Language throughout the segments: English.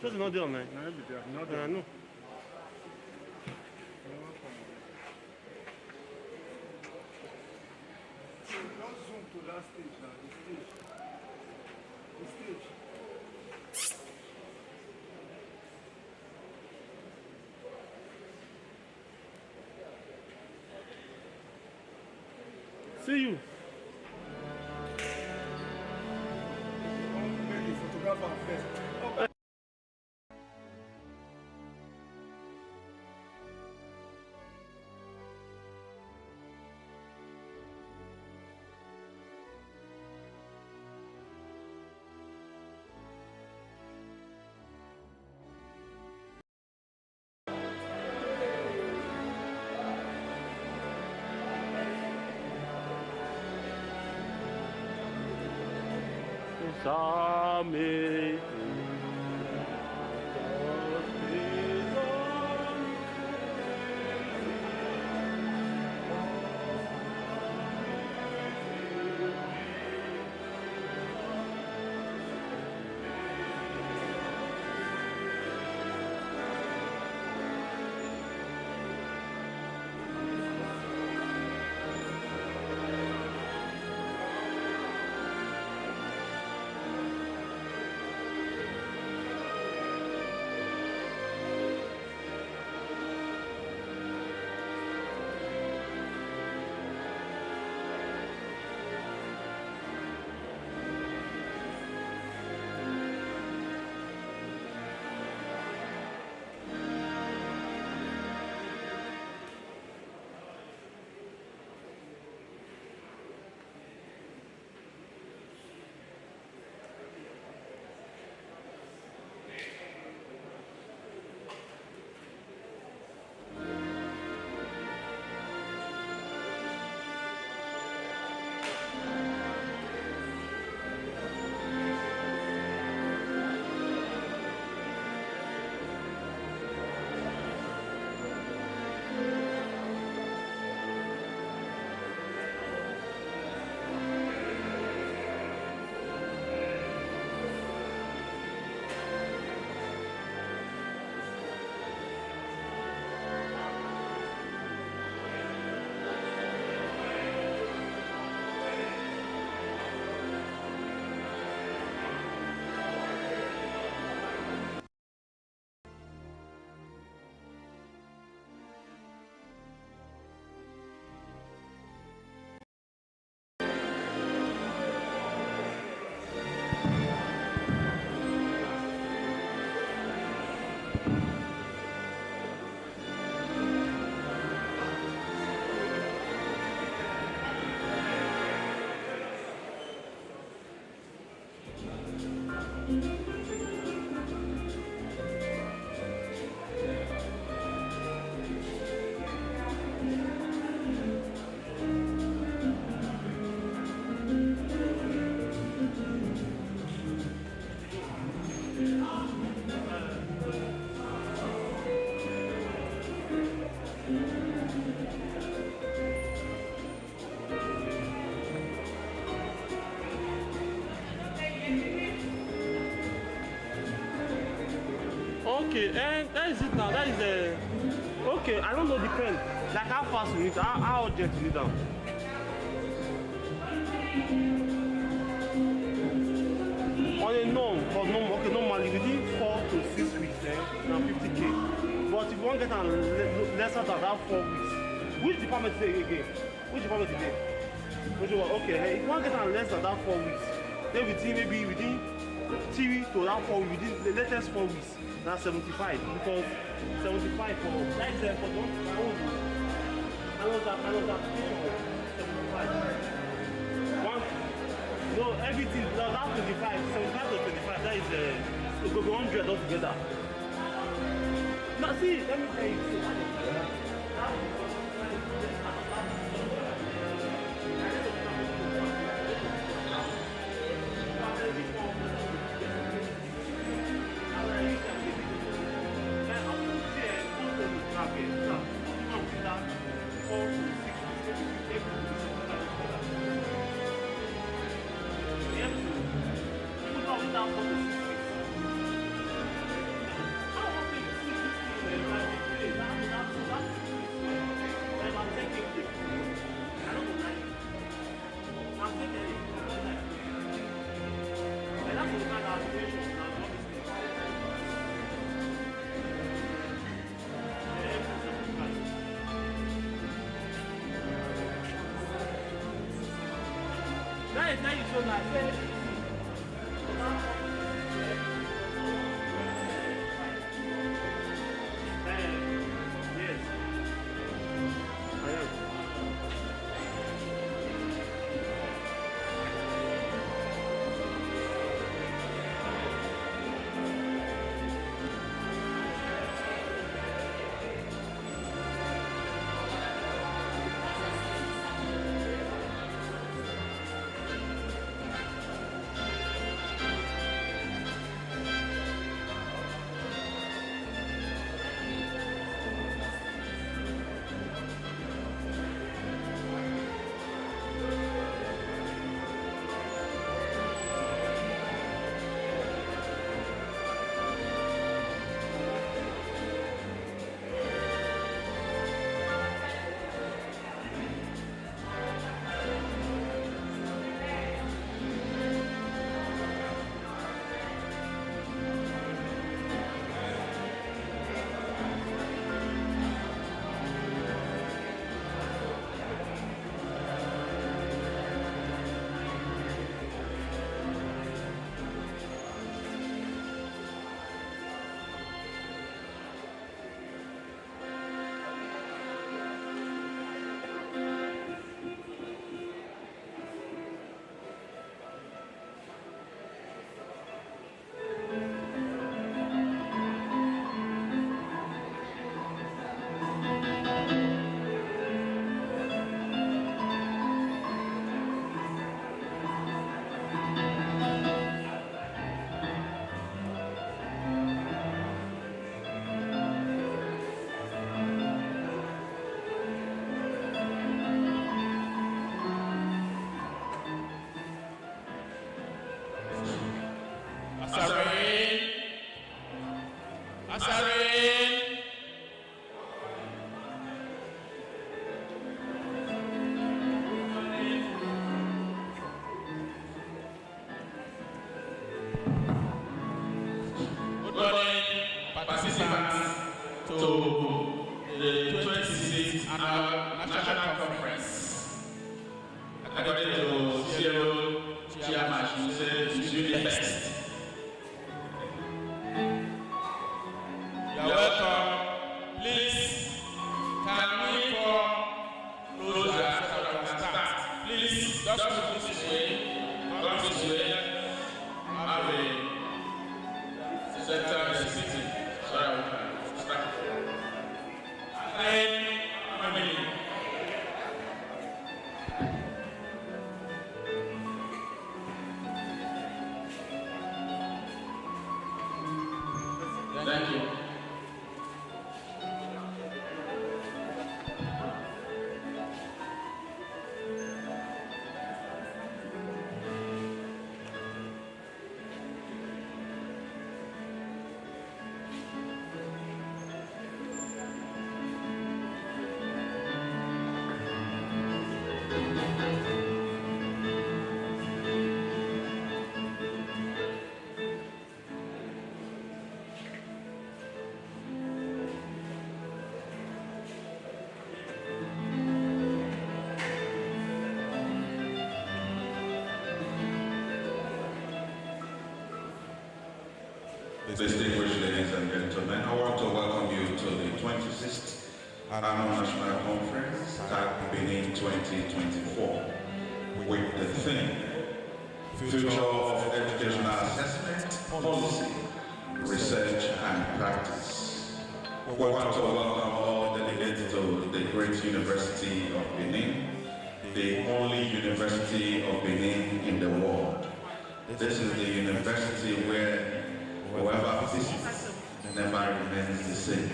So it's not there, man. Not there. No. Don't zoom to that stage now, the stage. The stage. See you. Make the photographer first. Oh. Same. Okay, and that is it now. That is the. Okay, I don't know the pen. Like how fast we need, how urgent we need them. On a norm, for norm, okay, normally within 4 to 6 weeks, now 50K. But if you want to get on lesser than that 4 weeks, which department is it again? Which department is it? Okay, hey, if you want to get on less than that 4 weeks, then maybe within 3 to that 4 weeks, within the latest 4 weeks. That's 75 because 75 for that is for the I was application for 75. One, no, everything that's 25, 75 to 25. That is go 100 altogether. Now see, let me tell you. participation. That is so nice. Thank you. Distinguished ladies and gentlemen, I want to welcome you to the 26th Annual National Conference at Benin 2024 with the theme, Future of Educational Assessment, Policy, Research and Practice. We want to welcome all delegates to the great University of Benin, the only university of Benin in the world. This is the university where whoever visits never remains the same.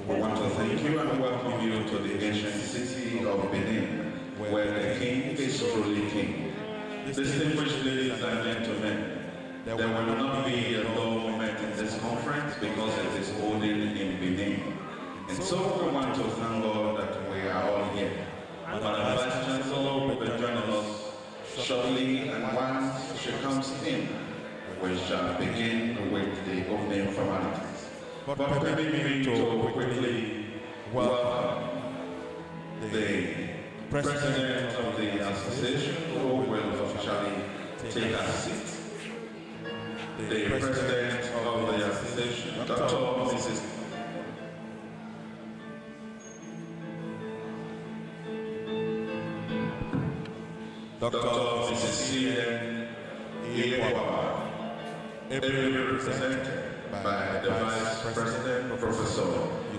We want to thank you and welcome you to the ancient city of Benin, where the king is truly king. Distinguished ladies and gentlemen, there will not be a dull moment in this conference because it is holding in Benin. And so we want to thank God that we are all here. Madam Vice Chancellor will be joining us shortly, and once she comes in, we shall begin with the opening formalities. But permit me to quickly welcome the President of the Association, who will officially take a seat. The President of the Association, Dr. Mrs. Dr. Mrs. C.N. Evaluators, ably represented by the Vice President, Professor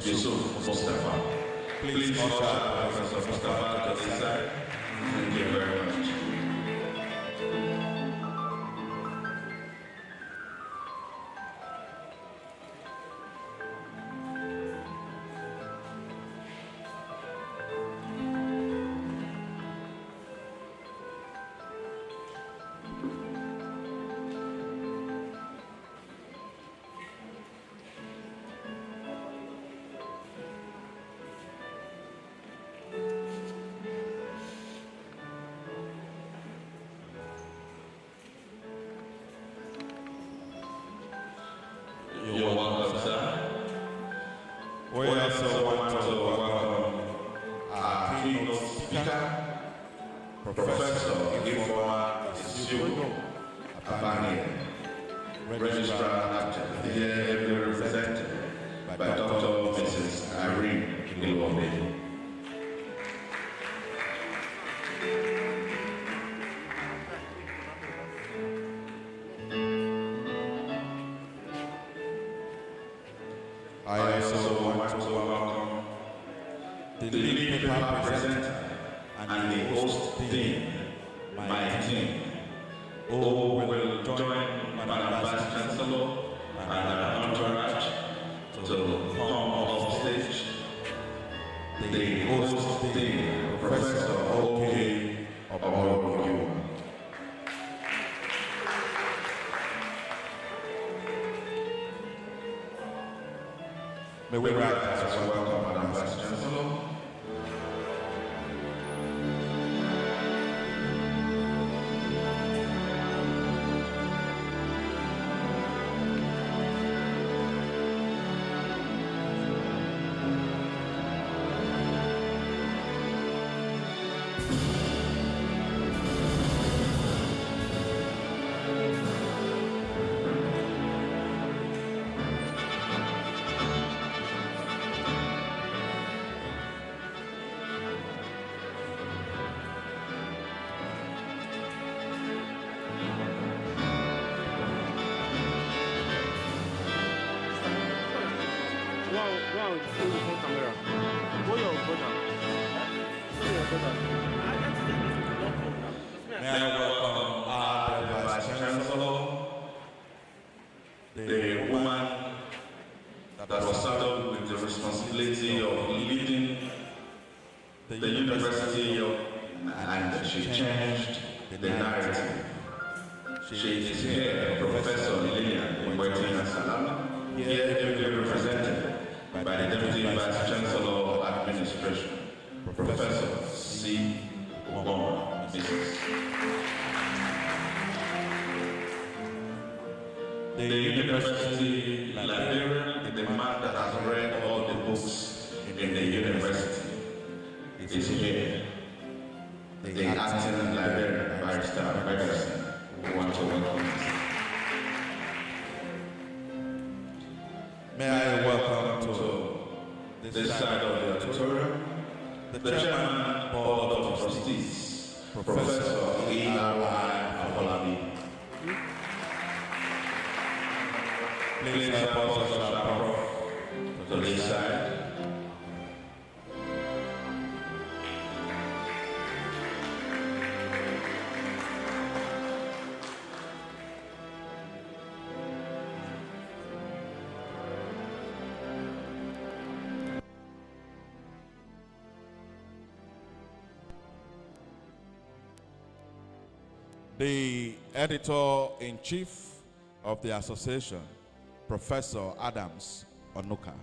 Yusuf Mustafa. Please usher Professor Mustafa to the side. Thank you very much. You're welcome, sir. We also want to welcome our keynote speaker, Professor Ifeoma Isiu Abani, Registrar Actor, here ably represented by Dr. Mrs. Irene Ilobe. I also want to welcome the lead paper presenter and the host dean, my team, who will join Madam Vice Chancellor and her entourage to come off stage. The host dean, Professor O.K. Oborogu. May we rise as we welcome Madam Vice Chancellor. Go and show the phone camera. Go your brother. Go your brother. May I welcome our Vice Chancellor, the woman that was saddled with the responsibility of leading the university, and she changed the narrative. She is here, Professor Lillian Mbwetina Salama, here ably represented by the Deputy Vice Chancellor of Administration, Professor C. Wong, Mrs. The university librarian, the man that has read all the books in the university, is here. The acting librarian, Barrister Ferguson, we want to welcome you. May I welcome to this side of the auditorium the Chairman Board of Trustees, Professor E.R.I. Afolabi. Please help us usher Prof to this side. The editor-in-chief of the association, Professor Adams Onuka.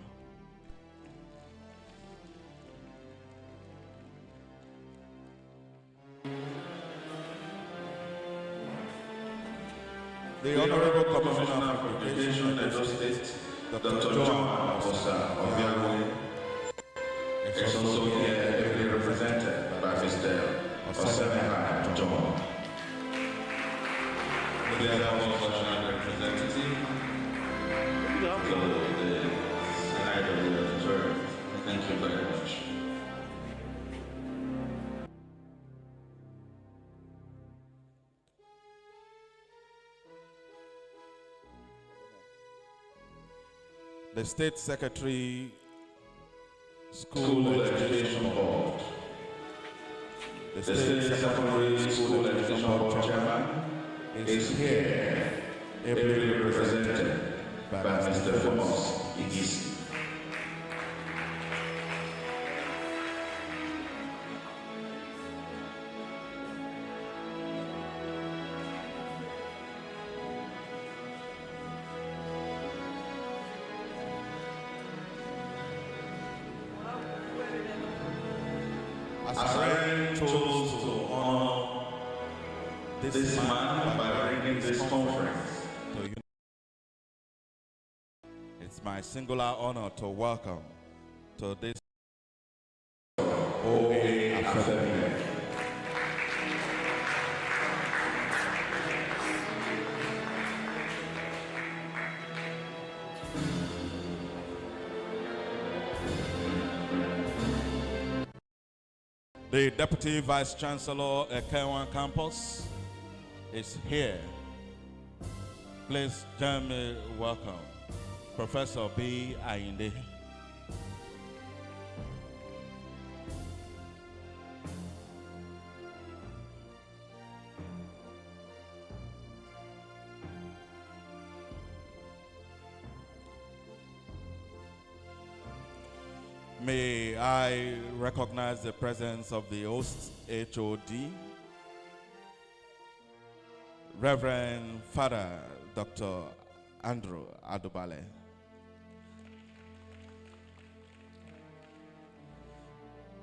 The Honorable Commissioner for Education, Edo State, Dr. John Obiagwe, is also here ably represented by Mr. Osemeha John. The other professional representative to the side of the auditorium. Thank you very much. The State Secretary, School Education Board. The State Secretary, School Education Board Chairman is here, ably represented by Mr. Thomas Igisi. As I chose to honor this man by bringing this conference to you, it's my singular honor to welcome to this OA Academy. The Deputy Vice Chancellor at K1 Campus is here. Please join me welcome Professor B. Ayinde. May I recognize the presence of the host HOD, Reverend Father Dr. Andrew Adubale.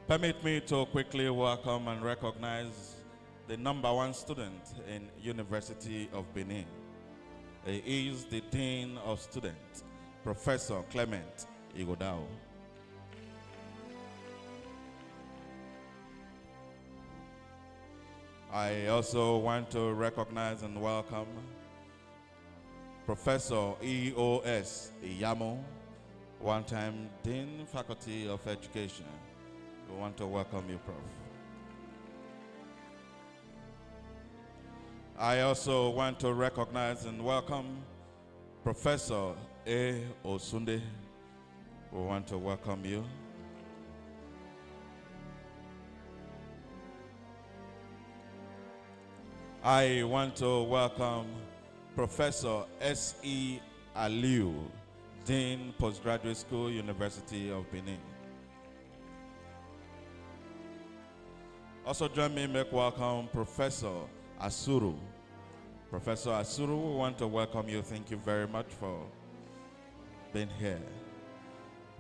Permit me to quickly welcome and recognize the #1 student in University of Benin. He is the Dean of Students, Professor Clement Igodao. I also want to recognize and welcome Professor E.O.S. Iyamo, one-time Dean, Faculty of Education. We want to welcome you, Prof. I also want to recognize and welcome Professor A. Osunde. We want to welcome you. I want to welcome Professor S.E. Aliu, Dean, Postgraduate School, University of Benin. Also join me in make welcome Professor Asuru. Professor Asuru, we want to welcome you. Thank you very much for being here.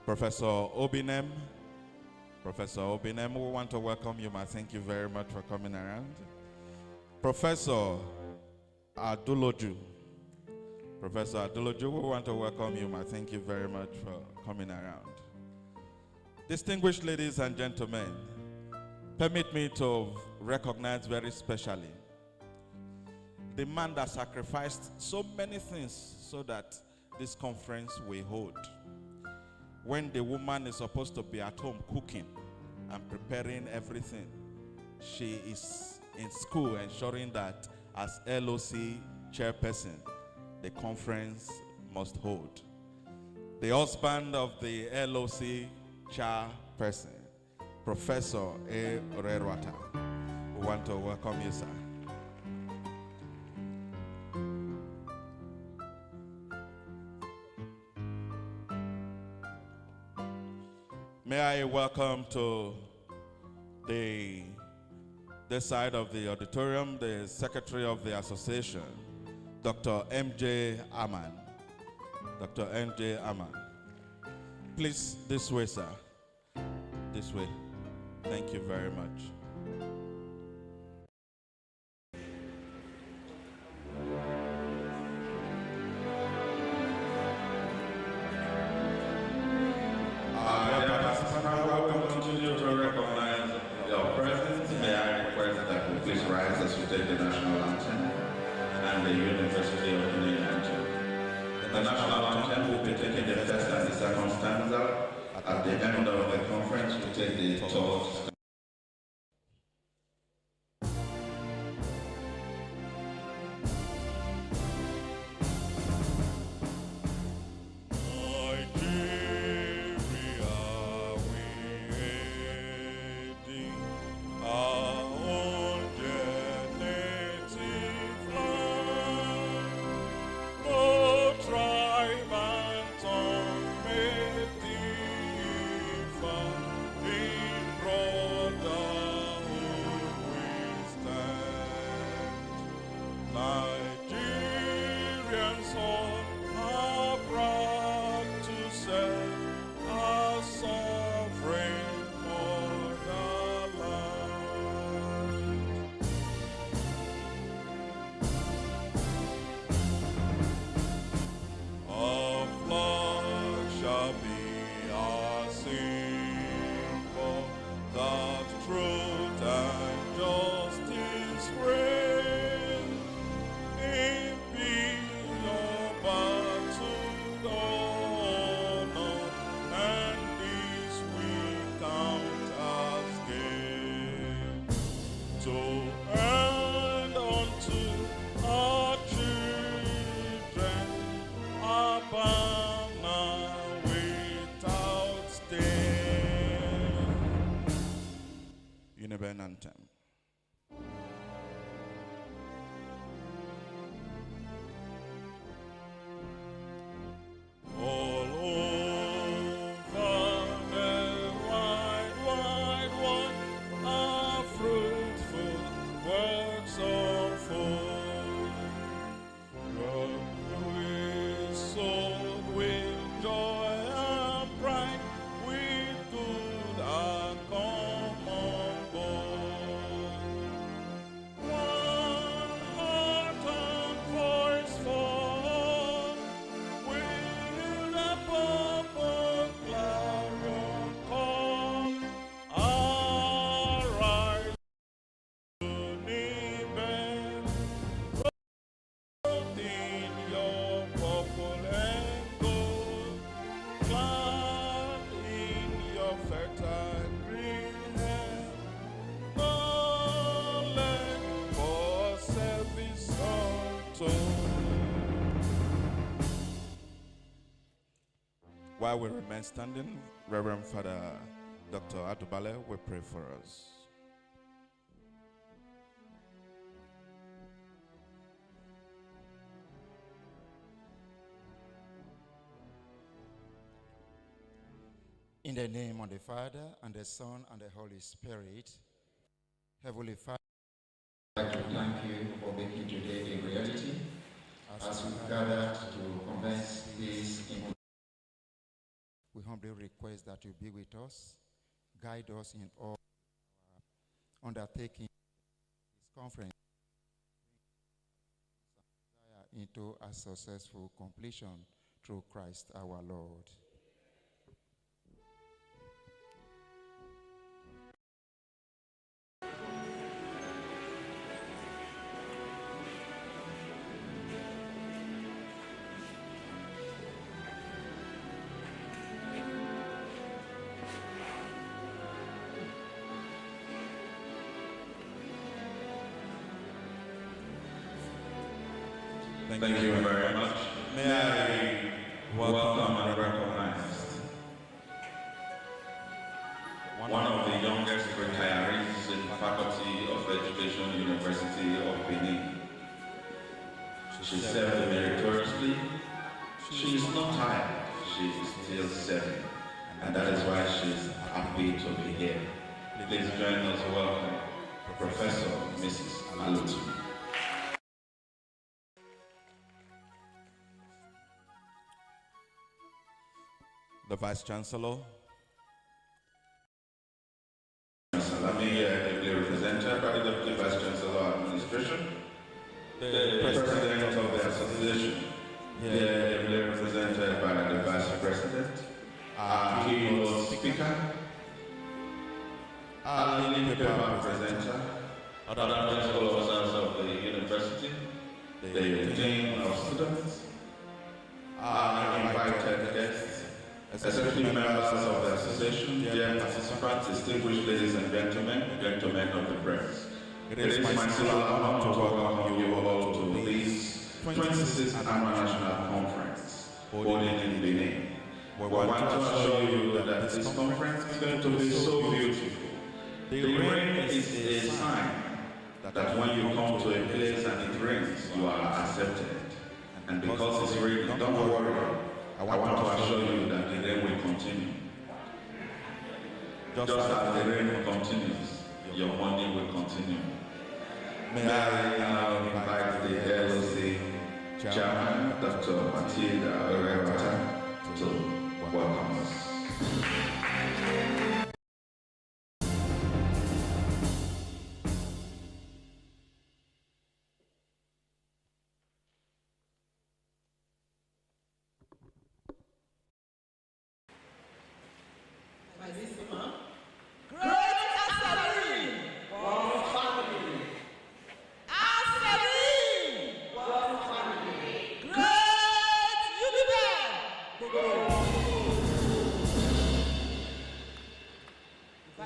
Professor Obinem. Professor Obinem, we want to welcome you, ma. Thank you very much for coming around. Professor Aduloju. Professor Aduloju, we want to welcome you, ma. Thank you very much for coming around. Distinguished ladies and gentlemen, permit me to recognize very specially the man that sacrificed so many things so that this conference will hold. When the woman is supposed to be at home cooking and preparing everything, she is in school ensuring that as LOC chairperson, the conference must hold. The husband of the LOC chairperson, Professor A. Orerwata, we want to welcome you, sir. May I welcome to this side of the auditorium, the Secretary of the Association, Dr. M.J. Aman. Dr. M.J. Aman. Please, this way, sir. This way. Thank you very much. The national anthem will be taking the first and the second stanza. At the end of the conference, we take the third. Anthem. While we remain standing, Reverend Father Dr. Adubale will pray for us. In the name of the Father, and the Son, and the Holy Spirit, Heavenly Father, I'd like to thank you for making today a reality as we gather to commence this in. We humbly request that you be with us, guide us in all undertaking this conference into a successful completion through Christ our Lord. Thank you very much. May I welcome and recognize one of the youngest retirees in Faculty of Education, University of Benin. She served meritoriously. She is not tired. She is still serving. And that is why she is happy to be here. Please join us to welcome Professor Mrs. Alutu. The Vice Chancellor. Let me ably represented by the Deputy Vice Chancellor of Administration, the President of the Association, ably represented by the Vice President, our keynote speaker, our leading paper presenter, other principal officers of the university, the dean of students, especially members of the association, dear participants, distinguished ladies and gentlemen of the press. It is my sincere honor to welcome you all to this 26th Annual National Conference holding in Benin. We want to assure you that this conference is going to be so beautiful. The rain is a sign that when you come to a place and it rains, you are accepted. And because it's raining, don't worry. I want to assure you that the rain will continue. Just as the rain continues, your money will continue. May I now invite the LOC Chairman, Dr. Matilda Evaluators, to welcome us.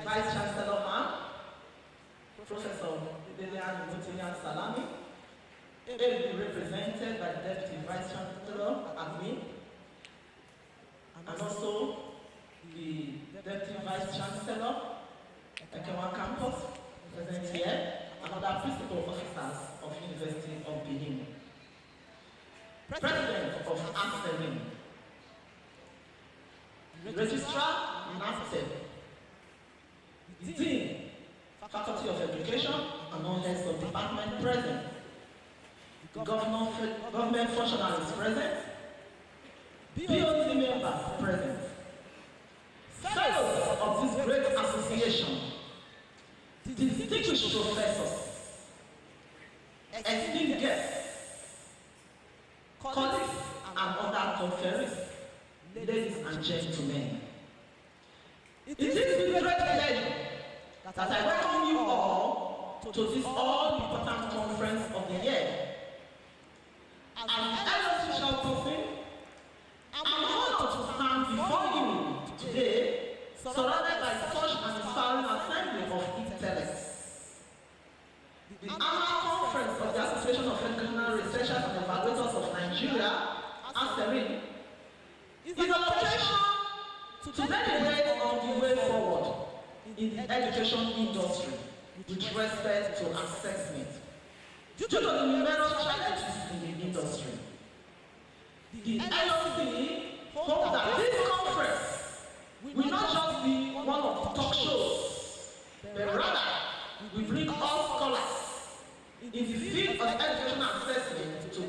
Vice Chancellor Ma'am, Professor Salami, ably represented by the Deputy Vice Chancellor Admin, and also the Deputy Vice Chancellor Ekewa Campus, present here, and other principal officers of University of Benin. President of ASERIN, Registrar NAFTEB, Dean, Faculty of Education, and all heads of department present. Government functionaries present. BOT members present. Fellows of this great association, distinguished professors, esteemed guests, colleagues, and other conferees, ladies and gentlemen. It is with great pleasure that I welcome you all to this all-important conference of the year. As an official person, I'm honored to stand before you today, surrounded by such an inspiring assembly of intellects. The annual conference of the Association of Educational Researchers and Evaluators of Nigeria, ASERIN, is an occasion to deliberate on the way forward in the education industry with respect to assessment. Due to the numerous challenges in the industry, the LOC hopes that this conference will not just be one of the talk shows, but rather will bring all scholars in the field of education assessment to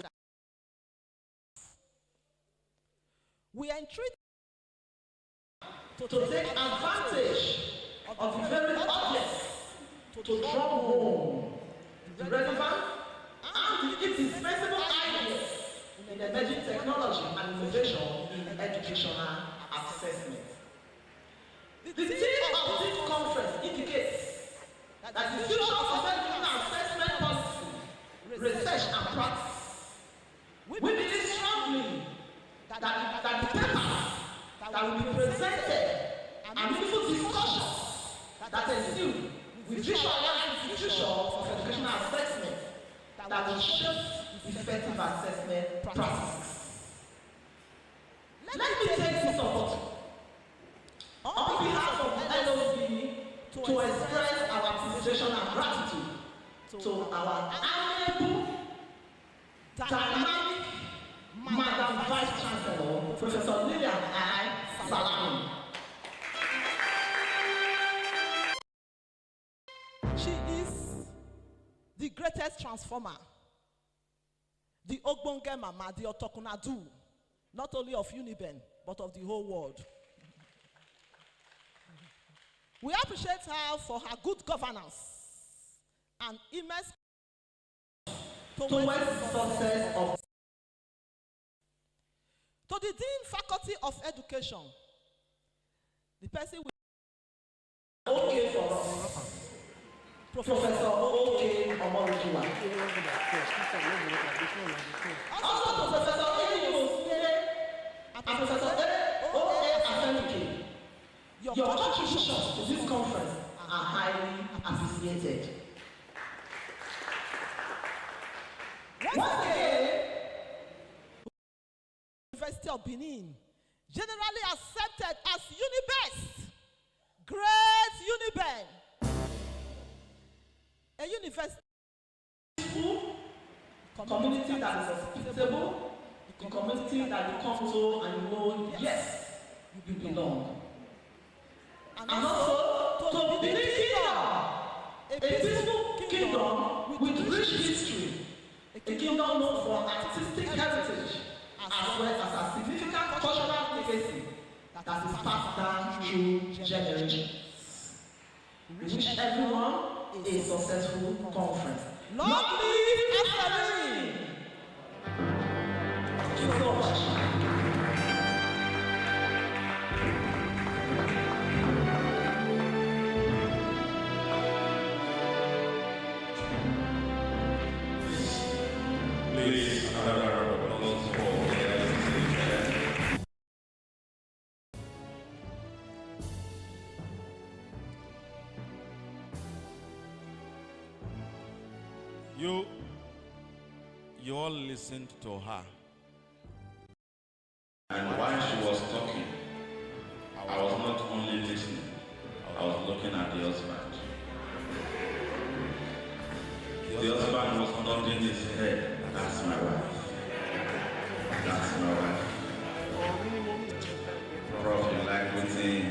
we are entreated to take advantage of the very objects to draw home the relevant and the indispensable ideas in emerging technology and innovation in educational assessment. The theme of this conference indicates that the future of educational assessment policy, research and practice, we believe strongly that the papers that will be presented and meaningful discussions that ensue will visualize the future of educational assessment that will shape effective assessment practices. Let me take this opportunity on behalf of the LOC to express our appreciation and gratitude to our amiable, dynamic Madam Vice Chancellor, Professor Lillian I. Salami. She is the greatest transformer, the Ogbonge Mama, the Otokunadu, not only of Uniben, but of the whole world. We appreciate her for her good governance and immense towards the success of. To the Dean Faculty of Education, the person will okay for us, Professor O.K. Omorijuwa. Also Professor A. and Professor O.A. Your contributions to this conference are highly appreciated. Once again, University of Benin, generally accepted as UniBest, Great UniBen, a university community that is hospitable, the community that you come to and you know, yes, you belong. And also to the Benin Kingdom, a peaceful kingdom with rich history, a kingdom known for artistic heritage, as well as a significant cultural legacy that is passed down through generations. We wish everyone a successful conference. Long live Asari! Thank you so much. Please, another round of applause for the You all listened to her. And while she was talking, I was not only listening, I was looking at the husband. The husband was nodding his head. That's my wife. That's my wife. Prof, you like waiting.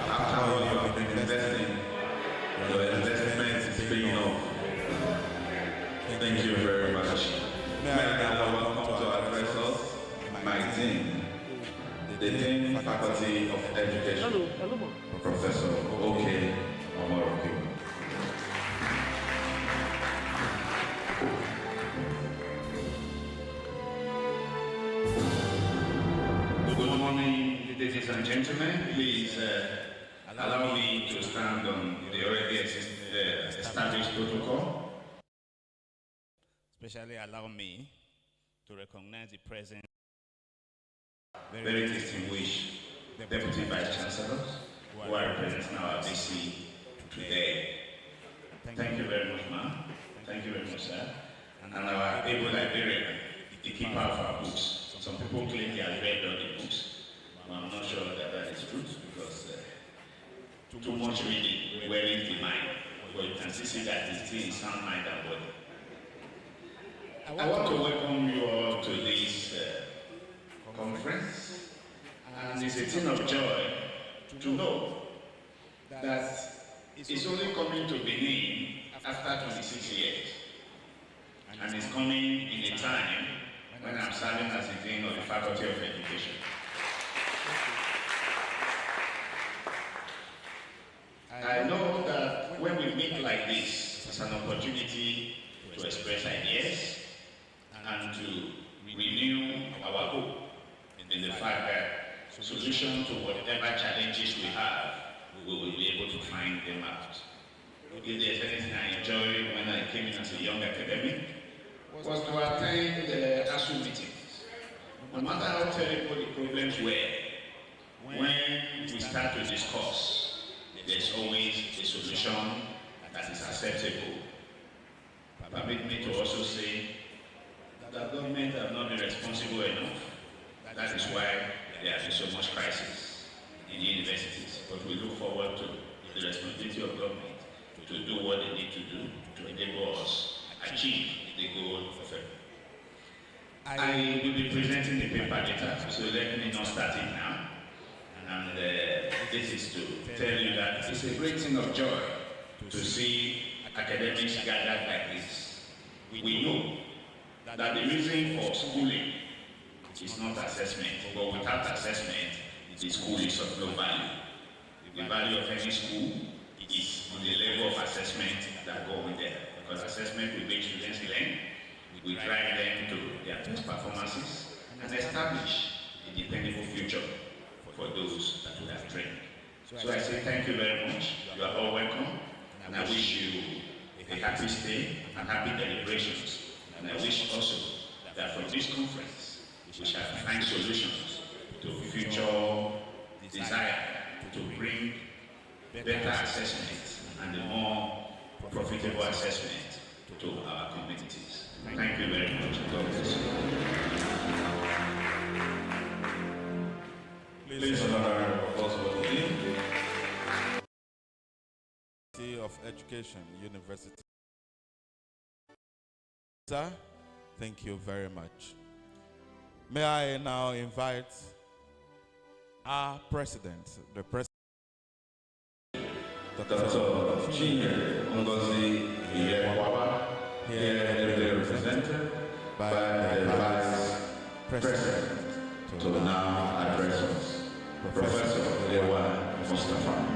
After all you have been investing, your investment is paying off. Thank you very much. May I now welcome to our addressers, my dean, the Dean Faculty of Education, Professor O.K. Omoroki. Good morning, ladies and gentlemen. Please allow me to stand on the already established protocol. Especially allow me to recognize the presence Very distinguished Deputy Vice Chancellors who are representing our VC today. Thank you very much, ma'am. Thank you very much, sir. And our able librarian, the keeper of our books. Some people claim they have read all the books. I'm not sure that that is true because too much reading wearing the mind. But you can see that it's still in sound mind and body. I want to welcome you all to this conference, and it's a thing of joy to know that it's only coming to Benin after 26 years, and it's coming in a time when I'm serving as the Dean of the Faculty of Education. I know that when we meet like this, it's an opportunity to express ideas and to renew our hope in the fact that solution to whatever challenges we have, we will be able to find them out. If there's anything I enjoyed when I came in as a young academic, was to attend the ASU meetings. No matter how terrible the problems were, when we start to discuss, there's always a solution that is acceptable. Permit me to also say that government have not been responsible enough. That is why there has been so much crisis in universities. But we look forward to the responsibility of government to do what they need to do to enable us achieve the goal of it. I will be presenting the paper later, so let me not start it now. And this is to tell you that it's a great thing of joy to see academics gathered like this. We know that the reason for schooling is not assessment, but without assessment, the school is of no value. The value of any school is on the level of assessment that go in there. Because assessment will make students learn, we drive them to their best performances, and establish a dependable future for those that we have trained. So I say thank you very much. You are all welcome, and I wish you a happy stay and happy deliberations. And I wish also that from this conference, we shall find solutions to future desire to bring better assessment and a more profitable assessment to our communities. Thank you very much. God bless you. Please honor applause for the Dean. Of Education, University. Sir, thank you very much. May I now invite our president, the president, Dr. Chinyere Ngozi Iyewawa, here represented by the Vice President, to now address us, Professor Ewa Mustafa.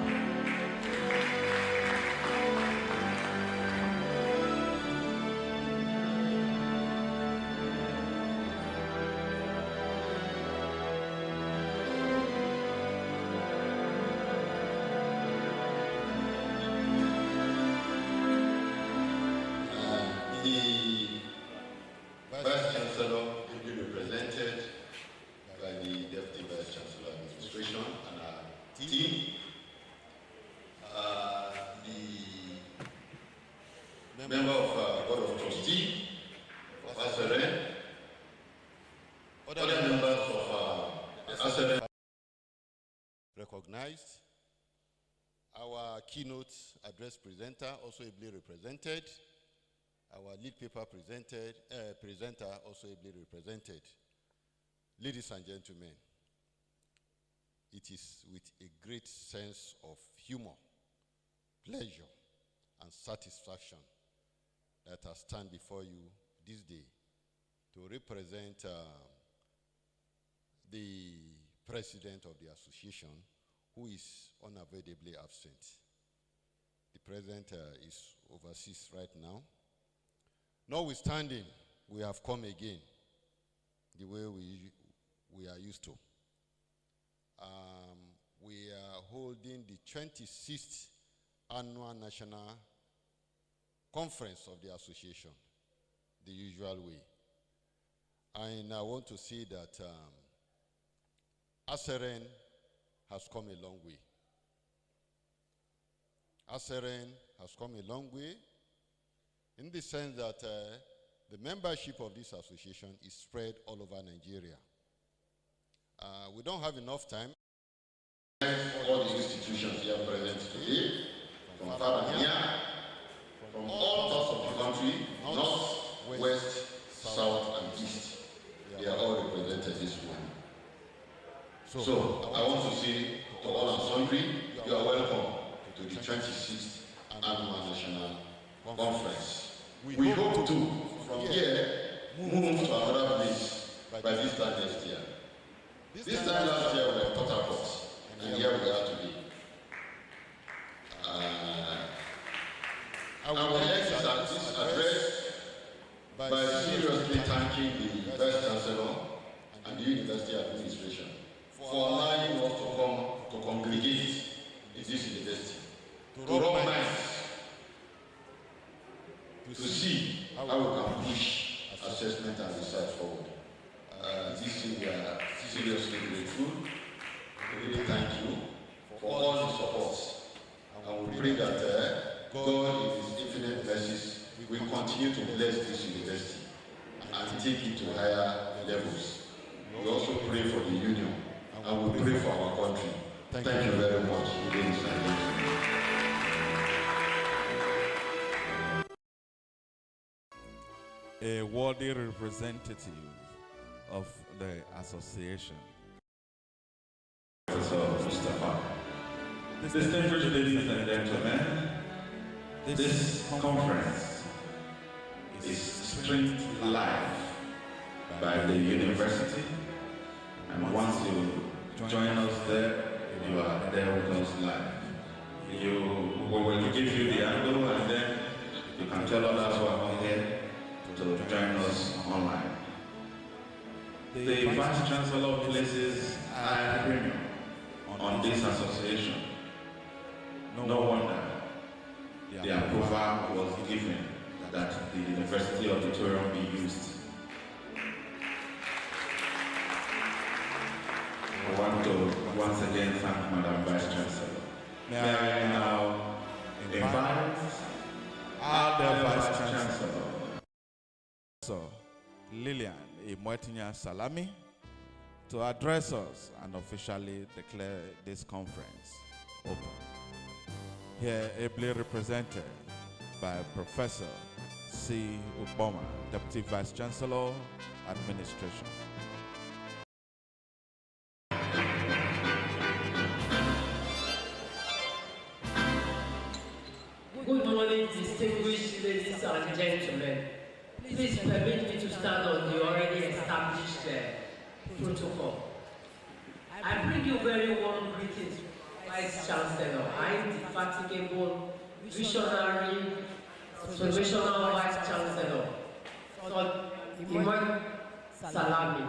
Member of Board of Trustees, SRN, other members of SRN. Recognized. Our keynote address presenter, also ably represented. Our lead paper presenter, also ably represented. Ladies and gentlemen, it is with a great sense of humor, pleasure, and satisfaction that I stand before you this day to represent the president of the association, who is unavoidably absent. The president is overseas right now. Notwithstanding, we have come again the way we are used to. We are holding the 26th Annual National Conference of the association, the usual way. And I want to say that SRN has come a long way. SRN has come a long way in the sense that the membership of this association is spread all over Nigeria. We don't have enough time. All the institutions here present today, from far and near, from all parts of the country, north, west, south, and east. They are all represented this morning. So I want to say to all and sundry, you are welcome to the 26th Annual National Conference. We hope to, from here, move to another place by this time next year. This time last year we were in Port Harcourt, and here we are today. I would like to start this address by seriously thanking the Vice Chancellor and the University Administration for allowing us to come to congregate in this university, to rub minds, to see how we can push assessment and research forward. This year we are seriously grateful. We really thank you for all the support, and we pray that God, in His infinite mercies, will continue to bless this university and take it to higher levels. We also pray for the union, and we pray for our country. Thank you very much, ladies and gentlemen. A worthy representative of the association. Professor Mustafa. Distinguished ladies and gentlemen, this conference is streamed live by the university, and once you join us there, you are there with us live. We will give you the angle, and then you can tell others who are not here to join us online. The Vice Chancellor places high premium on this association. No wonder the approval was given that the university auditorium be used. I want to once again thank Madam Vice Chancellor. May I now invite our Vice Chancellor, So, Lillian Imwetinya Salami, to address us and officially declare this conference open. Here ably represented by Professor C. Uboma, Deputy Vice Chancellor, Administration. Good morning, distinguished ladies and gentlemen. Please permit me to stand on the already established protocol. I bring you very warm greetings, Vice Chancellor. I am the indefatigable, visionary, transformational Vice Chancellor, Imran Salami,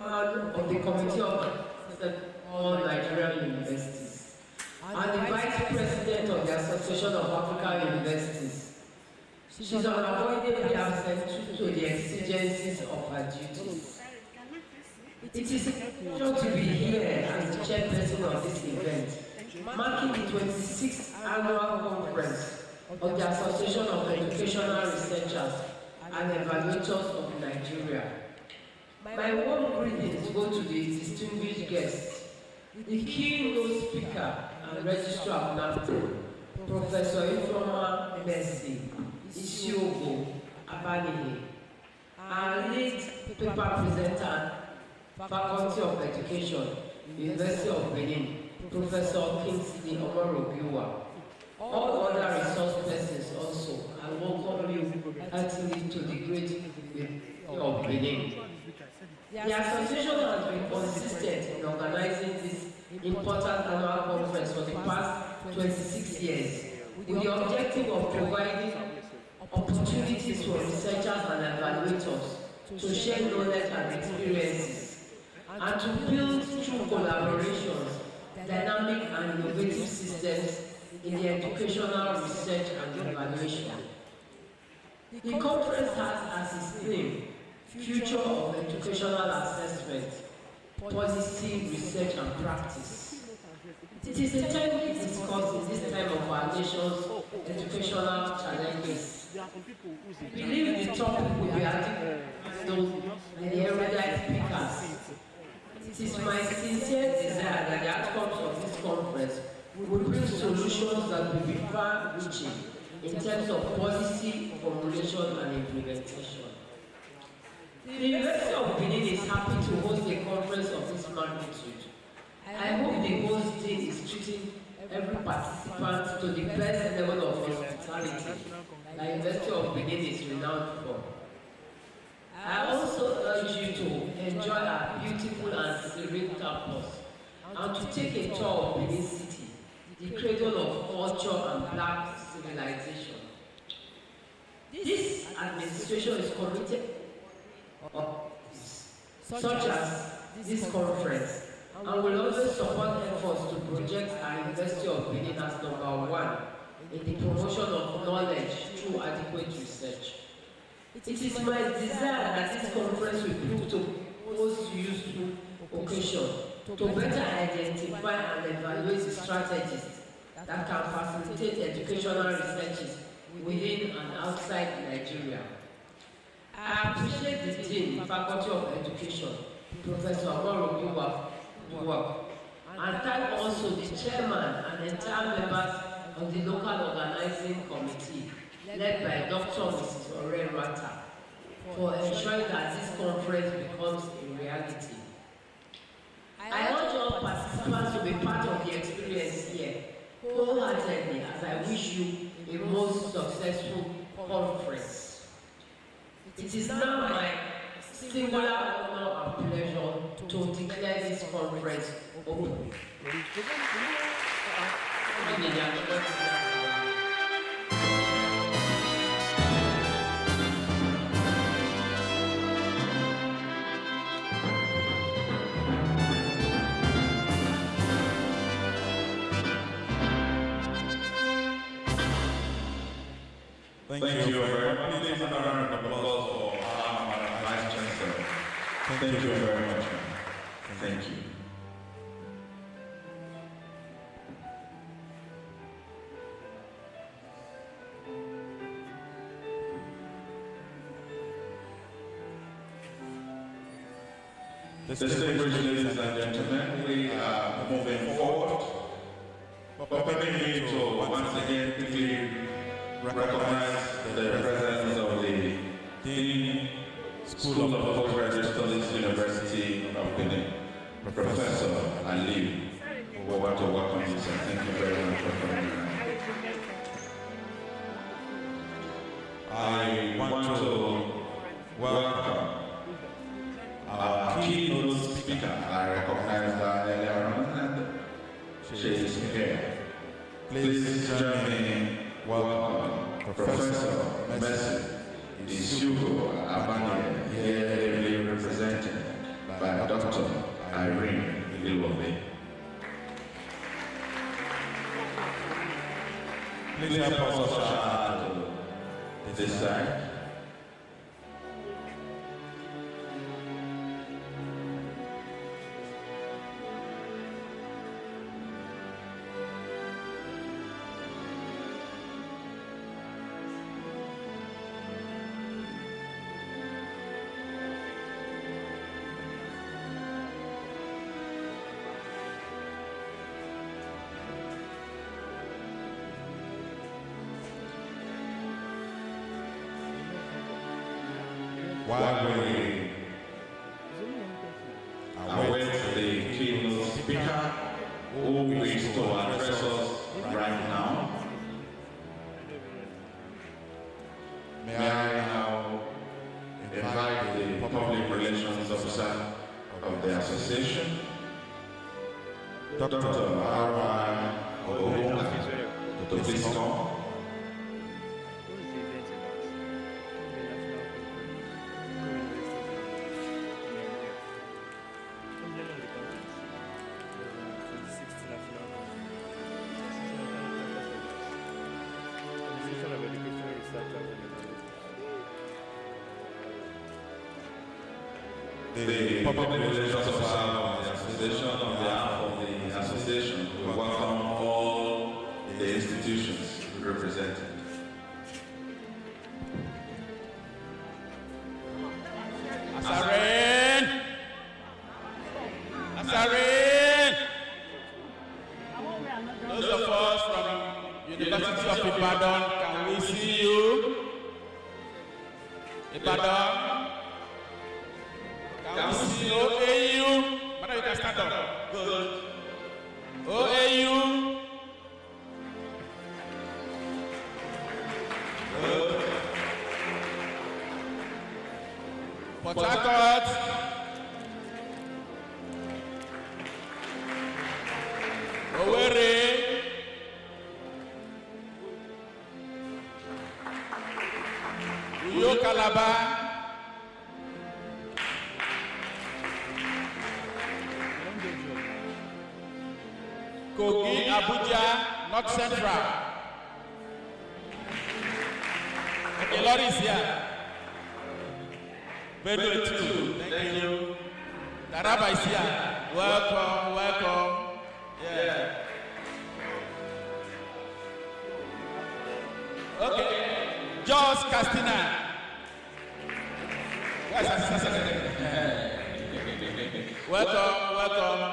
of the Committee of all Nigerian Universities, and the Vice President of the Association of African Universities. She is unavoidably absent due to the exigencies of her duties. It is a pleasure to be here as the chairperson of this event, marking the 26th annual conference of the Association of Educational Researchers and Evaluators of Nigeria. My warm greetings go to the distinguished guests, the keynote speaker and registrar of NAFTA, Professor Ifeoma Mercy Isiogo Abanihi, our lead paper presenter, Faculty of Education, University of Benin, Professor Kingsley Omorobiwa. All other resource persons also, I welcome you heartily to the great University of Benin. The association has been consistent in organizing this important annual conference for the past 26 years, with the objective of providing opportunities for researchers and evaluators to share knowledge and experiences, and to build through collaborations dynamic and innovative systems in the educational research and evaluation. The conference has as its theme, Future of Educational Assessment, Policy, Research and Practice. It is a timely discourse in this time of our nation's educational challenges. We believe the topic will be handled by the erudite speakers. It is my sincere desire that the outcomes of this conference will bring solutions that will be far-reaching in terms of policy, formulation and implementation. The University of Benin is happy to host a conference of this magnitude. I hope the host team is treating every participant to the best level of hospitality the University of Benin is renowned for. I also urge you to enjoy our beautiful and serene campus and to take a tour of Benin City, the cradle of culture and black civilization. This administration is committed such as this conference, and will always support efforts to project our University of Benin as #1 in the promotion of knowledge through adequate research. It is my desire that this conference will prove to be most useful occasion to better identify and evaluate the strategies that can facilitate educational researches within and outside Nigeria. I appreciate the Dean, Faculty of Education, Professor Omorobiwa, and thank also the Chairman and entire members of the local organizing committee, led by Dr. Mrs. Ore Rata, for ensuring that this conference becomes a reality. I urge all participants to be part of the experience here, wholeheartedly, as I wish you a most successful conference. It is now my singular honor and pleasure to declare this conference open. Thank you very much. Please a round of applause for our Vice Chancellor. Thank you very much. Thank you. Distinguished ladies and gentlemen, we are moving forward. But permit me to once again quickly recognize the presence of the Dean School of Postgraduate Studies, University of Benin, Professor Ali. We want to welcome you, sir. Thank you very much for coming. I want to welcome our keynote speaker. I recognize her earlier on, and she is here. Please join me in welcome Professor Mercy Isugo Abanye, here ably represented by Dr. Irene Ilobe. Please help us usher to this side. While we await the keynote speaker who is to address us right now, may I now invite the public relations officer of the association, Dr. R.Y. Obonga, to please come. The public relations officer of the association, on behalf of the association, we welcome all the institutions represented. Asarin! Asarin! Those of us from University of Ibadan, can we see you? Ibadan? Can we see OAU? Madam, you can stand up. Good. OAU? Good. Port Harcourt? Owerri? Uyo Calabar? Kogi, Abuja, North Central. Okay, Lord is here. Benue too. Thank you. Taraba is here. Welcome, welcome. Yeah. Okay. Jos Castina. Welcome, welcome.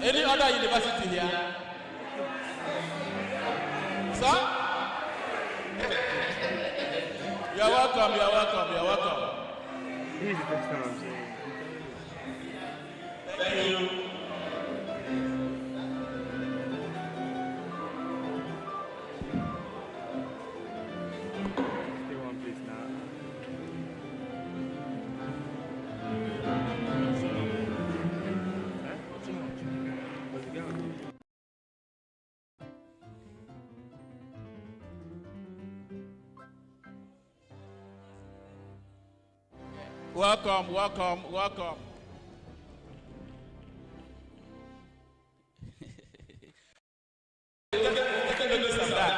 Any other university here? Sir? You're welcome, you're welcome, you're welcome. This is the first time I'm saying. Thank you. Stay one place now. What's it going? Welcome, welcome, welcome. Take a notice of that.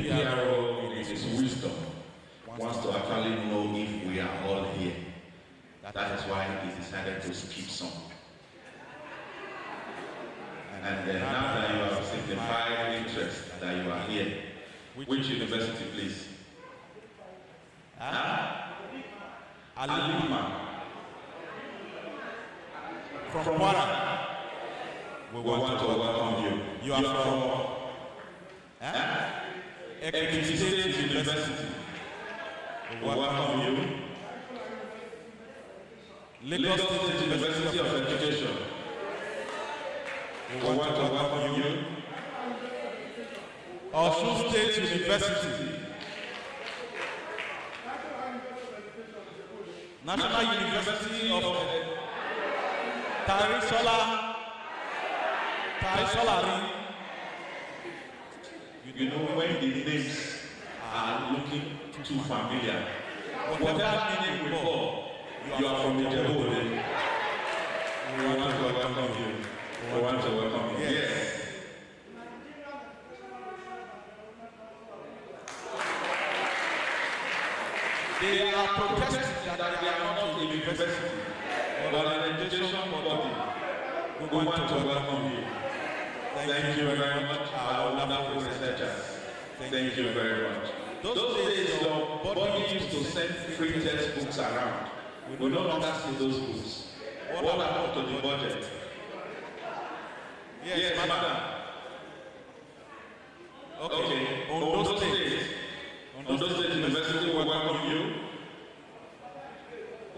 PRO, in his wisdom, wants to actually know if we are all here. That is why he decided to skip some. And now that you have signified interest that you are here, which university, please? Alima. From Kwara. We want to welcome you. You are from Ekiti State University. We welcome you. Lagos State University of Education. We want to welcome you. Osun State University. National University of Tarisola. You know, when the names are looking too familiar, whatever name we call, you are from the Jehovah. We want to welcome you. We want to welcome you. Yes. They are protesting that they are not a university, but an education body. We want to welcome you. Thank you very much, our wonderful researchers. Thank you very much. Those days, your body used to send free textbooks around. We no longer see those books. What happened to the budget? Yes, madam. Okay. Ondo State University will welcome you.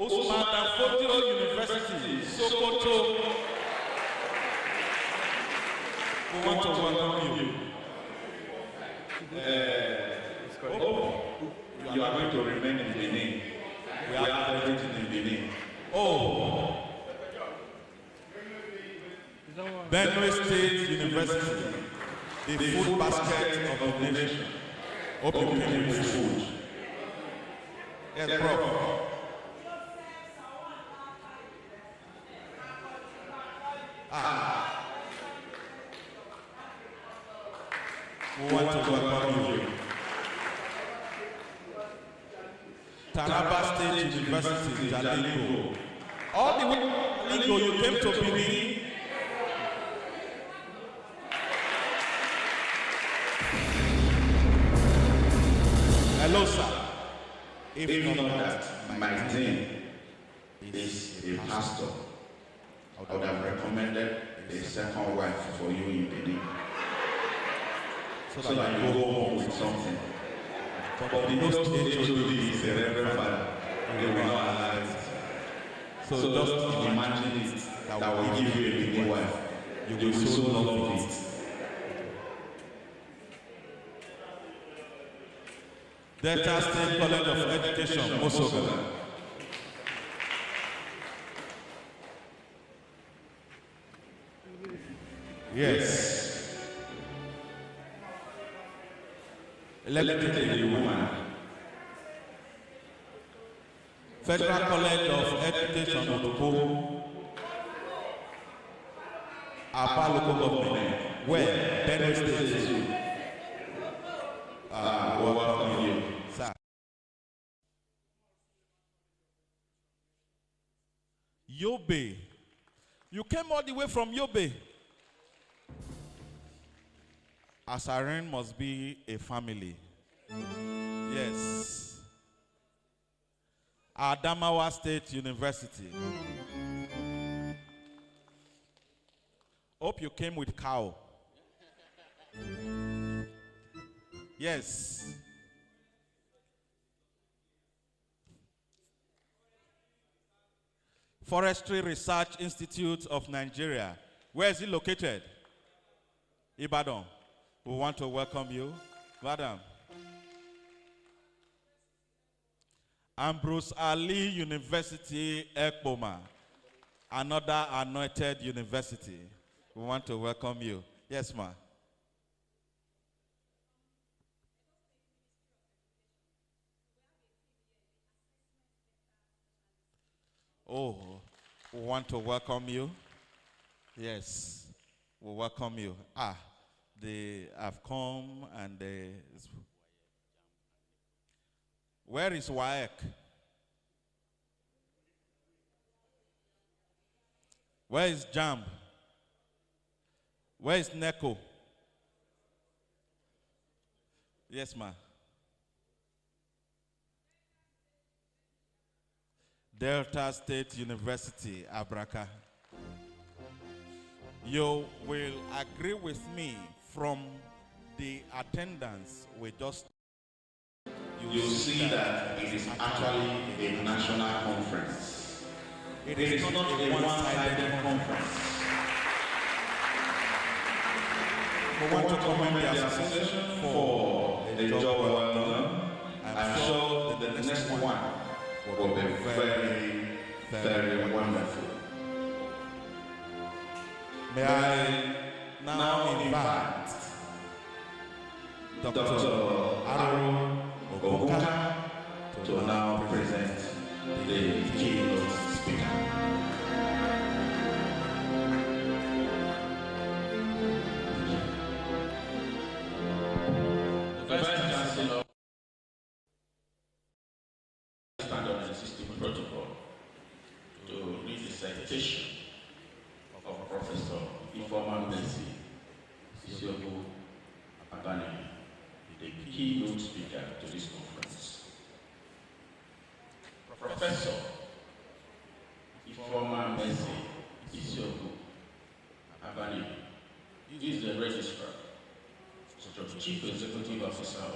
Usman Danfodio University, Sokoto. We want to welcome you. You are going to remain in Benin. We have everything in Benin. Benue State University, the food basket of the nation. Hope you came with food. Yes, Prof. We want to welcome you. Taraba State University, Jalingo. All the way to Jalingo, you came to Benin. Hello, sir. If not that, my team is a pastor, I would have recommended a second wife for you in Benin. So that you go home with something. But the most HOD is a reverend father. They will not allow it. So just imagine it, that will give you a Benin wife. You will so love it. Delta State College of Education, Mosoga. Yes. Let me tell you, woman. Federal College of Education, Otopo. Aba local government. Where? Benue State. Welcome you. Sir. Yobe. You came all the way from Yobe. Asaren must be a family. Yes. Adamawa State University. Hope you came with cow. Yes. Forestry Research Institute of Nigeria. Where is it located? Ibadan. We want to welcome you, madam. Ambrose Ali University, Ekpoma. Another anointed university. We want to welcome you. Yes, ma. Oh, we want to welcome you. Yes, we welcome you. They have come and Where is WAEC? Where is JAMB? Where is NECO? Yes, ma'am. Delta State University, Abraka. You will agree with me from the attendance we just. You see that it is actually a national conference. It is not a one-sided conference. We want to commend the association for the job well done. I'm sure that the next one will be very, very wonderful. May I now invite Dr. Aaron Obuka to now present the keynote speaker. The Vice Chancellor stand on the existing protocol to read the citation of Professor Ifeoma Mercy Isioku Abani, the keynote speaker to this conference. Professor Ifeoma Mercy Isioku Abani is the registrar, the chief executive officer of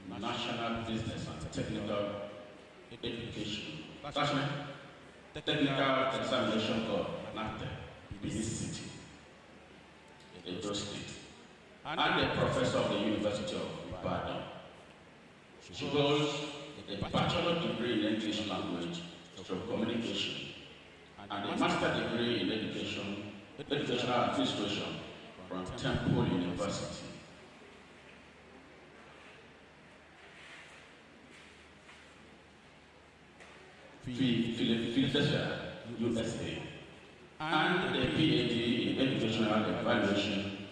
the National Business and Technical Education, Technical Examination Corps, NATE, Benin City, Edo State, and a professor of the University of Ibadan. She holds a bachelor degree in English language through communication and a master degree in educational administration from Temple University. Philadelphia, USA, and a PhD in educational evaluation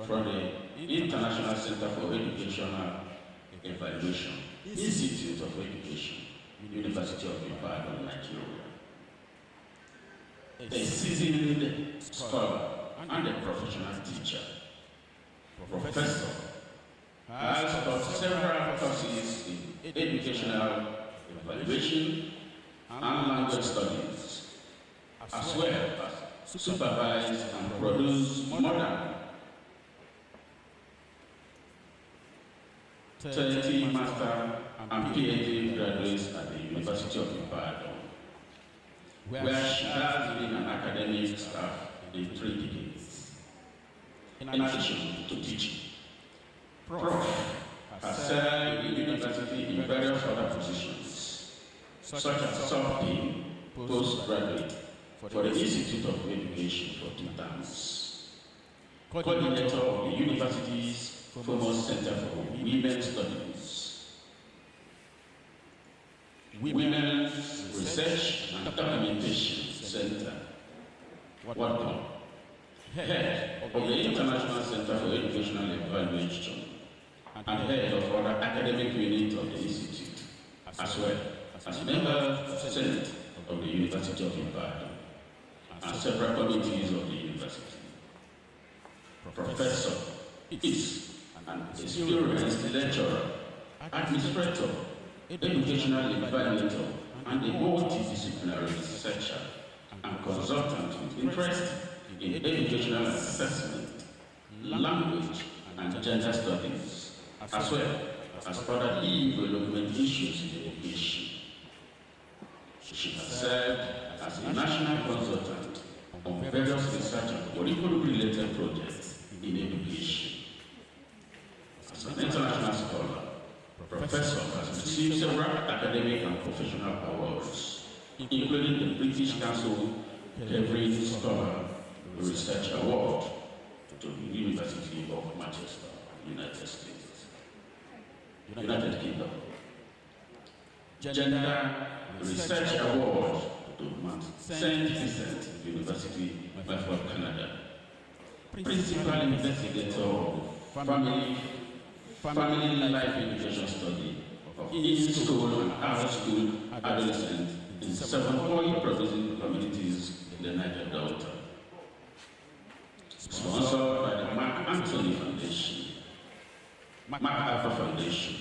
from the International Center for Educational Evaluation, Institute of Education, University of Ibadan, Nigeria. A seasoned scholar and a professional teacher. Professor has taught several courses in educational evaluation and language studies, as well as supervise and produce more than 30 master and PhD graduates at the University of Ibadan, where she has been an academic staff in 3 decades. In addition to teaching, Prof has served in the university in various other positions, such as sub-dean, postgraduate for the Institute of Education for 2 terms, coordinator of the university's Foremost Center for Women's Studies, Women's Research and Documentation Center, WADCOM, head of the International Center for Educational Evaluation, and head of other academic units of the Institute, as well as member of the Senate of the University of Ibadan, and several committees of the university. Professor is an experienced lecturer, administrator, educational evaluator, and a multidisciplinary researcher and consultant with interest in educational assessment, language, and gender studies, as well as other development issues in education. She has served as a national consultant on various research and curriculum-related projects in education. As an international scholar, Professor has received several academic and professional awards, including the British Council Kelvin Scholar Research Award to the University of Manchester, United States, United Kingdom, Gender Research Award to Mount St. Vincent University, Belfort, Canada, Principal Investigator of Family Life Education Study of in-school and out-school adolescents in 7 oil-producing communities in the Niger Delta. Sponsored by the Mark Anthony Foundation, Mark Alpha Foundation,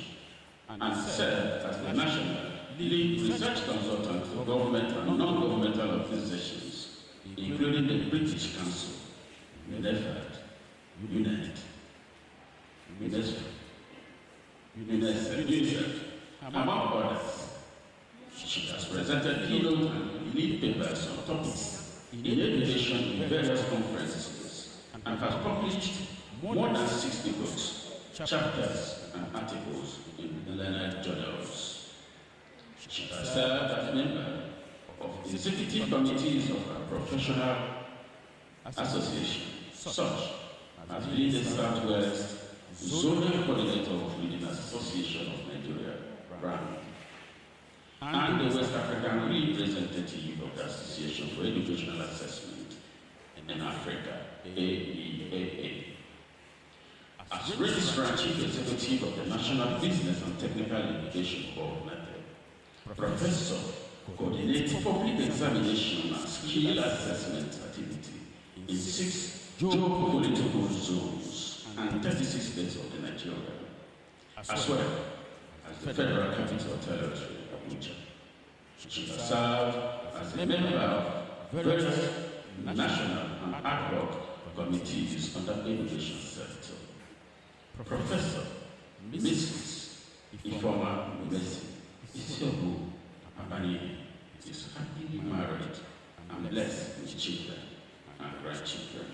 and served as the national lead research consultant for government and non-governmental organizations, including the British Council, UNEFAD, UNED, UNICEF, among others. She has presented keynote and lead papers on topics in education in various conferences and has published more than 60 books, chapters, and articles in learned journals. She has served as a member of executive committees of her professional association, such as Leading Southwest Zonal Coordinator of Leading Association of Nigeria, BRAN, and the West African Representative of the Association for Educational Assessment in Africa, AEAA. As Registrar Chief Executive of the National Business and Technical Education Board, Professor coordinates public examination and skill assessment activity in 6 geopolitical zones and 36 states of the Nigeria, as well as the Federal Capital Territory, Abuja. She has served as a member of various national and ad hoc committees under the education sector. Professor Mrs. Ifoma Messi Isiobu Abani is happily married and blessed with children and grandchildren.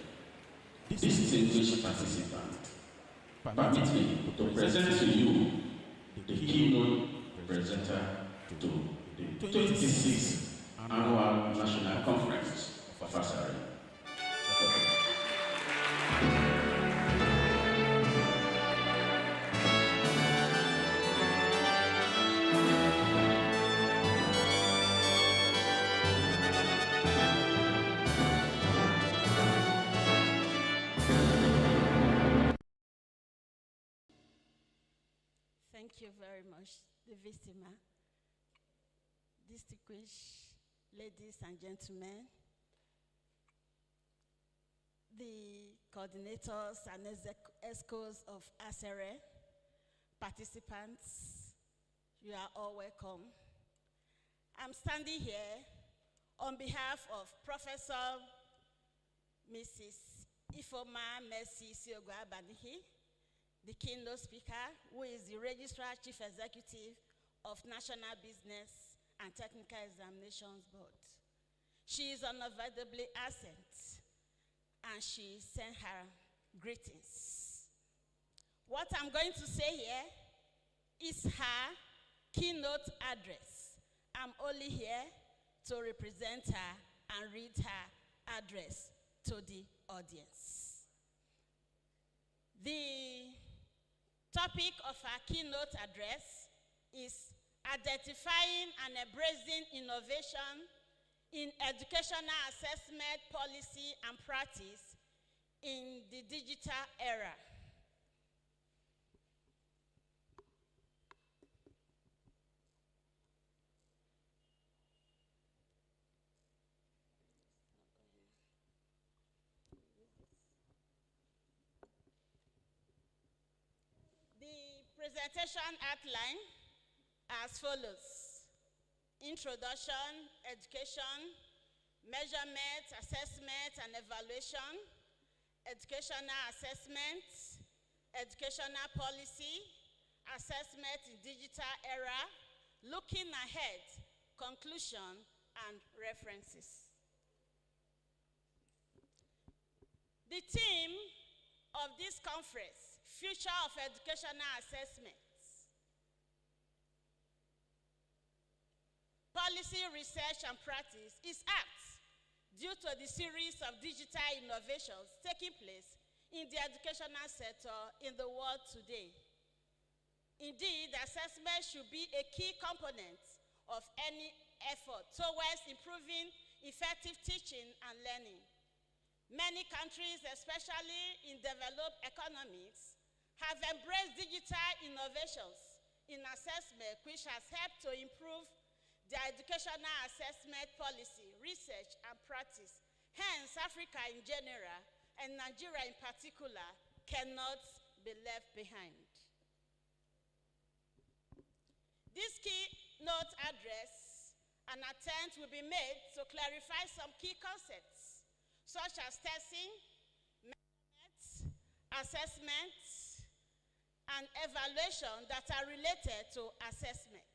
Distinguished participant, permit me to present to you the keynote presenter to the 26th Annual National Conference of FASARI. Thank you very much, the Vistima. Distinguished ladies and gentlemen, the coordinators and ESCOs of ASERE, participants, you are all welcome. I'm standing here on behalf of Professor Mrs. Ifoma Mercy Isiogwa Abanihi, the keynote speaker, who is the Registrar Chief Executive of National Business and Technical Examinations Board. She is unavoidably absent, and she sent her greetings. What I'm going to say here is her keynote address. I'm only here to represent her and read her address to the audience. The topic of our keynote address is identifying and embracing innovation in educational assessment policy and practice in the digital era. Presentation outline as follows: introduction, education, measurement, assessment, and evaluation, educational assessment, educational policy, assessment in digital era, looking ahead, conclusion, and references. The theme of this conference, Future of Educational Assessments, Policy, Research, and Practice, is apt due to the series of digital innovations taking place in the educational sector in the world today. Indeed, assessment should be a key component of any effort towards improving effective teaching and learning. Many countries, especially in developed economies, have embraced digital innovations in assessment, which has helped to improve the educational assessment policy, research, and practice. Hence, Africa in general and Nigeria in particular cannot be left behind. This keynote address, an attempt will be made to clarify some key concepts, such as testing, measurement, assessment, and evaluation that are related to assessment.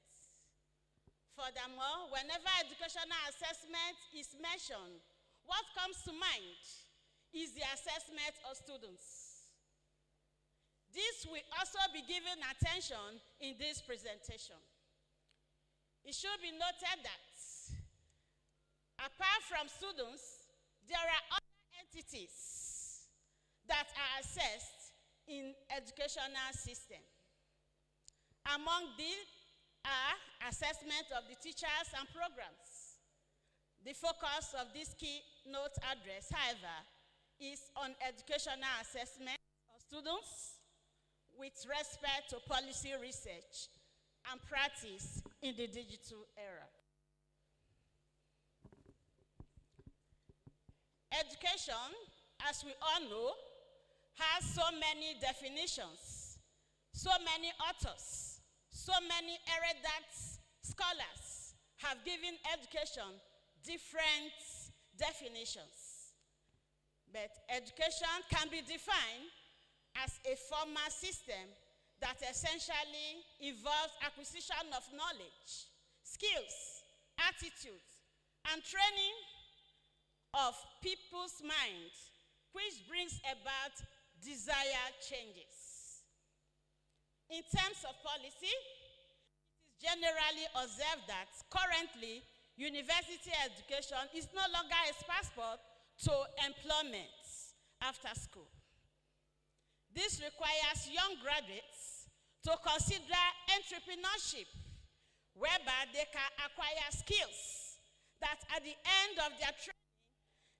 Furthermore, whenever educational assessment is mentioned, what comes to mind is the assessment of students. This will also be given attention in this presentation. It should be noted that apart from students, there are other entities that are assessed in educational system. Among these are assessment of the teachers and programs. The focus of this keynote address, however, is on educational assessment of students with respect to policy research and practice in the digital era. Education, as we all know, has so many definitions, so many authors, so many erudite scholars have given education different definitions. But education can be defined as a formal system that essentially involves acquisition of knowledge, skills, attitudes, and training of people's minds, which brings about desired changes. In terms of policy, it is generally observed that currently university education is no longer a passport to employment after school. This requires young graduates to consider entrepreneurship, whereby they can acquire skills that at the end of their training,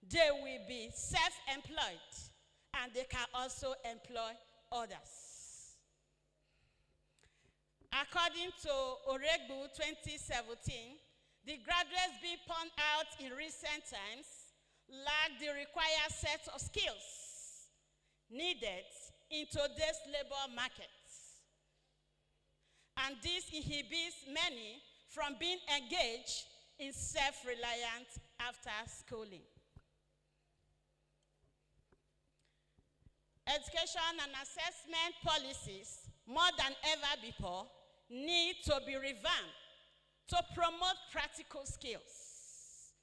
they will be self-employed and they can also employ others. According to Oregbu 2017, the graduates being pumped out in recent times lack the required set of skills needed in today's labor market. And this inhibits many from being engaged in self-reliant after schooling. Education and assessment policies, more than ever before, need to be revamped to promote practical skills.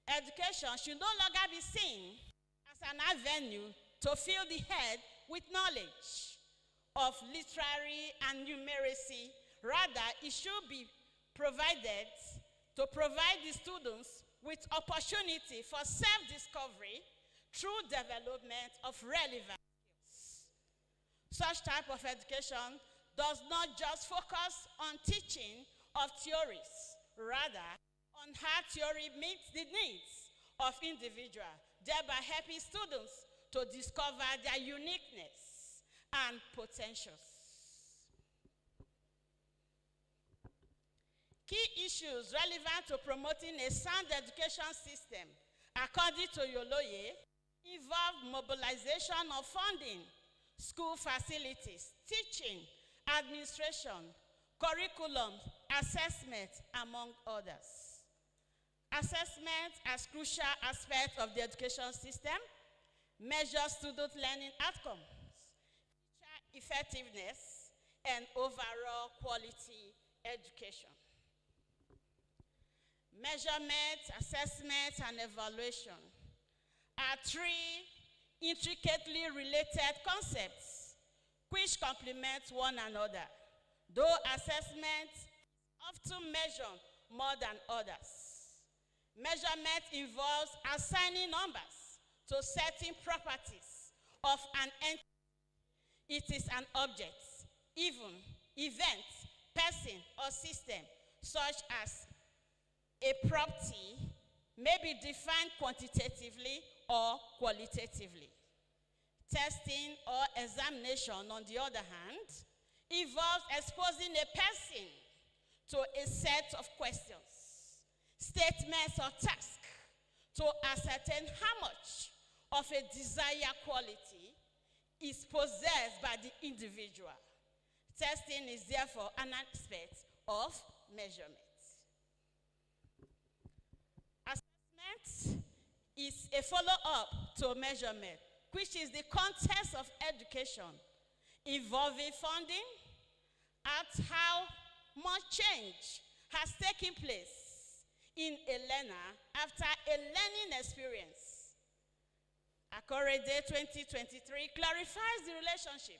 Education should no longer be seen as an avenue to fill the head with knowledge of literary and numeracy. Rather, it should be provided to provide the students with opportunity for self-discovery through development of relevant skills. Such type of education does not just focus on teaching of theories, rather on how theory meets the needs of individuals, thereby helping students to discover their uniqueness and potentials. Key issues relevant to promoting a sound education system, according to Yoloye, involve mobilization of funding, school facilities, teaching, administration, curriculum, assessment, among others. Assessment as crucial aspect of the education system measures student learning outcomes, teacher effectiveness, and overall quality education. Measurement, assessment, and evaluation are three intricately related concepts which complement one another, though assessment often measure more than others. Measurement involves assigning numbers to certain properties of an entity. It is an object, even event, person, or system, such as a property may be defined quantitatively or qualitatively. Testing or examination, on the other hand, involves exposing a person to a set of questions, statements, or tasks to ascertain how much of a desired quality is possessed by the individual. Testing is therefore an aspect of measurement. Assessment is a follow-up to measurement, which is the context of education involving funding at how much change has taken place in a learner after a learning experience. Akorede 2023 clarifies the relationship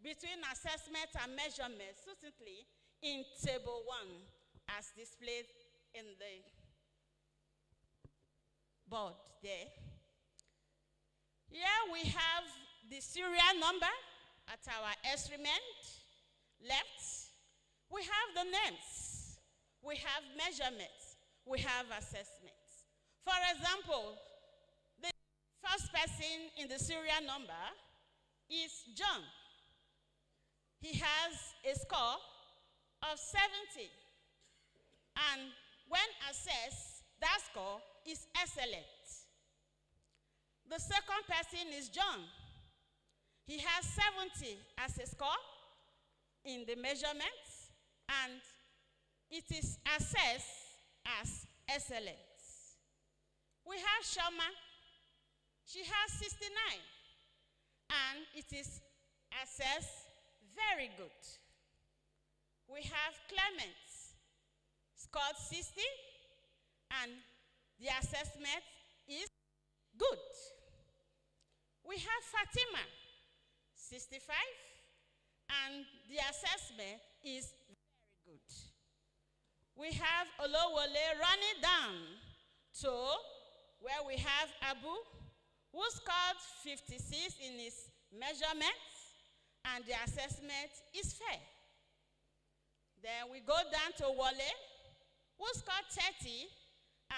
between assessment and measurement succinctly in Table 1 as displayed in the board there. Here we have the serial number at our instrument. Left, we have the names, we have measurements, we have assessments. For example, the first person in the serial number is John. He has a score of 70. And when assessed, that score is excellent. The second person is John. He has 70 as a score in the measurements, and it is assessed as excellent. We have Shoma. She has 69, and it is assessed very good. We have Clement, scored 60, and the assessment is good. We have Fatima, 65, and the assessment is very good. We have Olowole running down to where we have Abu, who scored 56 in his measurements, and the assessment is fair. Then we go down to Wale, who scored 30,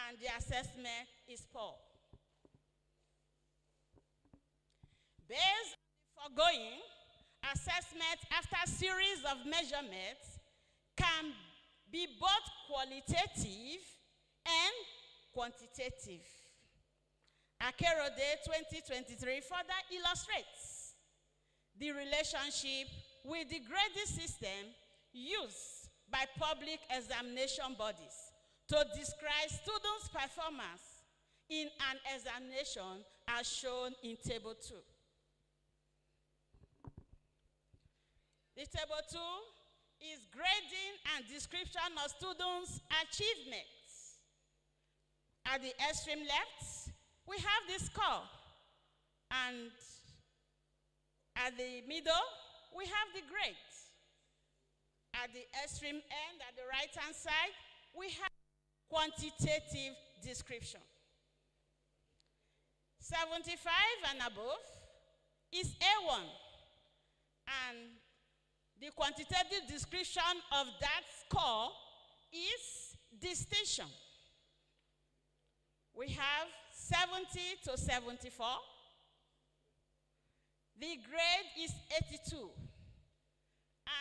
and the assessment is poor. Based on the foregoing, assessment after a series of measurements can be both qualitative and quantitative. Akerode 2023 further illustrates the relationship with the grading system used by public examination bodies to describe students' performance in an examination as shown in Table 2. The Table 2 is grading and description of students' achievements. At the extreme left, we have the score, and at the middle, we have the grade. At the extreme end, at the right-hand side, we have quantitative description. 75 and above is A1, and the quantitative description of that score is distinction. We have 70 to 74. The grade is 82.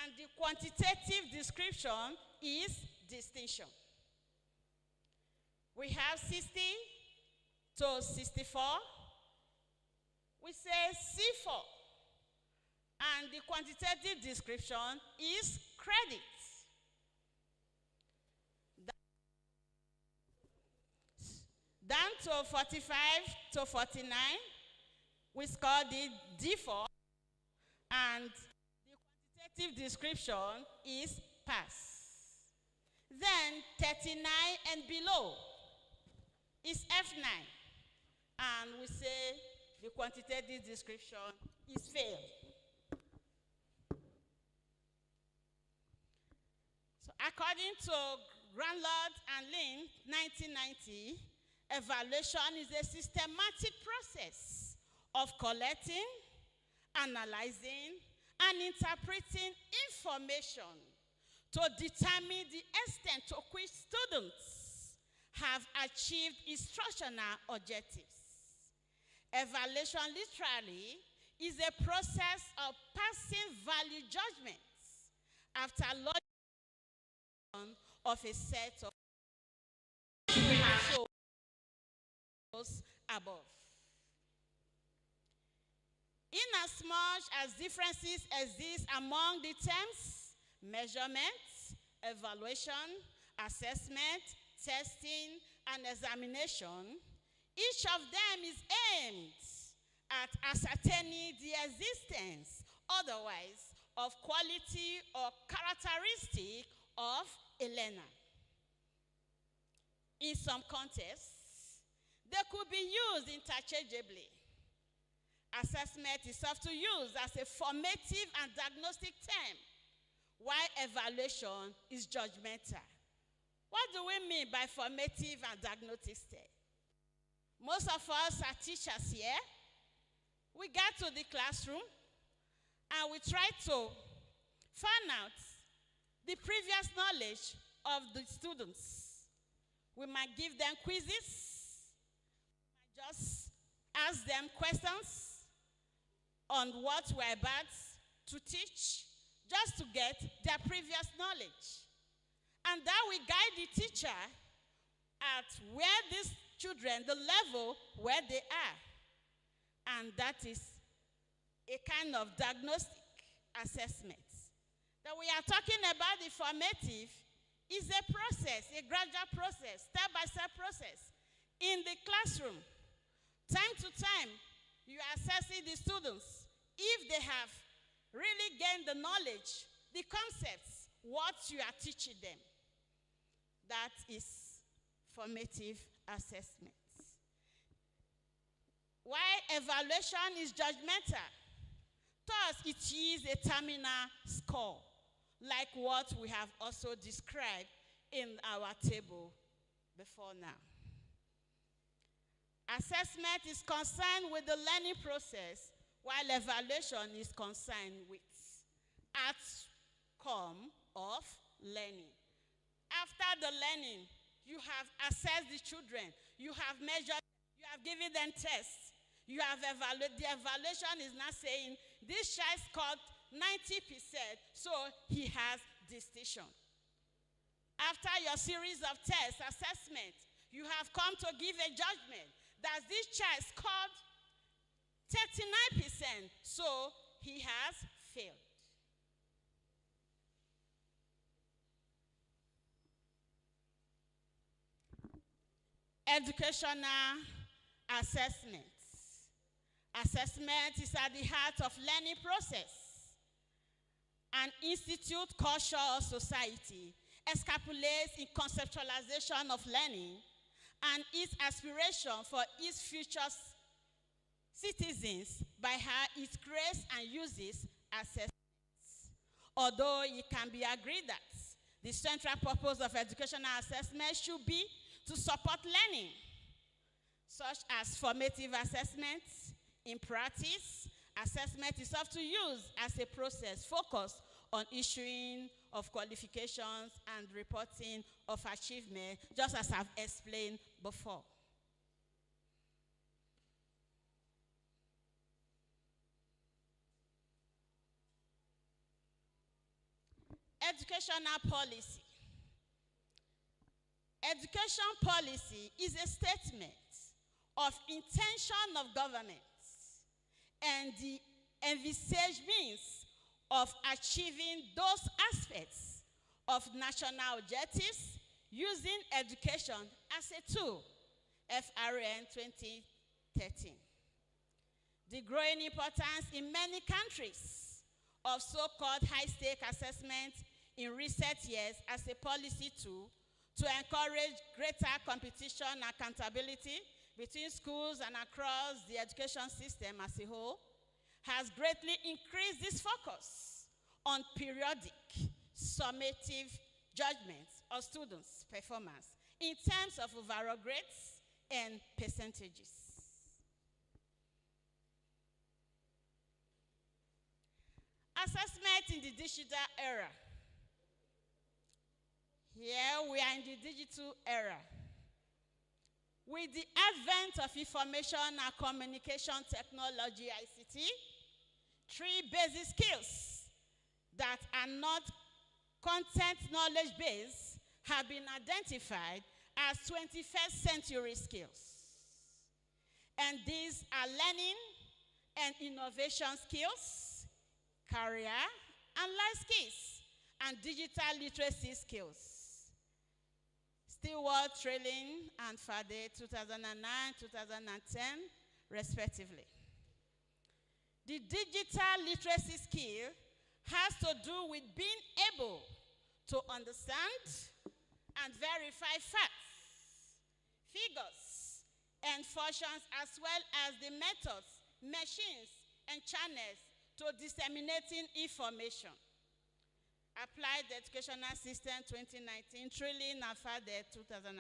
And the quantitative description is distinction. We have 60 to 64. We say C4. And the quantitative description is credit. Down to 45 to 49, we scored the D4, and the quantitative description is pass. Then 39 and below is F9, and we say the quantitative description is fail. So according to Granlund and Lin, 1990, evaluation is a systematic process of collecting, analyzing, and interpreting information to determine the extent to which students have achieved instructional objectives. Evaluation literally is a process of passing value judgments after logic of a set of so above. Inasmuch as differences exist among the terms measurement, evaluation, assessment, testing, and examination, each of them is aimed at ascertaining the existence, otherwise, of quality or characteristic of a learner. In some contexts, they could be used interchangeably. Assessment is often used as a formative and diagnostic term, while evaluation is judgmental. What do we mean by formative and diagnostic term? Most of us are teachers here. We get to the classroom and we try to find out the previous knowledge of the students. We might give them quizzes, we might just ask them questions on what we're about to teach, just to get their previous knowledge. And that will guide the teacher at where these children, the level where they are. And that is a kind of diagnostic assessment. That we are talking about the formative is a process, a gradual process, step-by-step process. In the classroom, time to time, you are assessing the students if they have really gained the knowledge, the concepts, what you are teaching them. That is formative assessment. While evaluation is judgmental, thus it is a terminal score, like what we have also described in our table before now. Assessment is concerned with the learning process, while evaluation is concerned with outcome of learning. After the learning, you have assessed the children, you have measured, you have given them tests, you have evaluated. The evaluation is not saying this child scored 90%, so he has distinction. After your series of tests, assessment, you have come to give a judgment that this child scored 39%, so he has failed. Educational assessment. Assessment is at the heart of learning process. An institute, culture, or society escapulates in conceptualization of learning and its aspiration for its future citizens by how it creates and uses assessments. Although it can be agreed that the central purpose of educational assessment should be to support learning, such as formative assessments. In practice, assessment is often used as a process focused on issuing of qualifications and reporting of achievement, just as I've explained before. Educational policy. Education policy is a statement of intention of government and the envisaged means of achieving those aspects of national objectives using education as a tool, FRN 2013. The growing importance in many countries of so-called high-stake assessment in recent years as a policy tool to encourage greater competition and accountability between schools and across the education system as a whole has greatly increased this focus on periodic, summative judgments of students' performance in terms of overall grades and percentages. Assessment in the digital era. Here we are in the digital era. With the advent of information and communication technology, ICT, three basic skills that are not content knowledge base have been identified as 21st century skills. And these are learning and innovation skills, career and life skills, and digital literacy skills. Stewart, Trailing, and Fade, 2009, 2010, respectively. The digital literacy skill has to do with being able to understand and verify facts, figures, and functions, as well as the methods, machines, and channels to disseminating information. Applied Educational System 2019, Trilling and Fade 2009.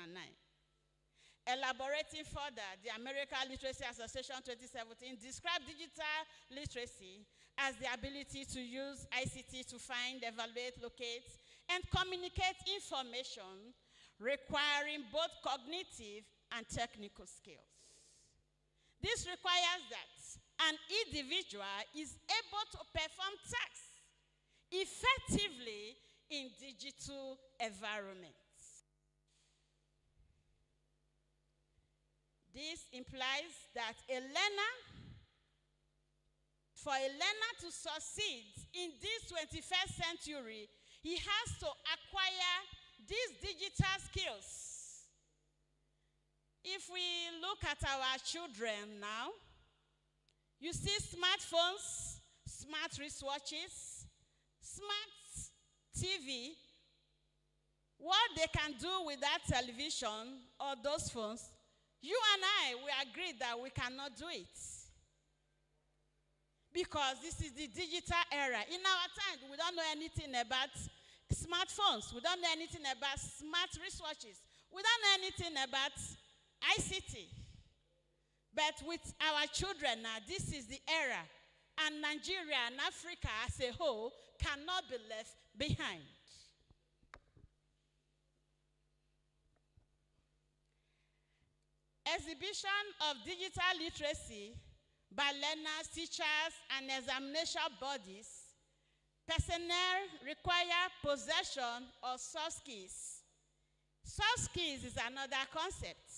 Elaborating further, the American Literacy Association 2017 described digital literacy as the ability to use ICT to find, evaluate, locate, and communicate information requiring both cognitive and technical skills. This requires that an individual is able to perform tasks effectively in digital environments. This implies that for a learner to succeed in this 21st century, he has to acquire these digital skills. If we look at our children now, you see smartphones, smart wristwatches, smart TV. What they can do with that television or those phones, you and I, we agree that we cannot do it. Because this is the digital era. In our time, we don't know anything about smartphones. We don't know anything about smart wristwatches. We don't know anything about ICT. But with our children now, this is the era. And Nigeria and Africa as a whole cannot be left behind. Exhibition of digital literacy by learners, teachers, and examination bodies. Personnel require possession of soft skills. Soft skills is another concept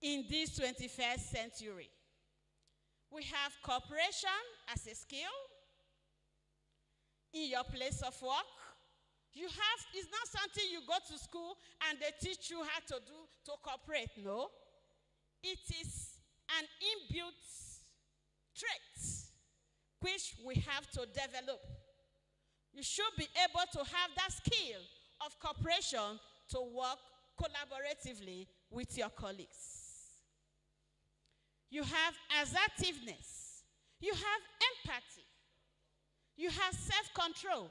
in this 21st century. We have cooperation as a skill in your place of work. It's not something you go to school and they teach you how to do to cooperate. No. It is an inbuilt trait which we have to develop. You should be able to have that skill of cooperation to work collaboratively with your colleagues. You have assertiveness. You have empathy. You have self-control.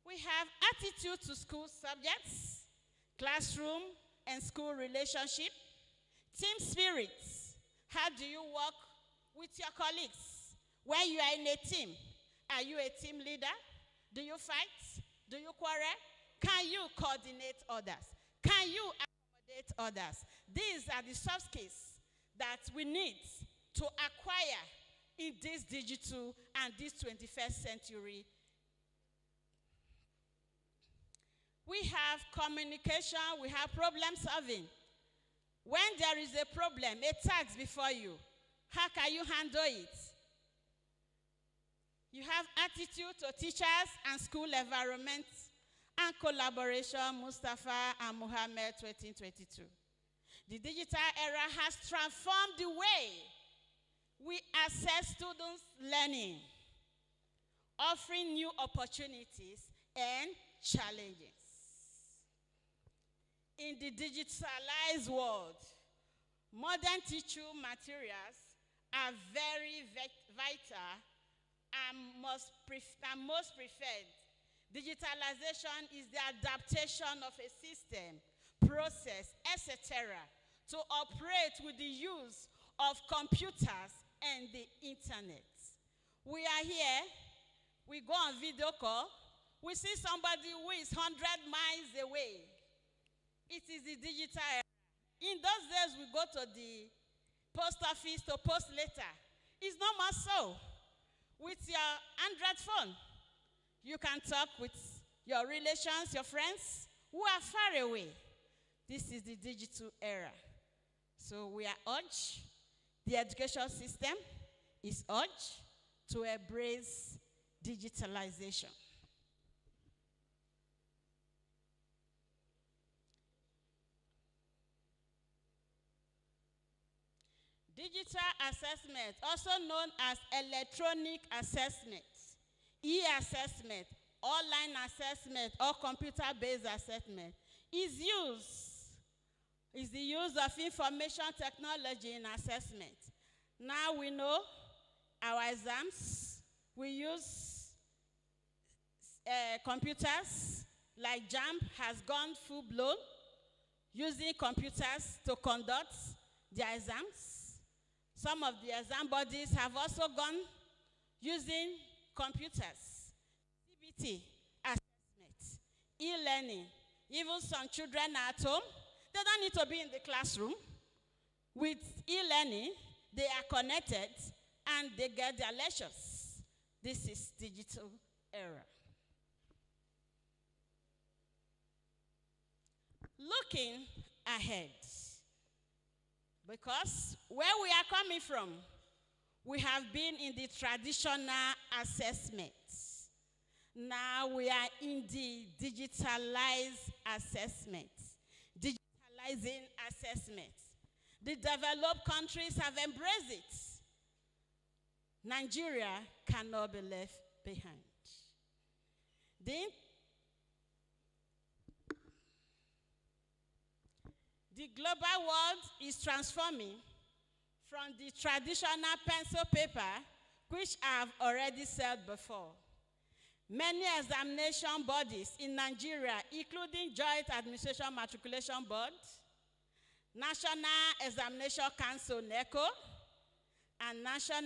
We have attitude to school subjects, classroom and school relationship, team spirit. How do you work with your colleagues? When you are in a team, are you a team leader? Do you fight? Do you quarrel? Can you coordinate others? Can you accommodate others? These are the soft skills that we need to acquire in this digital and this 21st century. We have communication, we have problem solving. When there is a problem, a task before you, how can you handle it? You have attitude to teachers and school environment and collaboration, Mustafa and Muhammad 2022. The digital era has transformed the way we assess students' learning, offering new opportunities and challenges. In the digitalized world, modern teaching materials are very vital and most preferred. Digitalization is the adaptation of a system, process, etc., to operate with the use of computers and the internet. We are here, we go on video call, we see somebody who is 100 miles away. It is the digital era. In those days, we go to the post office to post letter. It's not much so. With your Android phone, You can talk with your relations, your friends who are far away. This is the digital era. So we are urged, the education system is urged to embrace digitalization. Digital assessment, also known as electronic assessment, e-assessment, online assessment, or computer-based assessment, is the use of information technology in assessment. Now we know our exams, we use computers, like JAMB has gone full-blown, using computers to conduct their exams. Some of the exam bodies have also gone using computers, CBT, assessment, e-learning. Even some children at home, they don't need to be in the classroom. With e-learning, they are connected and they get their lectures. This is digital era. Looking ahead, because where we are coming from, we have been in the traditional assessment. Now we are in the digitalized assessment, digitalizing assessment. The developed countries have embraced it. Nigeria cannot be left behind. The global world is transforming from the traditional pencil paper, which I've already said before. Many examination bodies in Nigeria, including Joint Administration Matriculation Board, National Examination Council, NECO, and National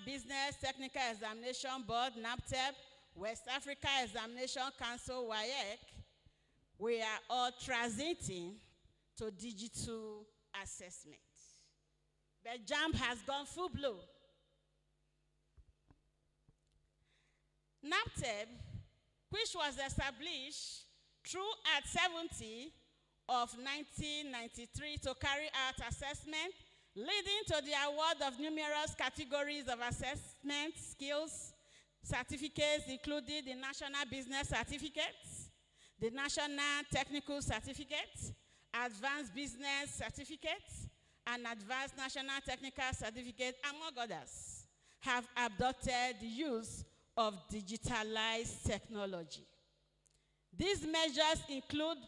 Business Technical Examination Board, NABTEB, West Africa Examination Council, WAEC, we are all transiting to digital assessment. But JAMB has gone full blow. NABTEB, which was established through Act 70 of 1993 to carry out assessment, leading to the award of numerous categories of assessment skills certificates, including the National Business Certificates, the National Technical Certificates, Advanced Business Certificates, and Advanced National Technical Certificate, among others, have adopted the use of digitalized technology. These measures include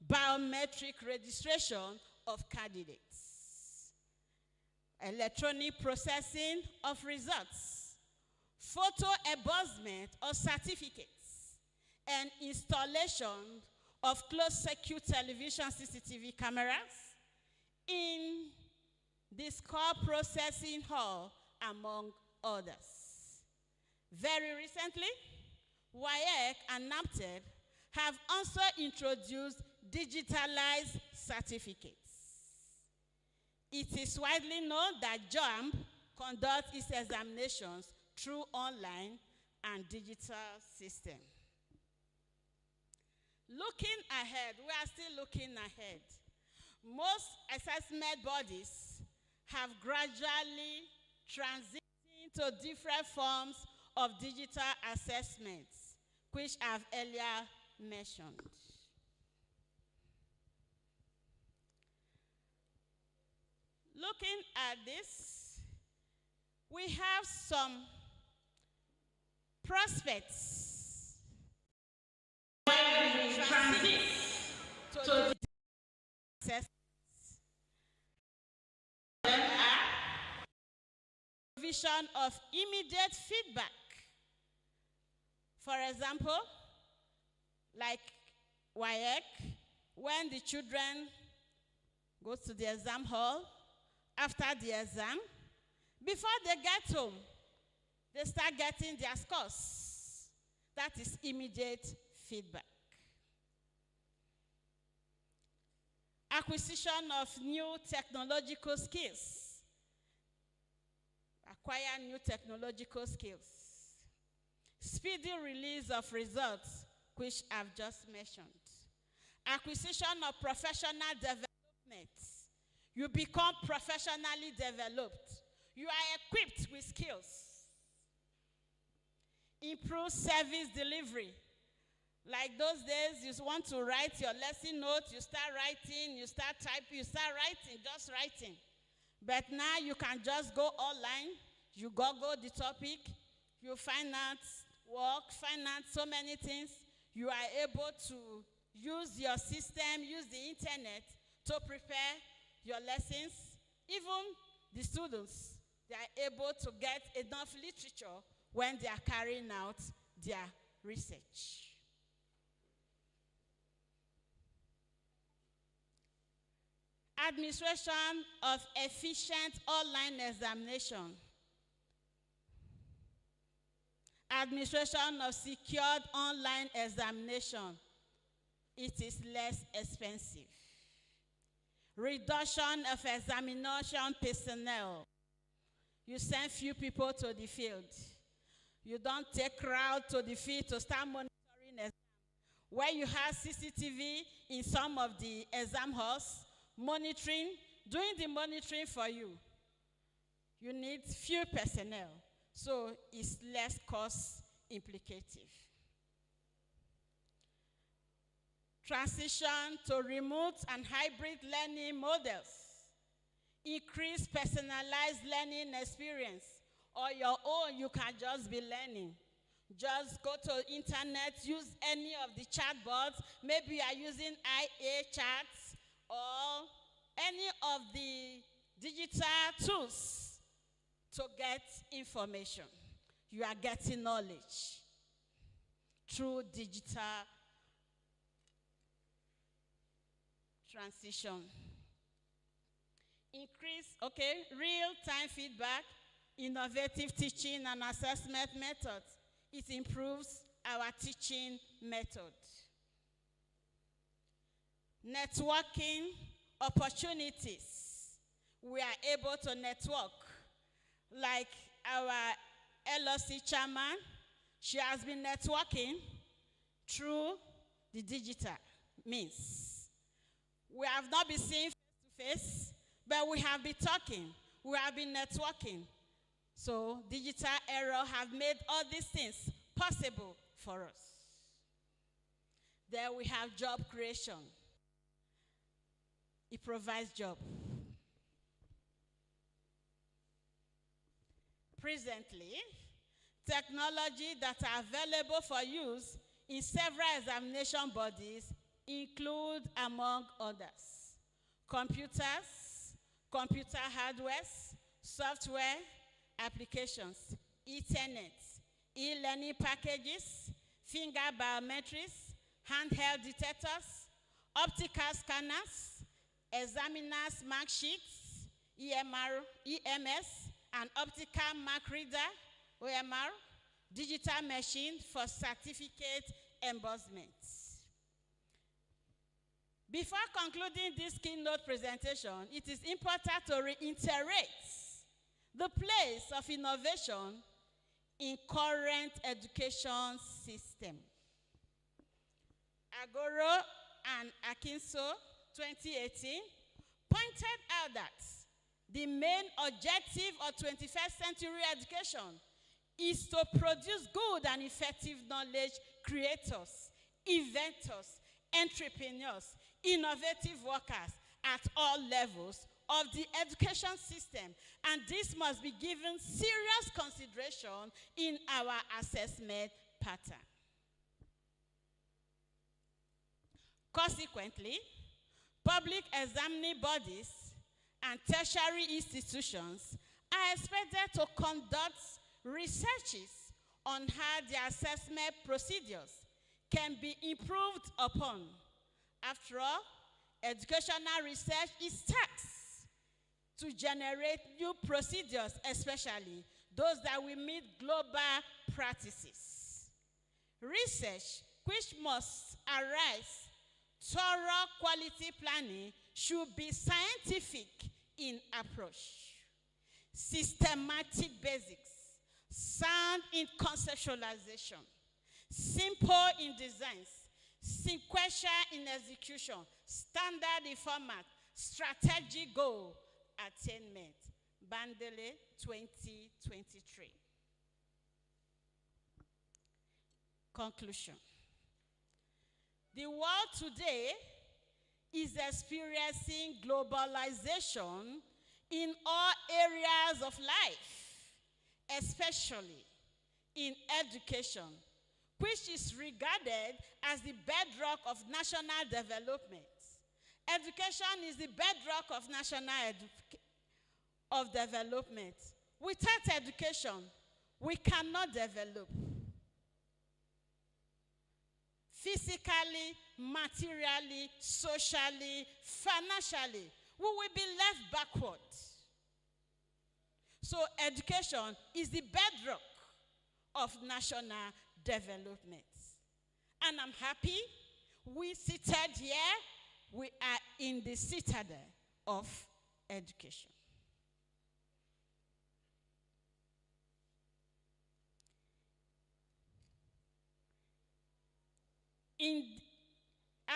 biometric registration of candidates, electronic processing of results, photo embossment of certificates, and installation of closed-circuit television CCTV cameras in the score processing hall, among others. Very recently, WAEC and NABTEB have also introduced digitalized certificates. It is widely known that JAMB conducts its examinations through online and digital system. Looking ahead, we are still looking ahead. Most assessment bodies have gradually transitioned to different forms of digital assessments, which I've earlier mentioned. Looking at this, we have some prospects transit to assessments. Provision of immediate feedback. For example, like WAEC, when the children go to the exam hall, after the exam, before they get home, they start getting their scores. That is immediate feedback. Acquisition of new technological skills. Acquire new technological skills. speedy release of results, which I've just mentioned, acquisition of professional development. You become professionally developed. You are equipped with skills. Improve service delivery. Like those days, you want to write your lesson notes, you start writing, you start typing, you start writing, just writing. But now you can just go online, you Google the topic, you find out work, find out so many things. You are able to use your system, use the internet to prepare your lessons. Even the students, they are able to get enough literature when they are carrying out their research. Administration of efficient online examination. Administration of secured online examination. It is less expensive. Reduction of examination personnel. You send few people to the field. You don't take crowd to the field to start monitoring exam. Where you have CCTV in some of the exam halls, monitoring, doing the monitoring for you. You need few personnel, so it's less cost implicative. Transition to remote and hybrid learning models. Increase personalized learning experience. Or your own, you can just be learning. Just go to internet, use any of the chatbots. Maybe you are using IA chats or any of the digital tools to get information. You are getting knowledge through digital transition. Increase, real-time feedback, innovative teaching and assessment methods. It improves our teaching method. Networking opportunities. We are able to network. Like our LOC chairman, she has been networking through the digital means. We have not been seen face-to-face, but we have been talking. We have been networking. So digital era have made all these things possible for us. Then we have job creation. It provides job. Presently, technology that are available for use in several examination bodies include, among others, computers, computer hardware, software, applications, Ethernet, e-learning packages, finger biometrics, handheld detectors, optical scanners, examiners' mark sheets, EMS, and optical mark reader, OMR, digital machine for certificate embossment. Before concluding this keynote presentation, it is important to reiterate the place of innovation in current education system. Agoro and Akinso, 2018, pointed out that the main objective of 21st century education is to produce good and effective knowledge creators, inventors, entrepreneurs, innovative workers at all levels of the education system, and this must be given serious consideration in our assessment pattern. Consequently, public examining bodies and tertiary institutions are expected to conduct researches on how the assessment procedures can be improved upon. After all, educational research is taxed to generate new procedures, especially those that will meet global practices. Research, which must arise thorough quality planning, should be scientific in approach. Systematic basics, sound in conceptualization, simple in designs, sequential in execution, standard in format, strategic goal attainment. Bandele 2023. Conclusion. The world today is experiencing globalization in all areas of life, especially in education, which is regarded as the bedrock of national development. Education is the bedrock of national development. Without education, we cannot develop. Physically, materially, socially, financially, we will be left backward. So education is the bedrock of national development. And I'm happy we seated here, we are in the citadel of education.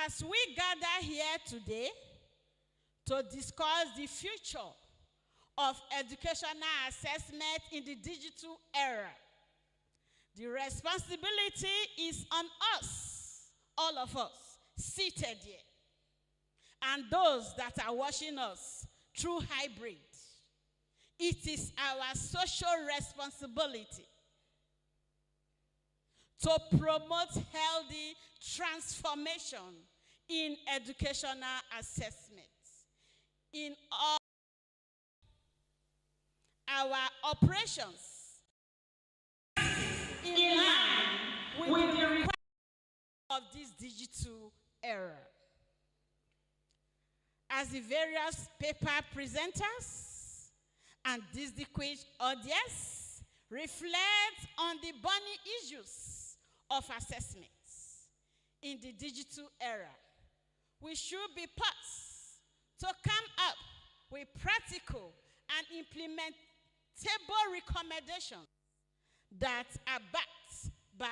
As we gather here today to discuss the future of educational assessment in the digital era, the responsibility is on us, all of us, seated here, and those that are watching us through hybrid. It is our social responsibility to promote healthy transformation in educational assessment. In all our operations, in line with the requirements of this digital era. As the various paper presenters and this distinguished audience reflect on the burning issues of assessments in the digital era, we should be poised to come up with practical and implementable recommendations that are backed by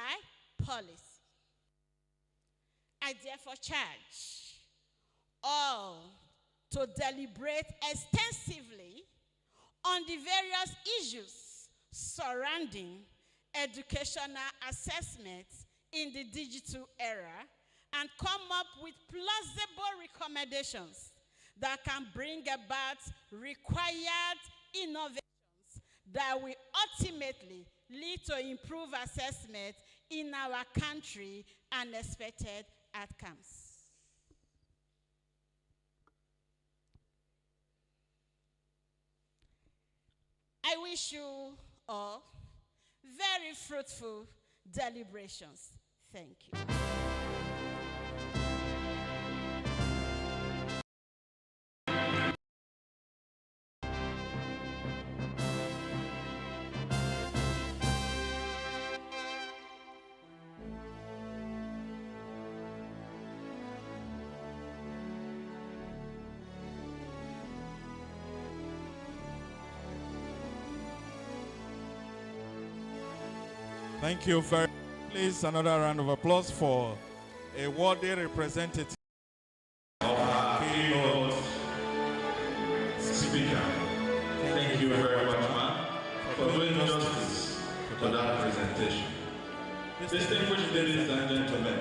policy. I therefore charge all to deliberate extensively on the various issues surrounding educational assessments in the digital era and come up with plausible recommendations that can bring about required innovations that will ultimately lead to improved assessment in our country and expected outcomes. I wish you all very fruitful deliberations. Thank you. Thank you very much. Please, another round of applause for a worthy representative. Our keynote speaker. Thank you very much, man, for doing justice to that presentation. Distinguished ladies and gentlemen,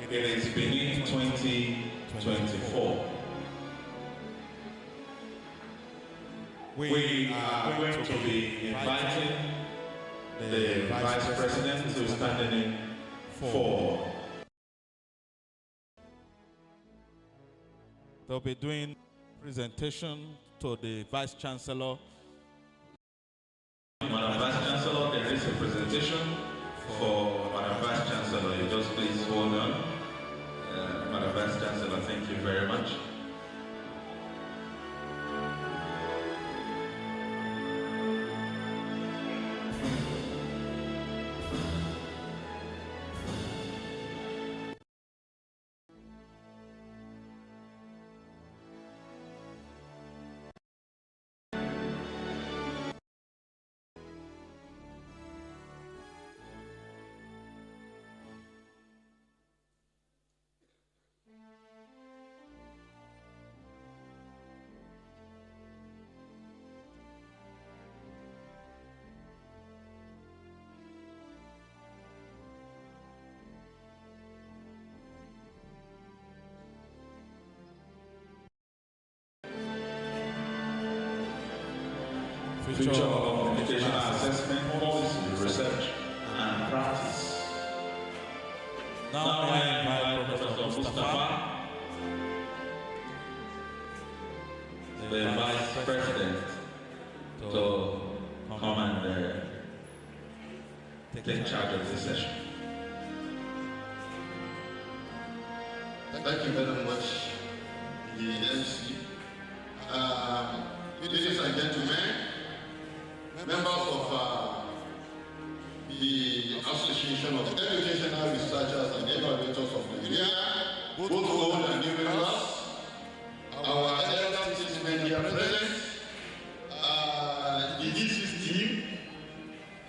it is Benin 2024. We are going to be inviting the Vice President who is standing in for. They'll be doing presentation to the Vice Chancellor. Madam Vice Chancellor, there is a presentation for Madam Vice Chancellor. You just please hold on. Madam Vice Chancellor, thank you very much. future of educational assessment, policy, research, and practice. Now may I invite Professor Mustafa, the Vice President, to come and take charge of this session. Thank you very much, the MC. Ladies and gentlemen, members of the Association of Educational Researchers and Evaluators of Nigeria, both old and new members, our elder statesmen here present, the DC's team,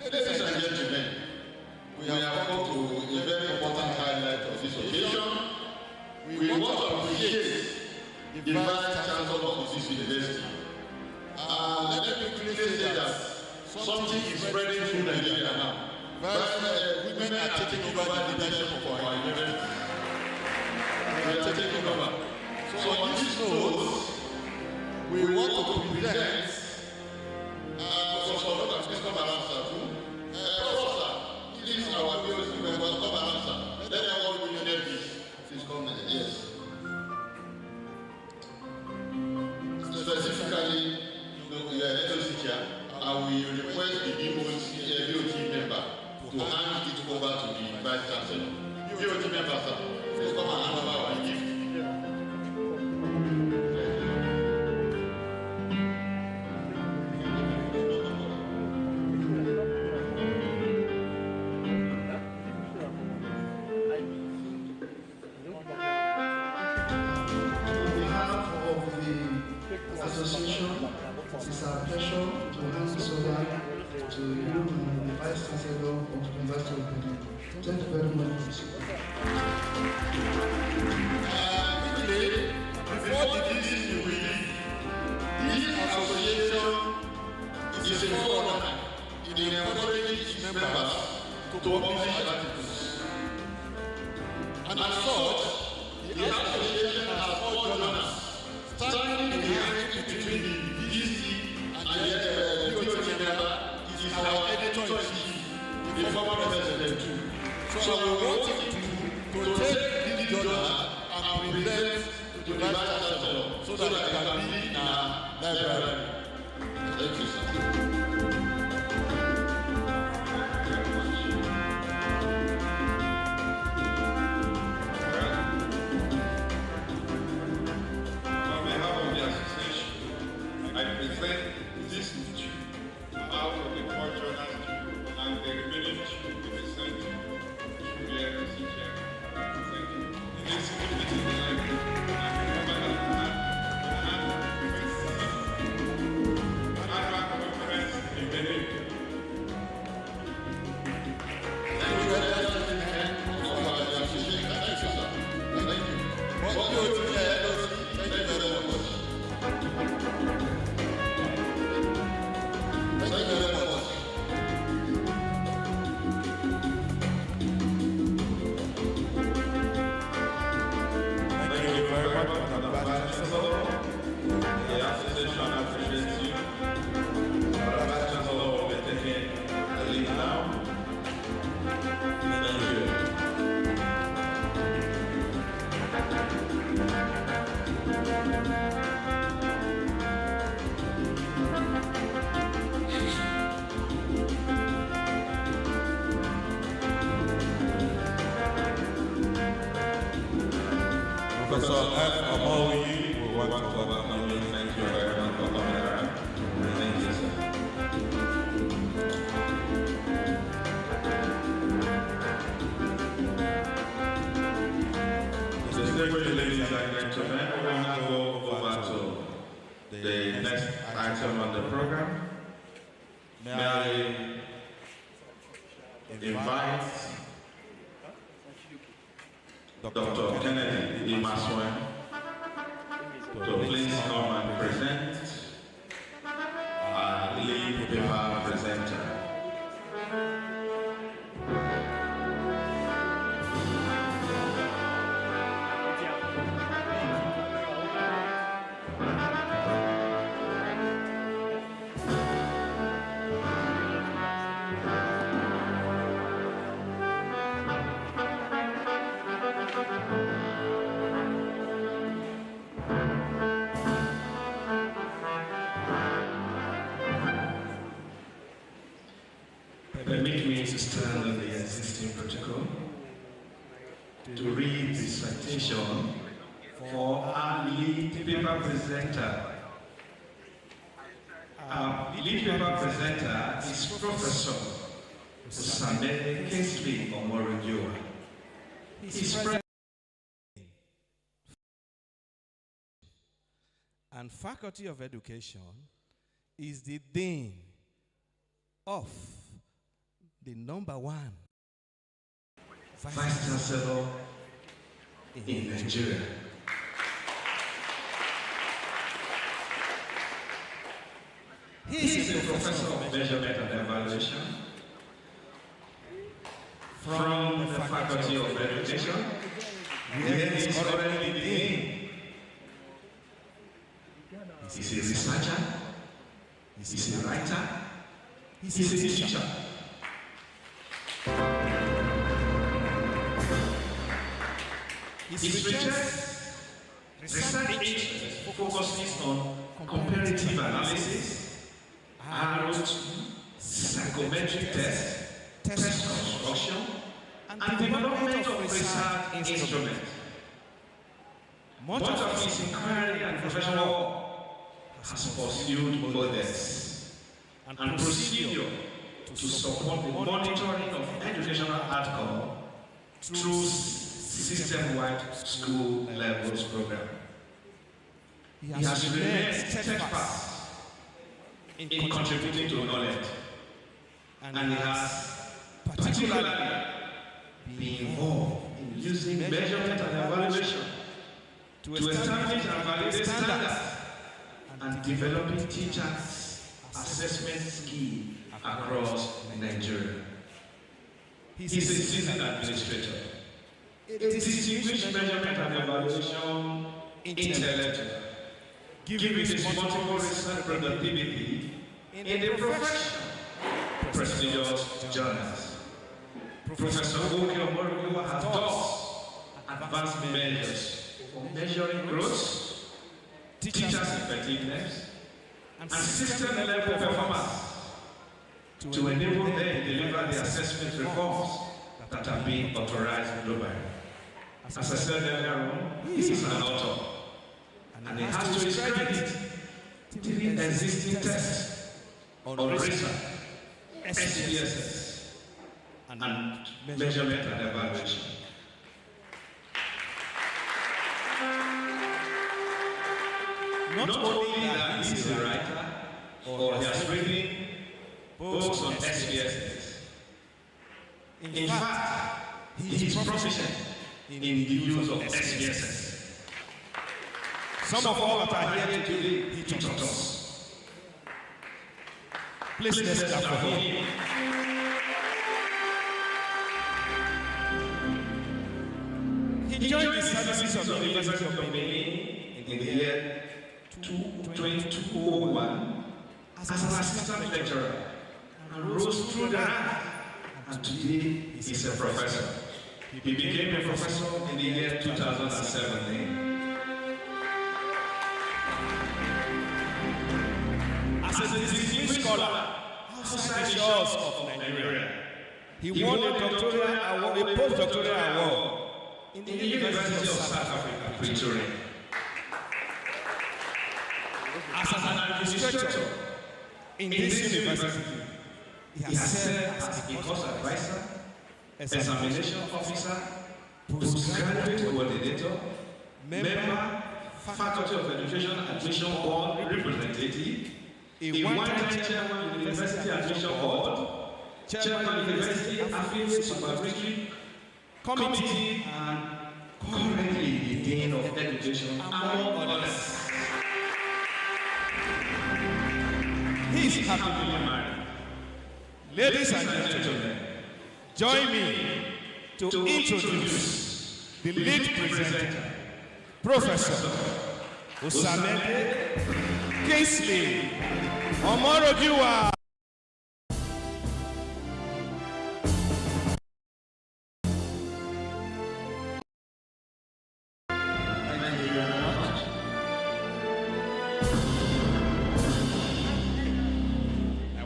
ladies and gentlemen, we have come to a very important highlight of this occasion. We want to appreciate the Vice Chancellor of this university. Let me quickly say that something is spreading through Nigeria now. Women are taking over the leadership of our university. They are taking over. So on this note, we want to present Professor Mr. Balansa too. Professor, please, our VOC member, come and answer. Let them all be this. Please come in. Yes. Specifically, we are here. I will request the VOT member to hand it over to the Vice Chancellor. VOT member, sir, please come and hand over our gift. Association, it is our pleasure to hand this over to you and the Vice Chancellor of the University of Benin. Thank you very much. Before the disease you will leave, this association is a forerunner in encouraging its members to publish articles. And as such, the association has four journals standing behind between the DC and the VOT member is our editor-in-chief, the former president too. So we want him to take this journal and present to the Vice Chancellor so that it can be in our library. Thank you, sir. I present this issue out of the four journals and the remaining issue will be sent to the LC chair. Thank you. In this meeting, I conference in Benin. Thank you very much. Thank you. Thank you very much. Thank you very much. Thank you very much, Mr. Vice Chancellor. The association appreciates you. Our Vice Chancellor will be taking the lead now. Thank you. Professor F. Amoyi, we want to welcome you. Thank you very much for coming around. Thank you, sir. Distinguished ladies and gentlemen, we will now go over to the next item on the program. May I invite Dr. Kennedy Imaswe to please come and present our lead paper presenter. invitation for our lead paper presenter. Our lead paper presenter is Professor Usamele Kingsley Omorojua. He's president and Faculty of Education is the dean of the #1 Vice Chancellor in Nigeria. He is a professor of measurement and evaluation from the Faculty of Education, where he is currently the dean. He's a researcher, he's a writer, he's a teacher. His research interests focuses on comparative analysis, ROT, psychometric tests, test construction, and development of research instruments. Much of his inquiry and professional has pursued models and procedure to support the monitoring of educational outcome through system-wide school levels program. He has remained steadfast in contributing to knowledge, and he has particularly been involved in using measurement and evaluation to establish and validate standards and developing teachers' assessment scheme across Nigeria. He is a seasoned administrator, a distinguished measurement and evaluation intellectual, giving his multiple research productivity in the profession prestigious journals. Professor Oke Omorojua has thus advanced measures for measuring growth, teachers' effectiveness, and system-level performance to enable them to deliver the assessment reforms that are being authorized globally. As I said earlier on, he is an author, and he has to his credit 3 existing tests on research, SPSS, and measurement and evaluation. Not only that he is a writer, or he has written books on SPSS. In fact, he is proficient in the use of SPSS. Some of all that are here today, he taught us. Please let's clap for him. He joined the services of the University of Benin in the year 2001 as an assistant lecturer and rose through the ranks, and today he's a professor. He became a professor in the year 2017. As a distinguished scholar outside the shores of Nigeria, he won a doctoral award, a postdoctoral award in the University of South Africa, Pretoria. As an administrator in this university, he has served as a course advisor, examination officer, postgraduate coordinator, member, Faculty of Education Admission Board representative, a one-time chairman University Admission Board, chairman University Affiliate Supervisory Committee, and currently the Dean of Education, among others. He is happily married. Ladies and gentlemen, join me to introduce the lead presenter, Professor Usamele Kingsley Omorojua.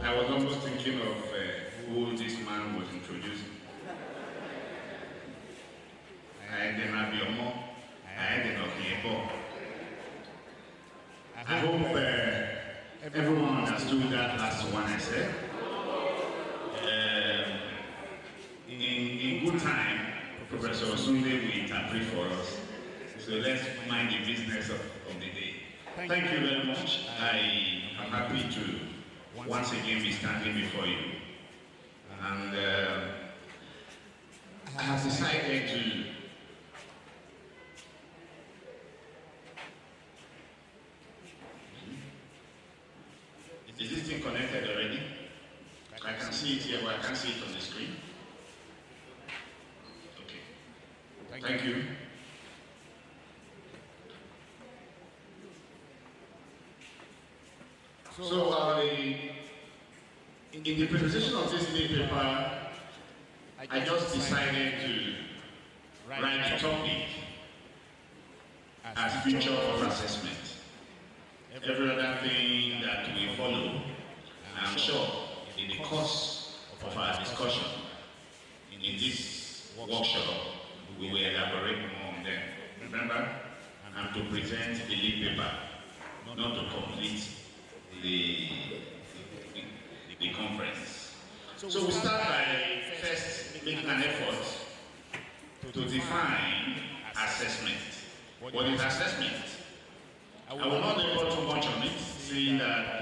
I was almost thinking of who this man was introducing. Then I'll be more. Sunday will interpret for us. So let's mind the business of the day. Thank you very much. I am happy to once again be standing before you. And I have decided to Is this thing connected already? I can see it here, but I can't see it on the screen. Okay. Thank you. So, in the presentation of this new paper, I just decided to write the topic as future of assessment. Every other thing that we follow, I'm sure, in the course of our discussion in this workshop, we will elaborate more on them. Remember, I'm to present the lead paper, not to complete the conference. So we start by first making an effort to define assessment. What is assessment? I will not dwell too much on it, seeing that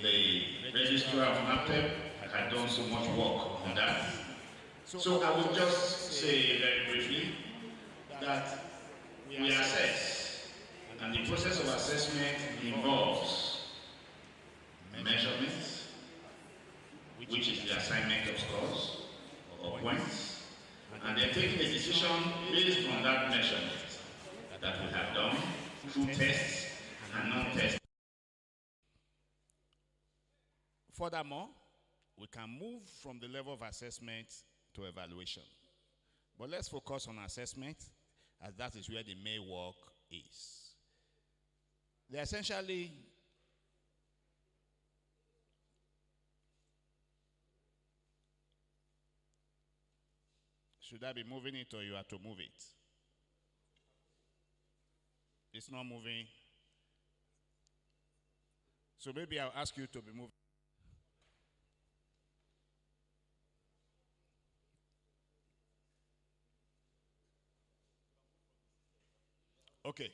the registrar of NAPTEP had done so much work on that. So I will just say very briefly that we assess, and the process of assessment involves measurements, which is the assignment of scores or points, and then taking a decision based on that measurement that we have done through tests and non-tests. Furthermore, we can move from the level of assessment to evaluation. But let's focus on assessment, as that is where the main work is. They're essentially should I be moving it or you have to move it? It's not moving. So maybe I'll ask you to be moving. Okay.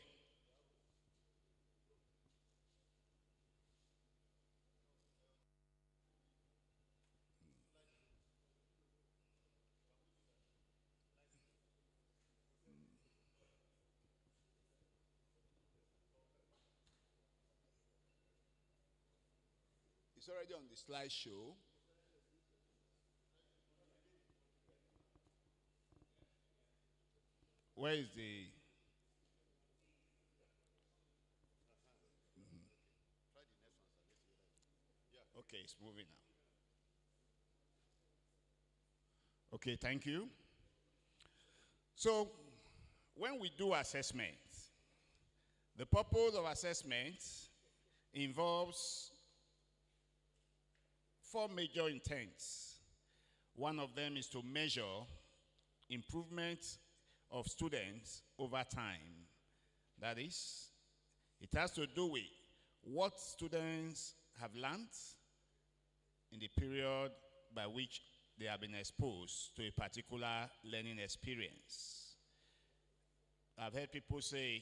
It's already on the slideshow. Where is the... Okay, it's moving now. Okay, thank you. So, when we do assessment, the purpose of assessment involves 4 major intents. One of them is to measure improvement of students over time. That is, it has to do with what students have learned in the period by which they have been exposed to a particular learning experience. I've heard people say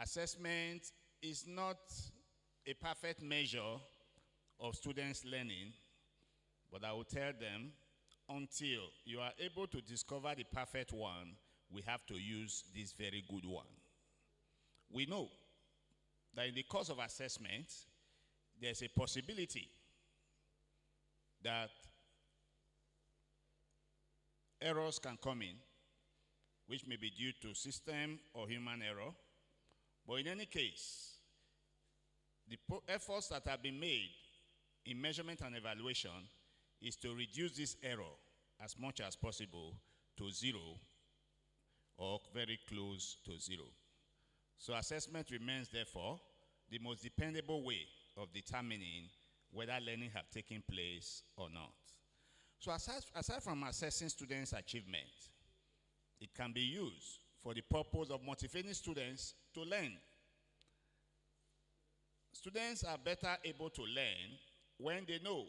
assessment is not a perfect measure of students' learning, but I will tell them until you are able to discover the perfect one, we have to use this very good one. We know that in the course of assessment, there's a possibility that errors can come in, which may be due to system or human error. But in any case, the efforts that have been made in measurement and evaluation is to reduce this error as much as possible to 0 or very close to 0. So assessment remains, therefore, the most dependable way of determining whether learning have taken place or not. So aside from assessing students' achievement, it can be used for the purpose of motivating students to learn. Students are better able to learn when they know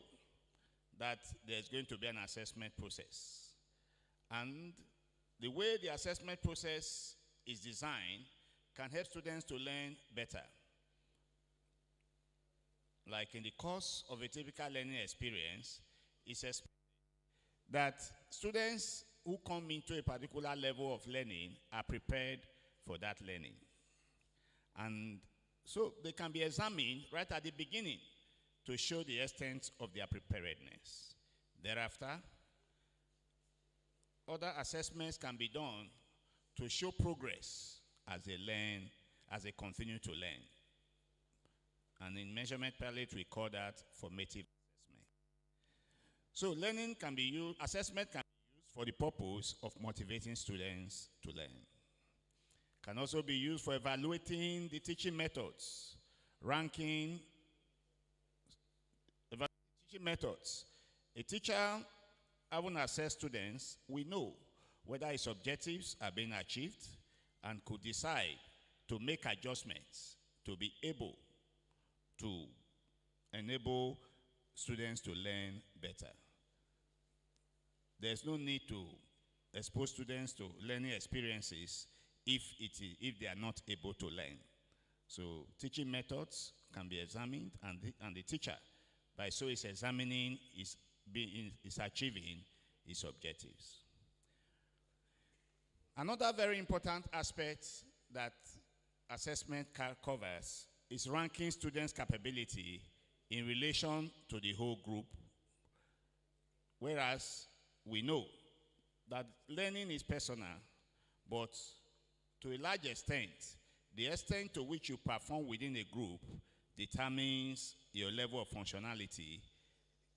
that there's going to be an assessment process. And the way the assessment process is designed can help students to learn better. Like in the course of a typical learning experience, it's expected that students who come into a particular level of learning are prepared for that learning. And so they can be examined right at the beginning to show the extent of their preparedness. Thereafter, other assessments can be done to show progress as they learn, as they continue to learn. And in measurement palette, we call that formative assessment. So learning can be used, assessment can be used for the purpose of motivating students to learn. Can also be used for evaluating the teaching methods, ranking, teaching methods. A teacher, having assessed students, we know whether his objectives are being achieved and could decide to make adjustments to be able to enable students to learn better. There's no need to expose students to learning experiences if they are not able to learn. So teaching methods can be examined, and the teacher, by so is examining, is achieving his objectives. Another very important aspect that assessment covers is ranking students' capability in relation to the whole group, whereas we know that learning is personal, but to a large extent, the extent to which you perform within a group determines your level of functionality,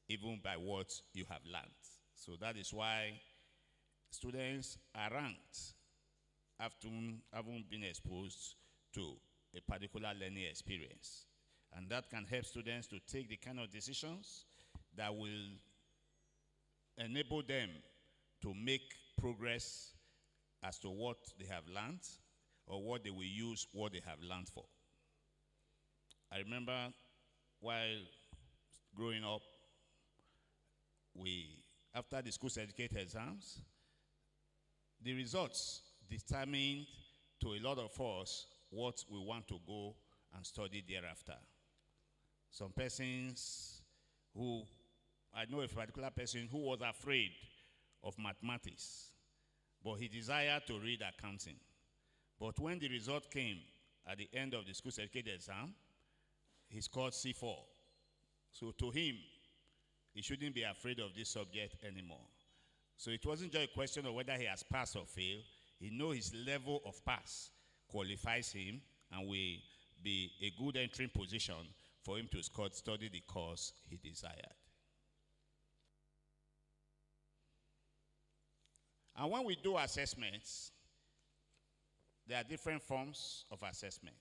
even by what you have learned. So that is why students are ranked after having been exposed to a particular learning experience. And that can help students to take the kind of decisions that will enable them to make progress as to what they have learned or what they will use what they have learned for. I remember while growing up, after the school certificate exams, the results determined to a lot of us what we want to go and study thereafter. Some persons I know a particular person who was afraid of mathematics, but he desired to read accounting. But when the result came at the end of the school certificate exam, he scored C4. So to him, he shouldn't be afraid of this subject anymore. So it wasn't just a question of whether he has passed or failed. He knows his level of pass qualifies him and will be a good entry position for him to study the course he desired. And when we do assessments, there are different forms of assessments.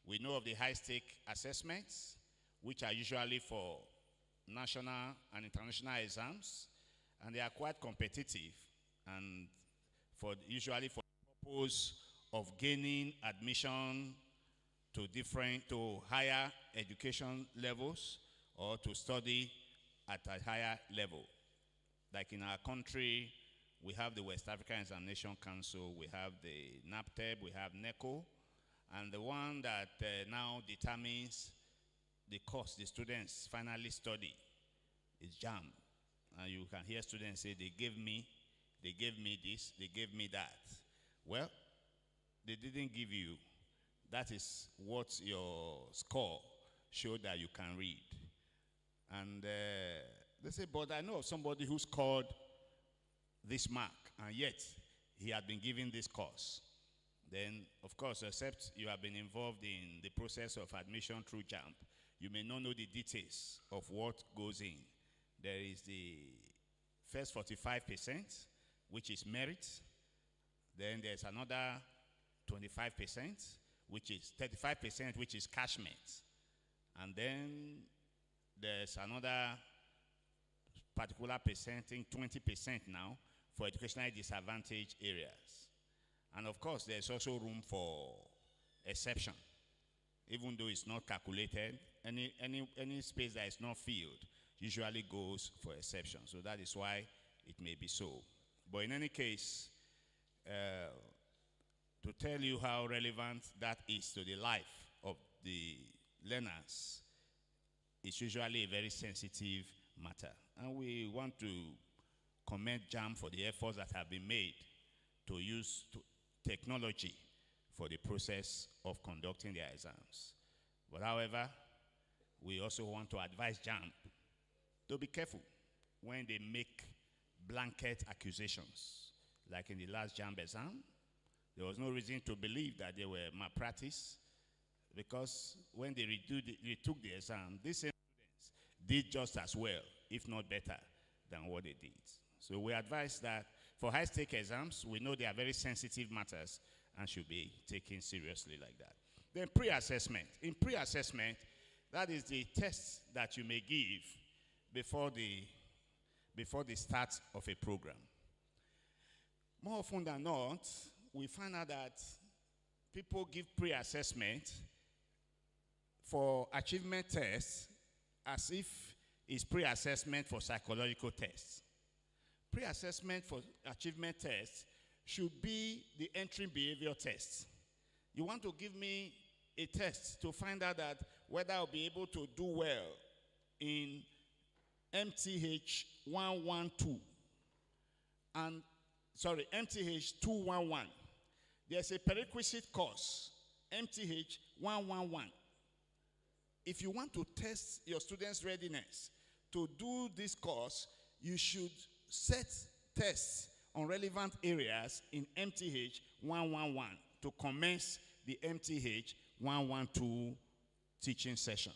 We know of the high-stake assessments, which are usually for national and international exams, and they are quite competitive, and usually for the purpose of gaining admission to higher education levels or to study at a higher level. Like in our country, we have the West African Examination Council, we have the NAPTEB, we have NECO, and the one that now determines the course the students finally study is JAM. And you can hear students say, they gave me this, they gave me that. Well, they didn't give you. That is what your score showed that you can read. And they say, but I know of somebody who scored this mark, and yet he had been given this course. Then, of course, except you have been involved in the process of admission through JAMP, you may not know the details of what goes in. There is the first 45%, which is merit. Then there's another 25%, which is 35%, which is cashment. And then there's another particular percentage, 20% now, for educationally disadvantaged areas. And of course, there's also room for exception. Even though it's not calculated, any space that is not filled usually goes for exception. So that is why it may be so. But in any case, to tell you how relevant that is to the life of the learners, it's usually a very sensitive matter. And we want to commend JAM for the efforts that have been made to use technology for the process of conducting their exams. But however, we also want to advise JAM to be careful when they make blanket accusations. Like in the last JAM exam, there was no reason to believe that they were malpractice, because when they retook the exam, these same students did just as well, if not better, than what they did. So we advise that for high-stake exams, we know they are very sensitive matters and should be taken seriously like that. Then pre-assessment. In pre-assessment, that is the test that you may give before the start of a program. More often than not, we find out that people give pre-assessment for achievement tests as if it's pre-assessment for psychological tests. Pre-assessment for achievement tests should be the entry behavior test. You want to give me a test to find out that whether I'll be able to do well in MTH 112 and MTH 211. There's a prerequisite course, MTH 111. If you want to test your students' readiness to do this course, you should set tests on relevant areas in MTH 111 to commence the MTH 112 teaching session.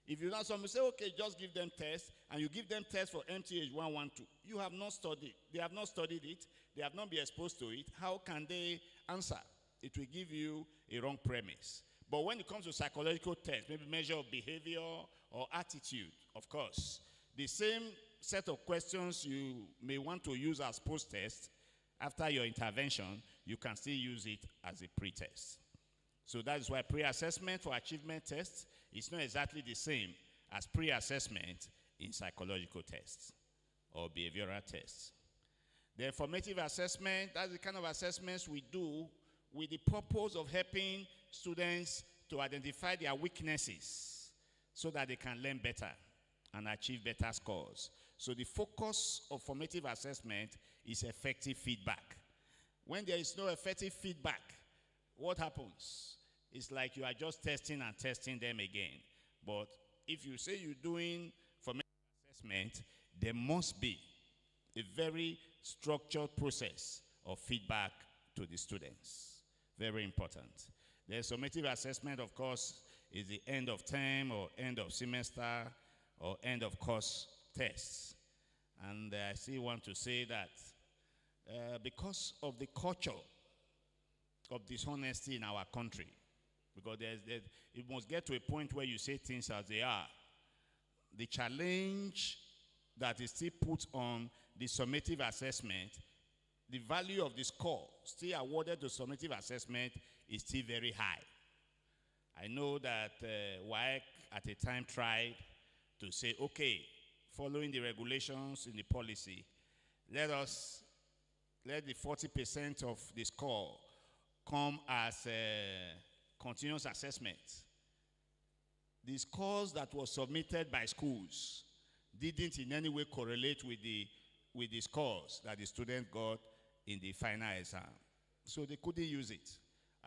If you know someone say, okay, just give them tests, and you give them tests for MTH 112, you have not studied. They have not studied it. They have not been exposed to it. How can they answer? It will give you a wrong premise. But when it comes to psychological tests, maybe measure of behavior or attitude, of course, the same set of questions you may want to use as post-test after your intervention, you can still use it as a pre-test. So that is why pre-assessment for achievement tests is not exactly the same as pre-assessment in psychological tests or behavioral tests. The formative assessment, that's the kind of assessments we do with the purpose of helping students to identify their weaknesses so that they can learn better and achieve better scores. So the focus of formative assessment is effective feedback. When there is no effective feedback, what happens? It's like you are just testing and testing them again. But if you say you're doing formative assessment, there must be a very structured process of feedback to the students. Very important. The summative assessment, of course, is the end of term or end of semester or end of course tests. And I still want to say that because of the culture of dishonesty in our country, because it must get to a point where you say things as they are, the challenge that is still put on the summative assessment, the value of the score still awarded to summative assessment is still very high. I know that WAEC at a time tried to say, okay, following the regulations in the policy, let the 40% of the score come as continuous assessment. The scores that were submitted by schools didn't in any way correlate with the scores that the student got in the final exam. So they couldn't use it.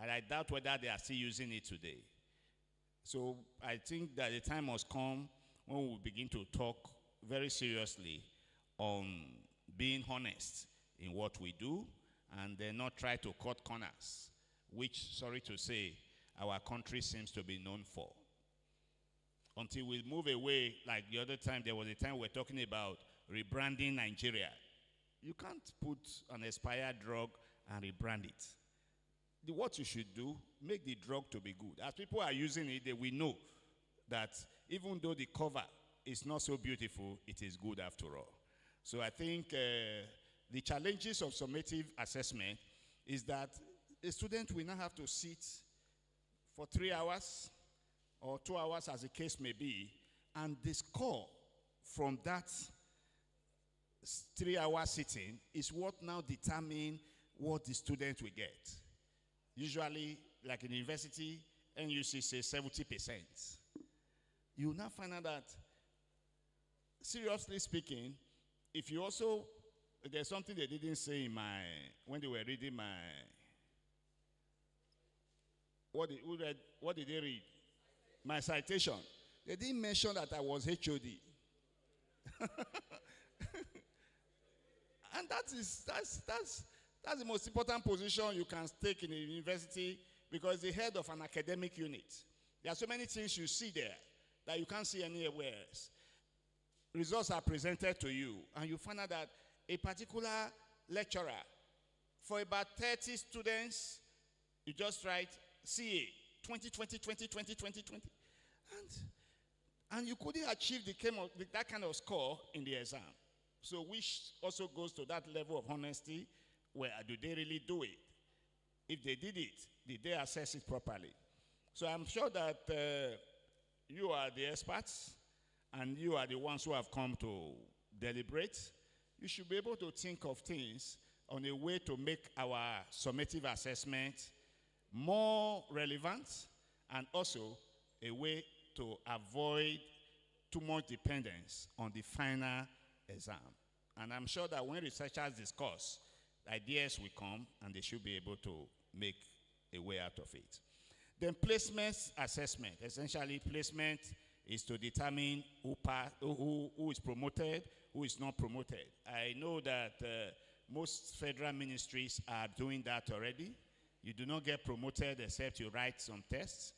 And I doubt whether they are still using it today. So I think that the time must come when we will begin to talk very seriously on being honest in what we do and then not try to cut corners, which, sorry to say, our country seems to be known for. Until we move away, like the other time, there was a time we were talking about rebranding Nigeria. You can't put an expired drug and rebrand it. What you should do, make the drug to be good. As people are using it, they will know that even though the cover is not so beautiful, it is good after all. So I think the challenges of summative assessment is that a student will now have to sit for 3 hours or 2 hours as the case may be, and the score from that 3-hour sitting is what now determine what the student will get. Usually, like in university, NUC say 70%. You now find out that, seriously speaking, if you also, there's something they didn't say in my, when they were reading my, what did they read? My citation. They didn't mention that I was HOD. And that's the most important position you can take in a university, because the head of an academic unit. There are so many things you see there that you can't see anywhere else. Results are presented to you, and you find out that a particular lecturer, for about 30 students, you just write CA 2020. And you couldn't achieve that kind of score in the exam. So which also goes to that level of honesty, where do they really do it? If they did it, did they assess it properly? So I'm sure that you are the experts, and you are the ones who have come to deliberate. You should be able to think of things on a way to make our summative assessment more relevant, and also a way to avoid too much dependence on the final exam. And I'm sure that when researchers discuss, ideas will come, and they should be able to make a way out of it. Then placement assessment. Essentially, placement is to determine who is promoted, who is not promoted. I know that most federal ministries are doing that already. You do not get promoted except you write some tests.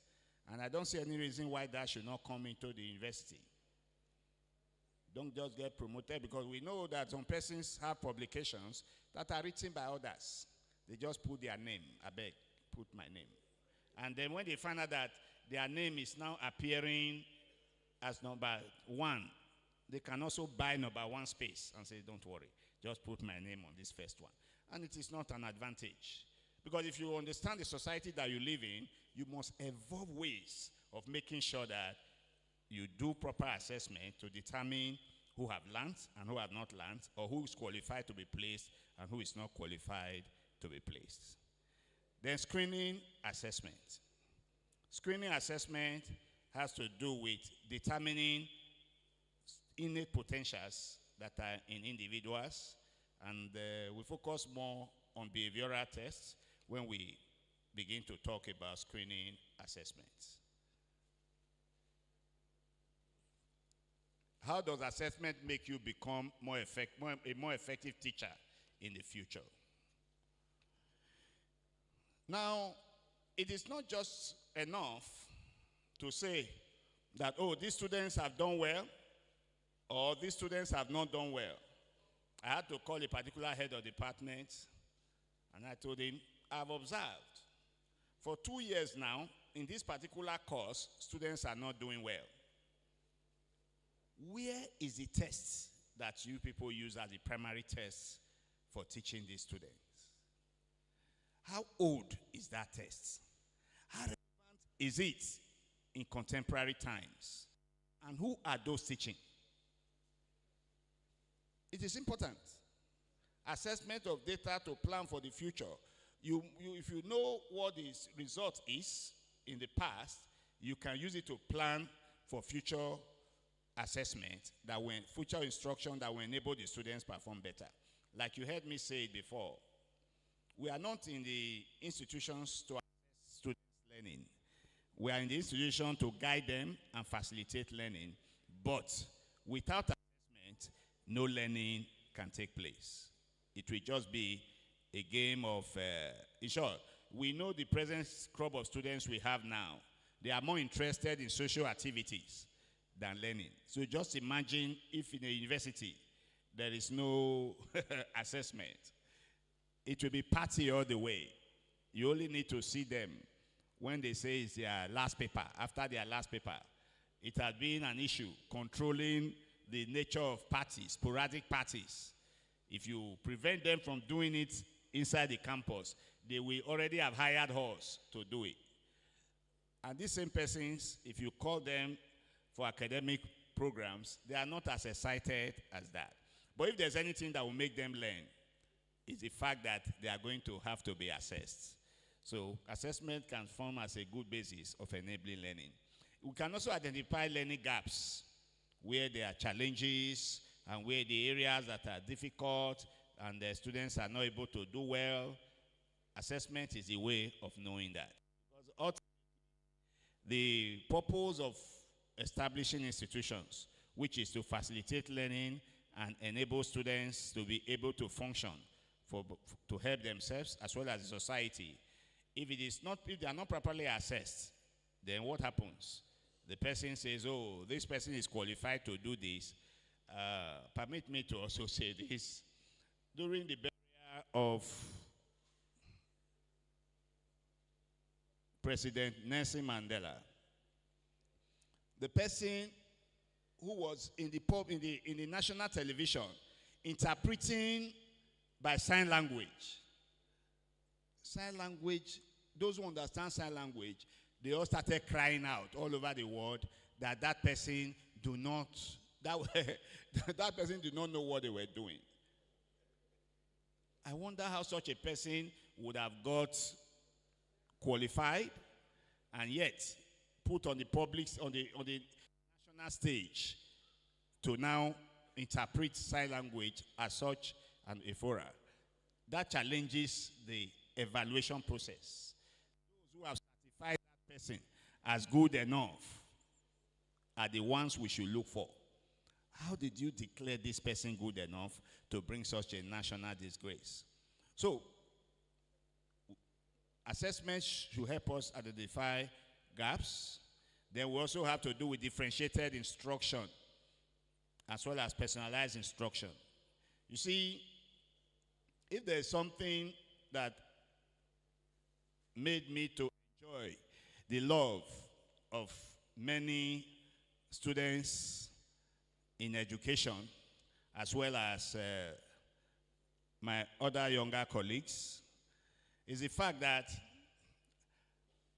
And I don't see any reason why that should not come into the university. Don't just get promoted, because we know that some persons have publications that are written by others. They just put their name. I beg, put my name. And then when they find out that their name is now appearing as number 1, they can also buy number 1 space and say, don't worry, just put my name on this first one. And it is not an advantage. Because if you understand the society that you live in, you must evolve ways of making sure that you do proper assessment to determine who have learned and who have not learned, or who is qualified to be placed and who is not qualified to be placed. Then screening assessment. Screening assessment has to do with determining innate potentials that are in individuals, and we focus more on behavioral tests when we begin to talk about screening assessments. How does assessment make you become a more effective teacher in the future? Now, it is not just enough to say that, oh, these students have done well, or these students have not done well. I had to call a particular head of department, and I told him, I've observed for 2 years now, in this particular course, students are not doing well. Where is the test that you people use as the primary test for teaching these students? How old is that test? How relevant is it in contemporary times? And who are those teaching? It is important. Assessment of data to plan for the future. If you know what the result is in the past, you can use it to plan for future assessment, future instruction that will enable the students perform better. Like you heard me say it before, we are not in the institutions to assess students' learning. We are in the institution to guide them and facilitate learning. But without assessment, no learning can take place. It will just be a game of, in short, we know the present crop of students we have now. They are more interested in social activities than learning. So just imagine if in a university there is no assessment. It will be party all the way. You only need to see them when they say it's their last paper. After their last paper, it has been an issue controlling the nature of parties, sporadic parties. If you prevent them from doing it inside the campus, they will already have hired us to do it. And these same persons, if you call them for academic programs, they are not as excited as that. But But if there's anything that will make them learn, it's the fact that they are going to have to be assessed. So assessment can form as a good basis of enabling learning. We can also identify learning gaps where there are challenges and where the areas that are difficult and the students are not able to do well. Assessment is a way of knowing that. Because ultimately, the purpose of establishing institutions, which is to facilitate learning and enable students to be able to function to help themselves as well as the society. If they are not properly assessed, then what happens? The person says, oh, this person is qualified to do this. Permit me to also say this. During the burial of President Nelson Mandela, the person who was in the national television interpreting by sign language. Sign language, those who understand sign language, they all started crying out all over the world that person that person did not know what they were doing. I wonder how such a person would have got qualified and yet put on the national stage to now interpret sign language as such an fora. That challenges the evaluation process. Those who have certified that person as good enough are the ones we should look for. How did you declare this person good enough to bring such a national disgrace? So, assessments should help us identify gaps. Then we also have to do with differentiated instruction as well as personalized instruction. You see, if there's something that made me to enjoy the love of many students in education, as well as my other younger colleagues, is the fact that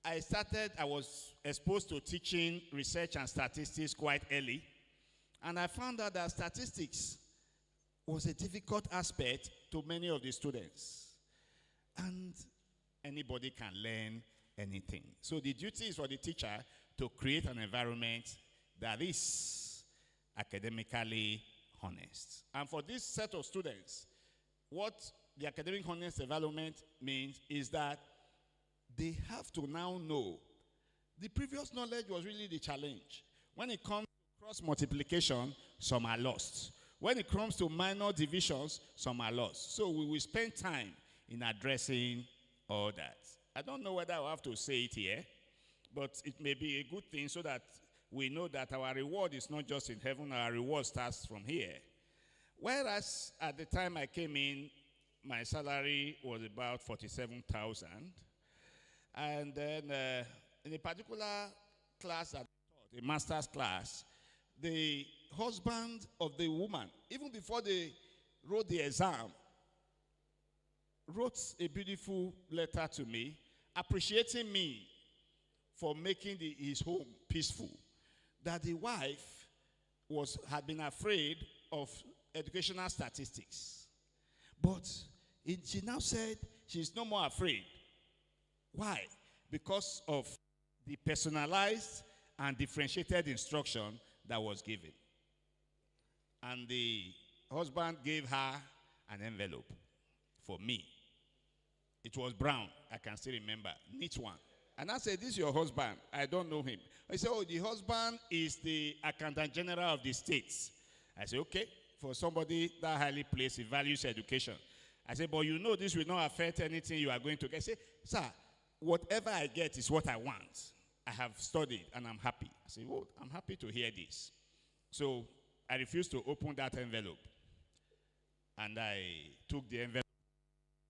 I was exposed to teaching research and statistics quite early, and I found out that statistics was a difficult aspect to many of the students. And anybody can learn anything. So the duty is for the teacher to create an environment that is academically honest. And for this set of students, what the academic honest development means is that they have to now know the previous knowledge was really the challenge. When it comes to cross multiplication, some are lost. When it comes to minor divisions, some are lost. So we will spend time in addressing all that. I don't know whether I have to say it here, but it may be a good thing so that we know that our reward is not just in heaven, our reward starts from here. Whereas at the time I came in, my salary was about 47,000. And then in a particular class that I taught, a master's class, the husband of the woman, even before they wrote the exam, wrote a beautiful letter to me, appreciating me for making his home peaceful. That the wife had been afraid of educational statistics. But she now said she's no more afraid. Why? Because of the personalized and differentiated instruction that was given. And the husband gave her an envelope for me. It was brown. I can still remember. Neat one. And I said, this is your husband. I don't know him. I said, oh, the husband is the Accountant General of the States. I said, okay. For somebody that highly placed, he values education. I said, but you know this will not affect anything you are going to get. I said, sir, whatever I get is what I want. I have studied and I'm happy. I said, well, I'm happy to hear this. So I refused to open that envelope. And I took the envelope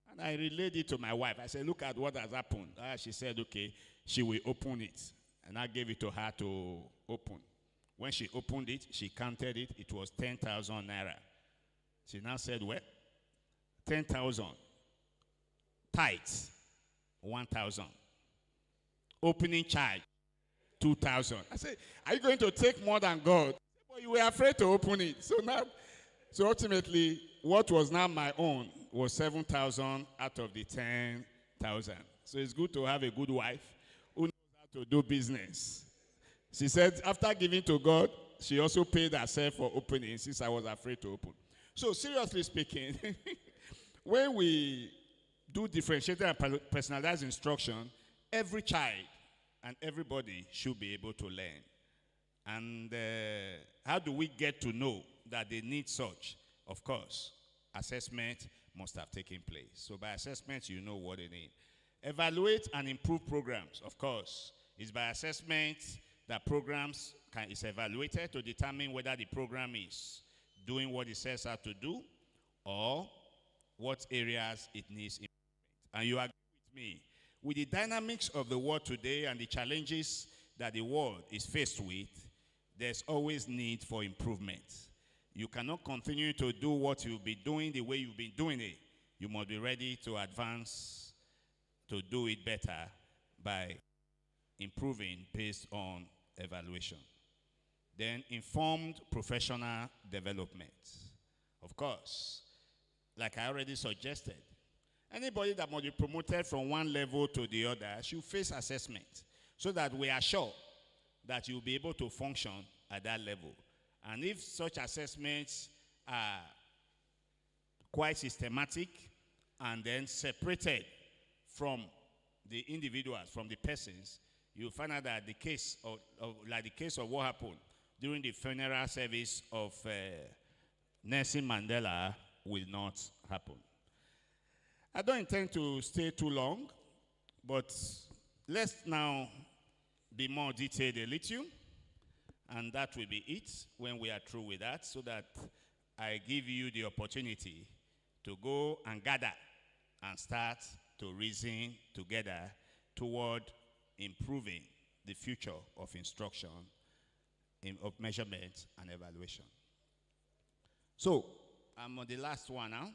and I relayed it to my wife. I said, look at what has happened. She said, okay, she will open it. And I gave it to her to open. When she opened it, she counted it. It was 10,000 naira. She now said, well, 10,000. Tithes, 1,000. Opening charge, 2,000. I said, are you going to take more than God? Well, you were afraid to open it. So now, So ultimately, what was now my own was 7,000 out of the 10,000. So it's good to have a good wife who knows how to do business. She said after giving to God, she also paid herself for opening since I was afraid to open. So seriously speaking, when we do differentiated and personalized instruction, every child and everybody should be able to learn. And how do we get to know that they need such? Of course, assessment must have taken place. So by assessment, you know what they need. Evaluate and improve programs, of course. It's by assessment that programs is evaluated to determine whether the program is doing what it says how to do or what areas it needs improvement. And you agree with me, with the dynamics of the world today and the challenges that the world is faced with, there's always need for improvement. You cannot continue to do what you'll be doing the way you've been doing it. You must be ready to advance, to do it better by improving based on evaluation. Then informed professional development. Of course, like I already suggested, anybody that must be promoted from one level to the other should face assessment so that we are sure that you'll be able to function at that level. And if such assessments are quite systematic and then separated from the individuals, from the persons, you'll find out that the case like the case of what happened during the funeral service of Nelson Mandela will not happen. I don't intend to stay too long, but let's now be more detailed a little, and that will be it when we are through with that, so that I give you the opportunity to go and gather and start to reason together toward improving the future of instruction, of measurement and evaluation. So, I'm on the last one now,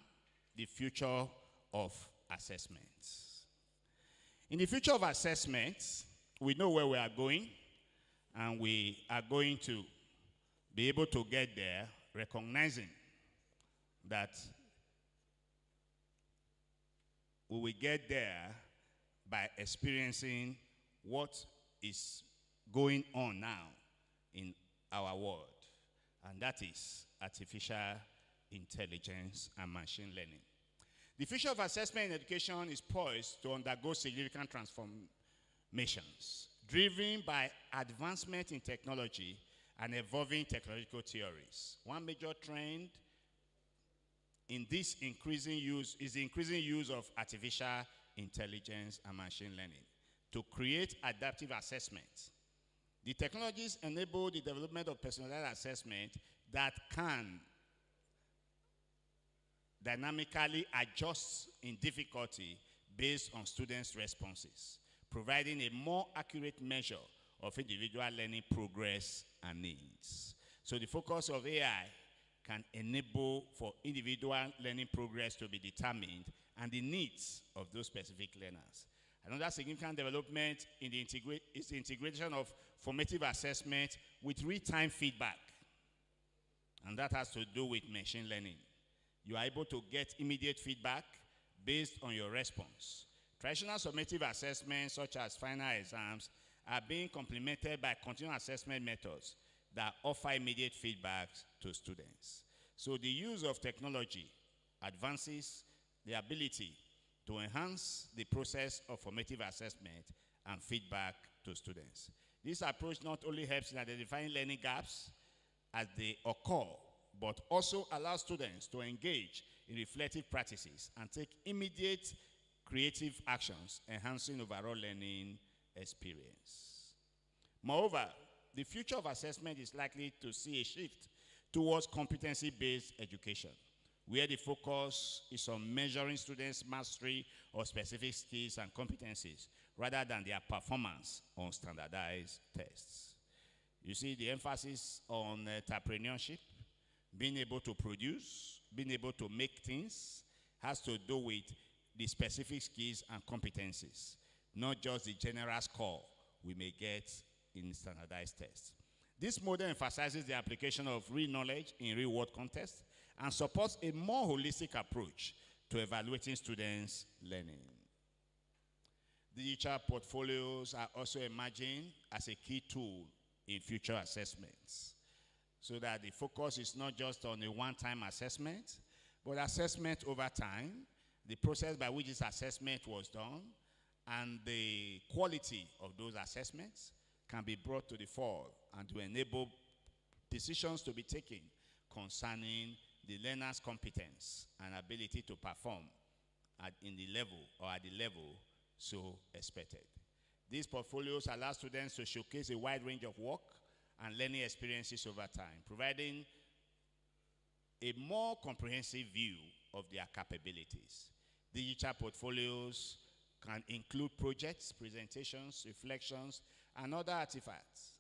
the future of assessments. In the future of assessments, we know where we are going, and we are going to be able to get there recognizing that we will get there by experiencing what is going on now in our world, and that is artificial intelligence and machine learning. The future of assessment in education is poised to undergo significant transformations, driven by advancement in technology and evolving technological theories. One major trend in this increasing use is the increasing use of artificial intelligence and machine learning to create adaptive assessment. The technologies enable the development of personalized assessment that can dynamically adjust in difficulty based on students' responses, providing a more accurate measure of individual learning progress and needs. So the focus of AI can enable for individual learning progress to be determined and the needs of those specific learners. Another significant development in the is the integration of formative assessment with real-time feedback. And that has to do with machine learning. You are able to get immediate feedback based on your response. Traditional summative assessments, such as final exams, are being complemented by continuous assessment methods that offer immediate feedback to students. So the use of technology advances the ability to enhance the process of formative assessment and feedback to students. This approach not only helps in identifying learning gaps as they occur, but also allows students to engage in reflective practices and take immediate creative actions, enhancing overall learning experience. Moreover, the future of assessment is likely to see a shift towards competency-based education, where the focus is on measuring students' mastery of specific skills and competencies rather than their performance on standardized tests. You see the emphasis on entrepreneurship, being able to produce, being able to make things, has to do with the specific skills and competencies, not just the general score we may get in standardized tests. This model emphasizes the application of real knowledge in real-world context and supports a more holistic approach to evaluating students' learning. Digital portfolios are also emerging as a key tool in future assessments, so that the focus is not just on a one-time assessment, but assessment over time, the process by which this assessment was done, and the quality of those assessments can be brought to the fore and to enable decisions to be taken concerning the learner's competence and ability to perform at the level so expected. These portfolios allow students to showcase a wide range of work and learning experiences over time, providing a more comprehensive view of their capabilities. Digital portfolios can include projects, presentations, reflections, and other artifacts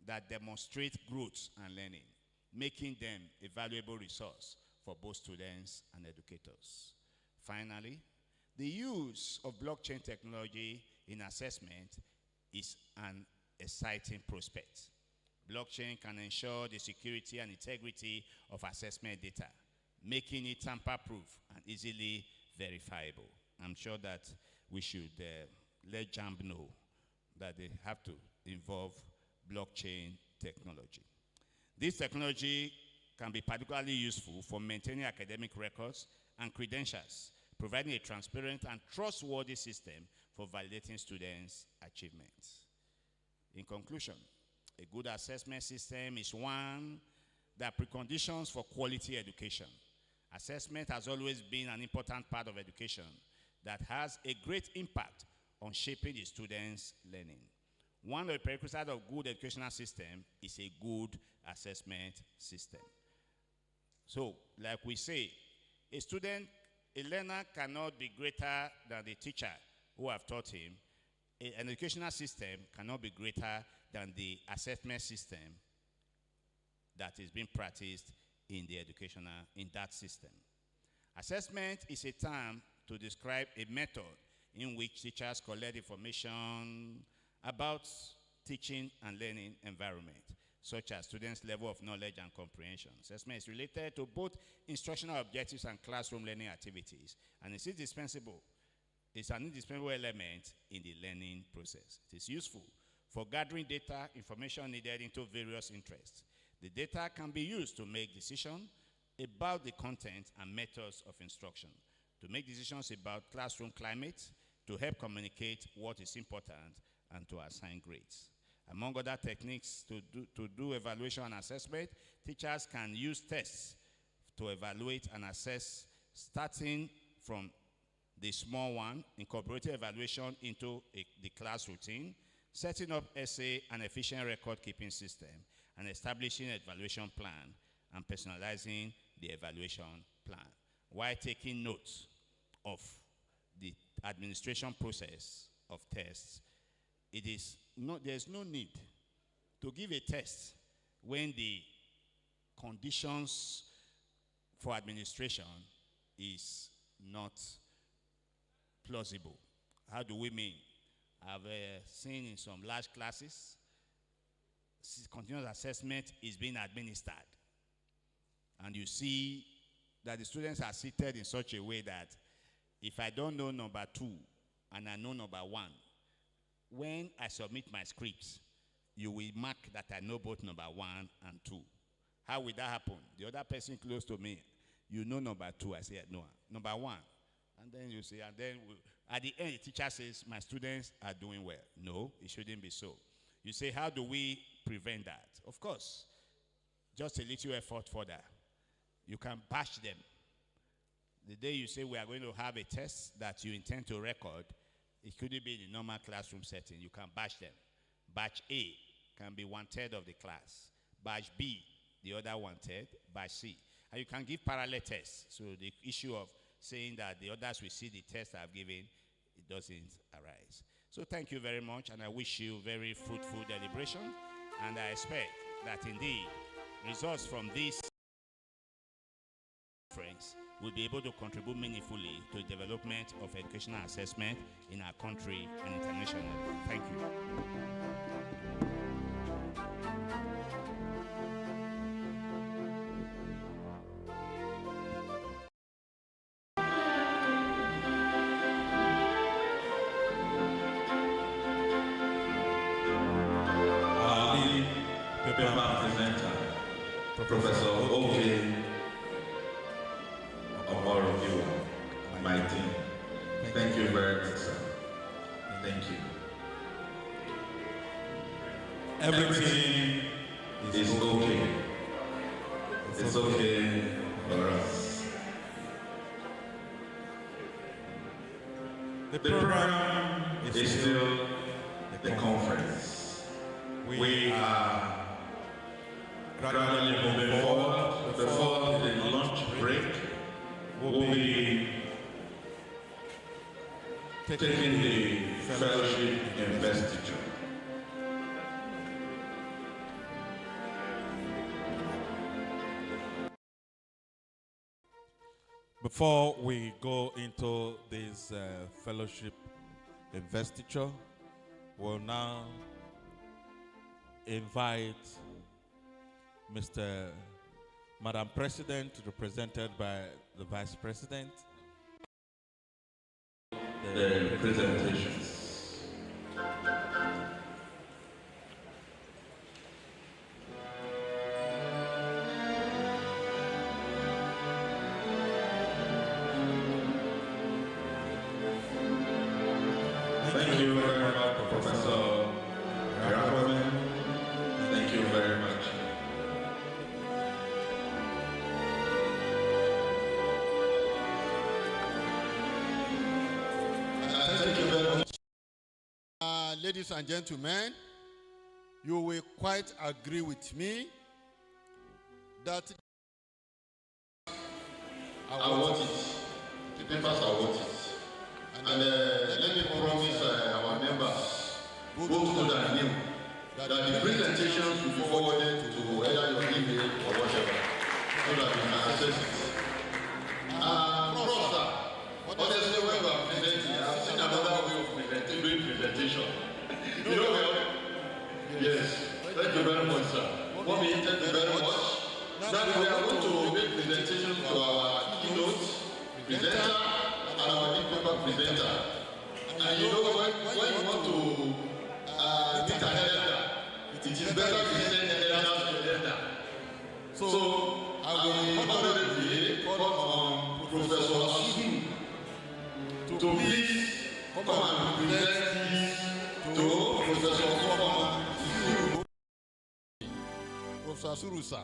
that demonstrate growth and learning, making them a valuable resource for both students and educators. Finally, the use of blockchain technology in assessment is an exciting prospect. Blockchain can ensure the security and integrity of assessment data, making it tamper-proof and easily verifiable. I'm sure that we should let JAMB know that they have to involve blockchain technology. This technology can be particularly useful for maintaining academic records and credentials, providing a transparent and trustworthy system for validating students' achievements. In conclusion, a good assessment system is one that preconditions for quality education. Assessment has always been an important part of education that has a great impact on shaping the students' learning. One of the prerequisites of good educational system is a good assessment system. So, like we say, a learner cannot be greater than the teacher who have taught him. An educational system cannot be greater than the assessment system that is being practiced in that system. Assessment is a term to describe a method in which teachers collect information about teaching and learning environment, such as students' level of knowledge and comprehension. Assessment is related to both instructional objectives and classroom learning activities, and it's indispensable. It's an indispensable element in the learning process. It is useful for gathering data, information needed into various interests. The data can be used to make decisions about the content and methods of instruction, to make decisions about classroom climate, to help communicate what is important, and to assign grades. Among other techniques to do evaluation and assessment, teachers can use tests to evaluate and assess, starting from the small one, incorporating evaluation into the class routine, setting up essay and efficient record-keeping system, and establishing an evaluation plan and personalizing the evaluation plan, while taking notes of the administration process of tests. There's no need to give a test when the conditions for administration is not plausible. How do we mean? I've seen in some large classes, continuous assessment is being administered. And you see that the students are seated in such a way that if I don't know number 2 and I know number 1, when I submit my scripts, you will mark that I know both number 1 and 2. How will that happen? The other person close to me, you know number 2. I say, no, number 1. And then you say, and then at the end, the teacher says, my students are doing well. No, it shouldn't be so. You say, how do we prevent that? Of course, just a little effort further. You can batch them. The day you say we are going to have a test that you intend to record, it couldn't be in the normal classroom setting. You can batch them. Batch A can be 1/3 of the class. Batch B, the other 1/3. Batch C. And you can give parallel tests. So the issue of saying that the others will see the test I've given, it doesn't arise. So thank you very much, and I wish you very fruitful deliberation. And I expect that indeed results from this conference will be able to contribute meaningfully to the development of educational assessment in our country and internationally. Thank you. Professor Ovi Omorogiwa, my team. Thank you very much, sir. Thank you. Everything is okay. It's okay for us. The program is still the conference. We are gradually moving forward. Before the lunch break, we'll be taking the fellowship investiture. Before we go into this fellowship investiture, we'll now invite Madam President, represented by the Vice President. The presentations. Thank you very much, Professor Rafael. Thank you very much. Thank you very much. Ladies and gentlemen, you will quite agree with me that I want it. The papers are worth it. And let me promise our members, both old and new, that the presentations will be forwarded to either your email or whatever, so that you can access it. Professor, honestly, when we are presenting, I've seen another way of doing presentation. You know what? Yes. Thank you very much, sir. Mommy, thank you very much. Now we are going to make presentations to our keynote presenter and our newspaper presenter. And you know, when you want to meet an elder, it is better to send elders to elder. So I will honorably call on Professor Asuru to please come and present this to Professor Asuru. Professor Asuru, sir.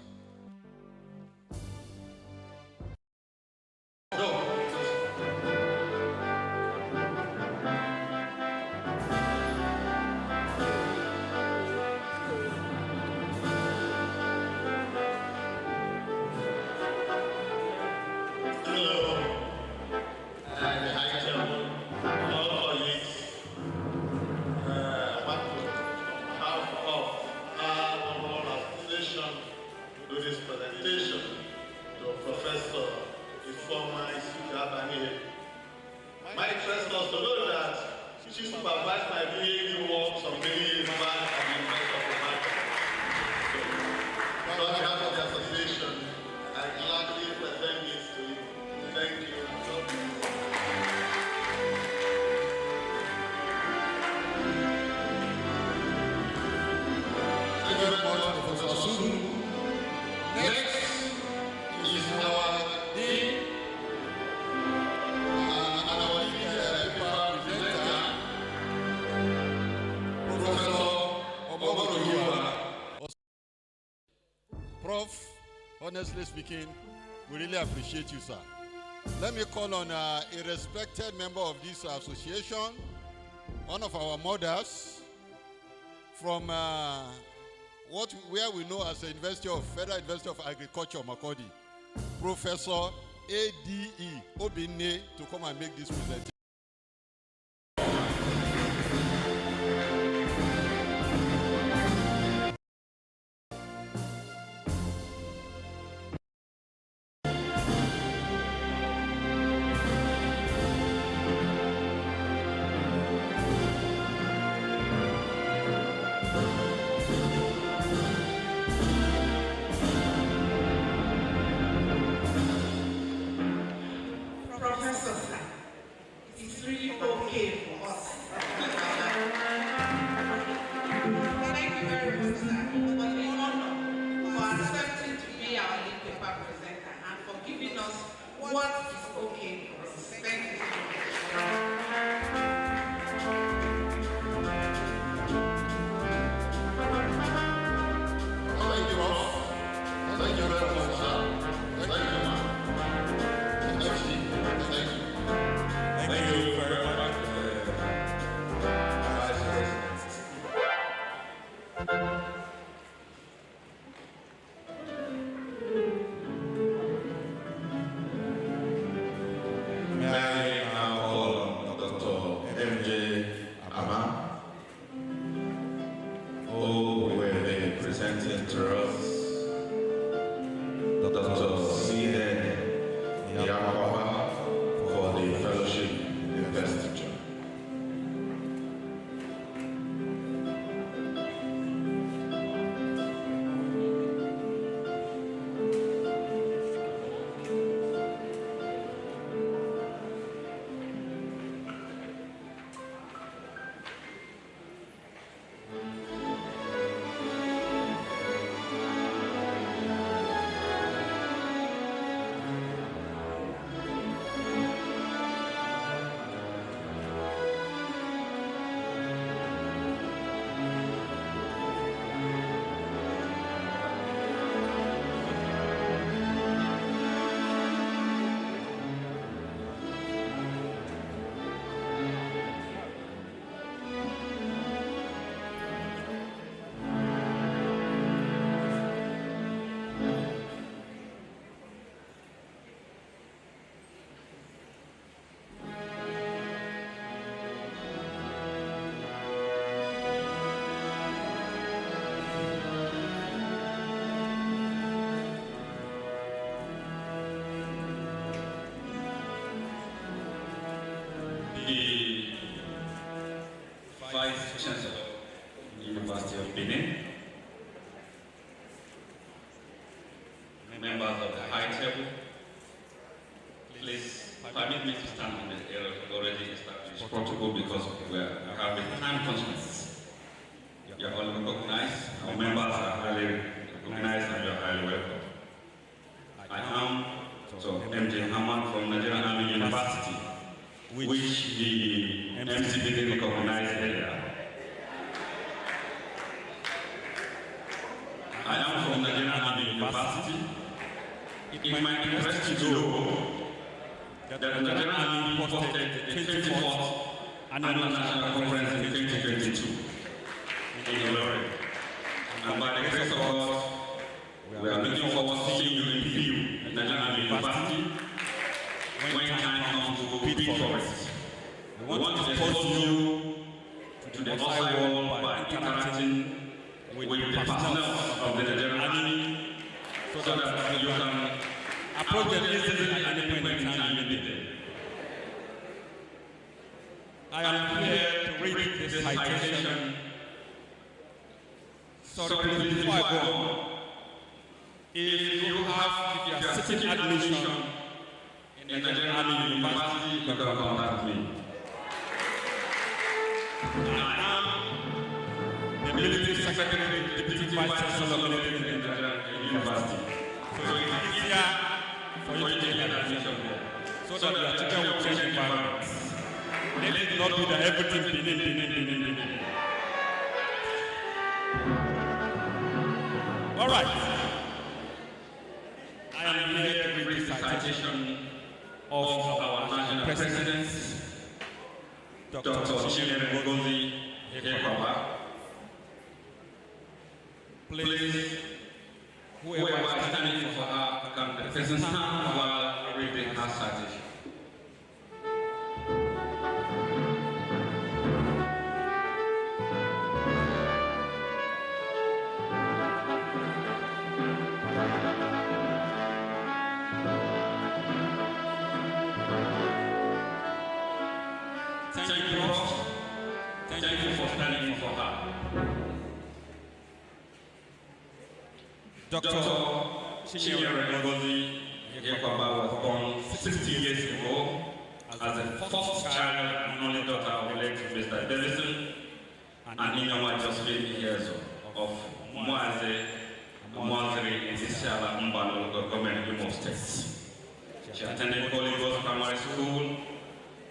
Honestly speaking, we really appreciate you, sir. Let me call on a respected member of this association, one of our mothers from where we know as the Federal University of Agriculture, Makodi, Professor A.D.E. Obinne, to come and make this presentation. Ama, who will be presenting to us Dr. C.N. Yakwaba for the fellowship investiture. Vice Chancellor, University of Benin, members of the High Table, please permit me to stand on the already established protocol because we have the time constraints. You are all recognized, our members are highly recognized, and you are highly welcome. I am MJ Haman from Nigerian Army University, which the MCBD recognized earlier. I am from Nigerian Army University. It might interest you to know that the Nigerian Army hosted the 24th Annual National Conference in 2022 in Ilorin. And by the grace of God, we are looking forward to seeing you in PU at Nigerian Army University when time comes to compete for it. We want to expose you to the outside world by interacting with the personnel of the Nigerian Army so that you can approach them easily at any point in time you need them. I am here to read this citation. Sorry, please, before I go on, if you are seeking admission in Nigerian Army University, you can contact me. I am the Military Secretary, Deputy Vice Chancellor of Military University. So it is easier for you to get admission there. So that your children will change environments. Let it not be that everything Benin. All right. I am here to read the citation of our national president, Dr. Chinyere Yakwaba. Please, whoever is standing for her, can the person stand while reading her citation. Thank you for standing for her. Dr. Chinyere Yakwaba was born 16 years ago as the fourth child and only daughter of the late Mr. Davison and Inyama Josephine years of Moaziri in Isiala Mbano local government in Imo State. She attended Holy Ghost Primary School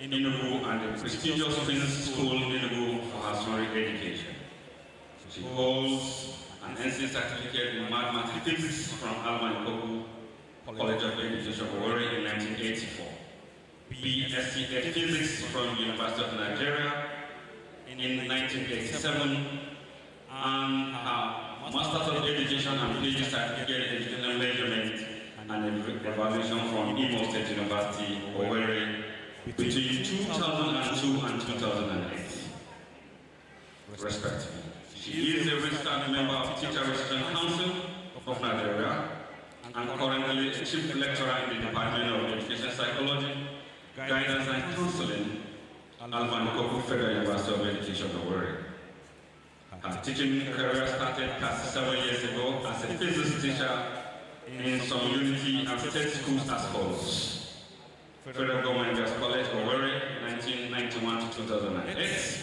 in Enugu and the prestigious Queen's School in Enugu for her summary education. She holds an NC certificate in mathematics from Alma Ikoku College of Education, Owerri in 1984. BSc in Physics from University of Nigeria in 1987, and her Masters of Education and PhD certificate in Educational Measurement and Evaluation from Imo State University, Owerri, between 2002 and 2008. respectively. She is a registered member of Teacher Resident Council of Nigeria and currently a chief lecturer in the Department of Education Psychology, Guidance and Counseling, Alvan Koku Federal University of Education, Owerri. Her teaching career started 37 years ago as a physics teacher in some Unity and State schools as follows. Federal Government Girls College, Owerri, 1991 to 2008.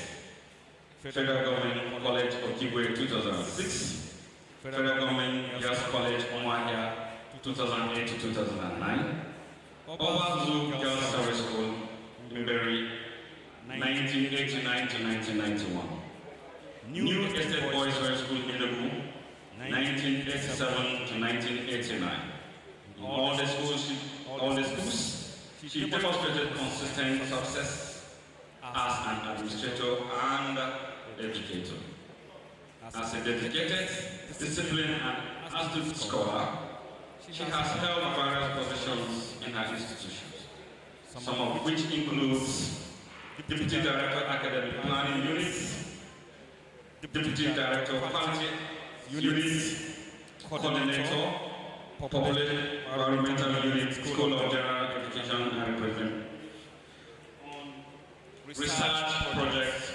Federal Government College, Okigwe, 2006. Federal Government Girls College, Umuahia, 2008 to 2009. Obazu Girls Service School, Mberi, 1989 to 1991. New Estate Boys High School, Minebu, 1987 to 1989. In all the schools, she demonstrated consistent success as an administrator and educator. As a dedicated, disciplined, and astute scholar, she has held various positions in her institutions, some of which includes Deputy Director Academic Planning Units, Deputy Director of Quality Unit, Coordinator, Public Environmental Unit, School of General Education and Recruitment, Research Projects.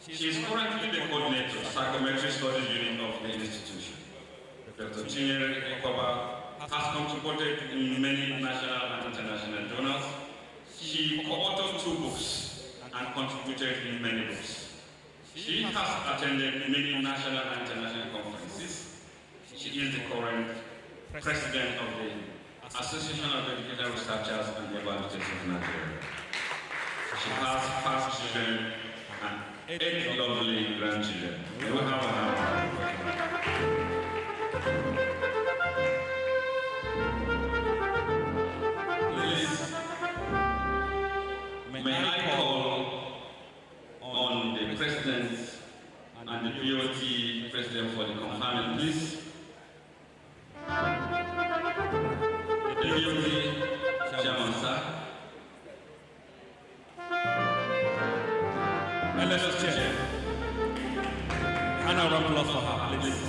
She is currently the coordinator of Psychometry Studies Unit of the institution. Dr. Chinyere Ekoba has contributed in many national and international journals. She co-authored 2 books and contributed in many books. She has attended many national and international conferences. She is the current president of the Association of Educational Researchers and Evaluators of Nigeria. She has 5 children and 8 lovely grandchildren. We will have a hand. Please, may I call on the President and the BOT President for the conferment, please. The BOT Chairman, sir. And let us cheer. And a round of applause for her, please.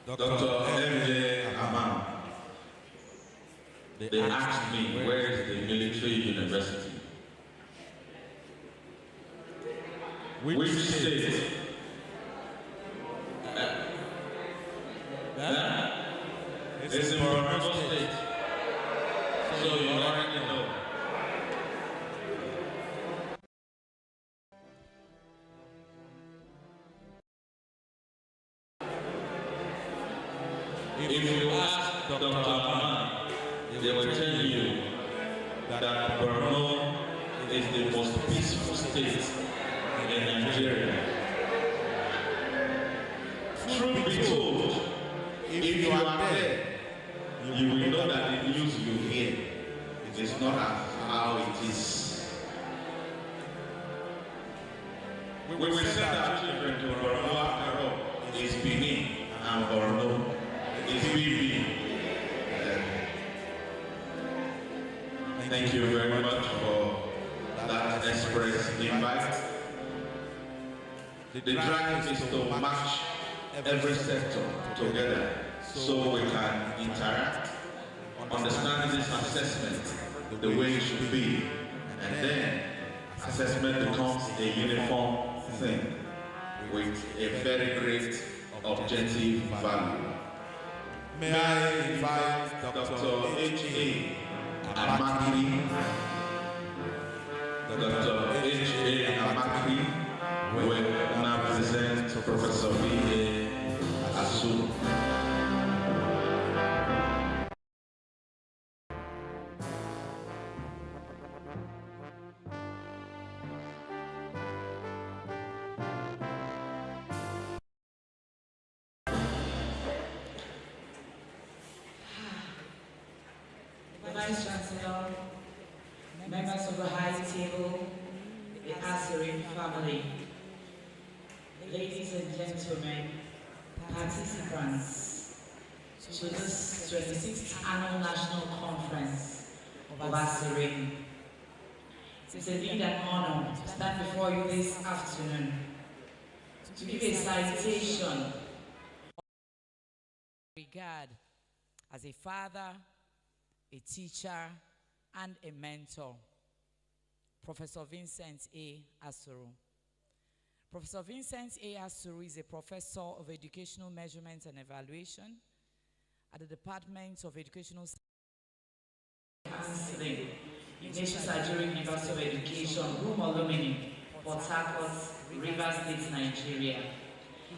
Dr. M.J. Amam, they asked me, where is the military university? Which state? It's in Borno State. So you already know. In you ask Dr. Aman, they will tell you that Borno is the most peaceful state in Nigeria. Truth be told, if you are there, you will know that the news you hear is not how it is. We will send our children to Borno after all. It's Benin and Borno. It's BB. Thank you very much for that express invite. The drive is to match every sector together so we can interact, understand this assessment the way it should be, and then assessment becomes a uniform thing with a very great objective value. May I invite Dr. H.A. Amakri. Dr. H.A. Amakri will now present Professor V.A. Asuru. Vice Chancellor, members of the High Table, the Assyrian family, ladies and gentlemen, participants to this 26th Annual National Conference of Assyrian. It's indeed an honor to stand before you this afternoon to give a citation. Regard as a father, a teacher, and a mentor, Professor Vincent A. Asuru. Professor Vincent A. Asuru is a professor of educational measurement and evaluation at the Department of Educational Counseling, Ignatius Ajuri University of Education, Room Alumni, Port Harcourt, Rivers State, Nigeria.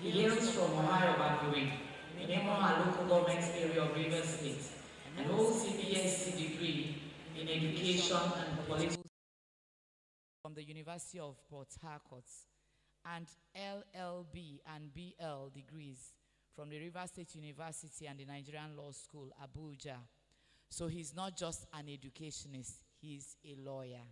He hails from Ohio, Bagui, Nemoha local government area of Rivers State, and holds a BSc degree in education and political from the University of Port Harcourt, and LLB and BL degrees from the Rivers State University and the Nigerian Law School, Abuja. So he's not just an educationist, he's a lawyer.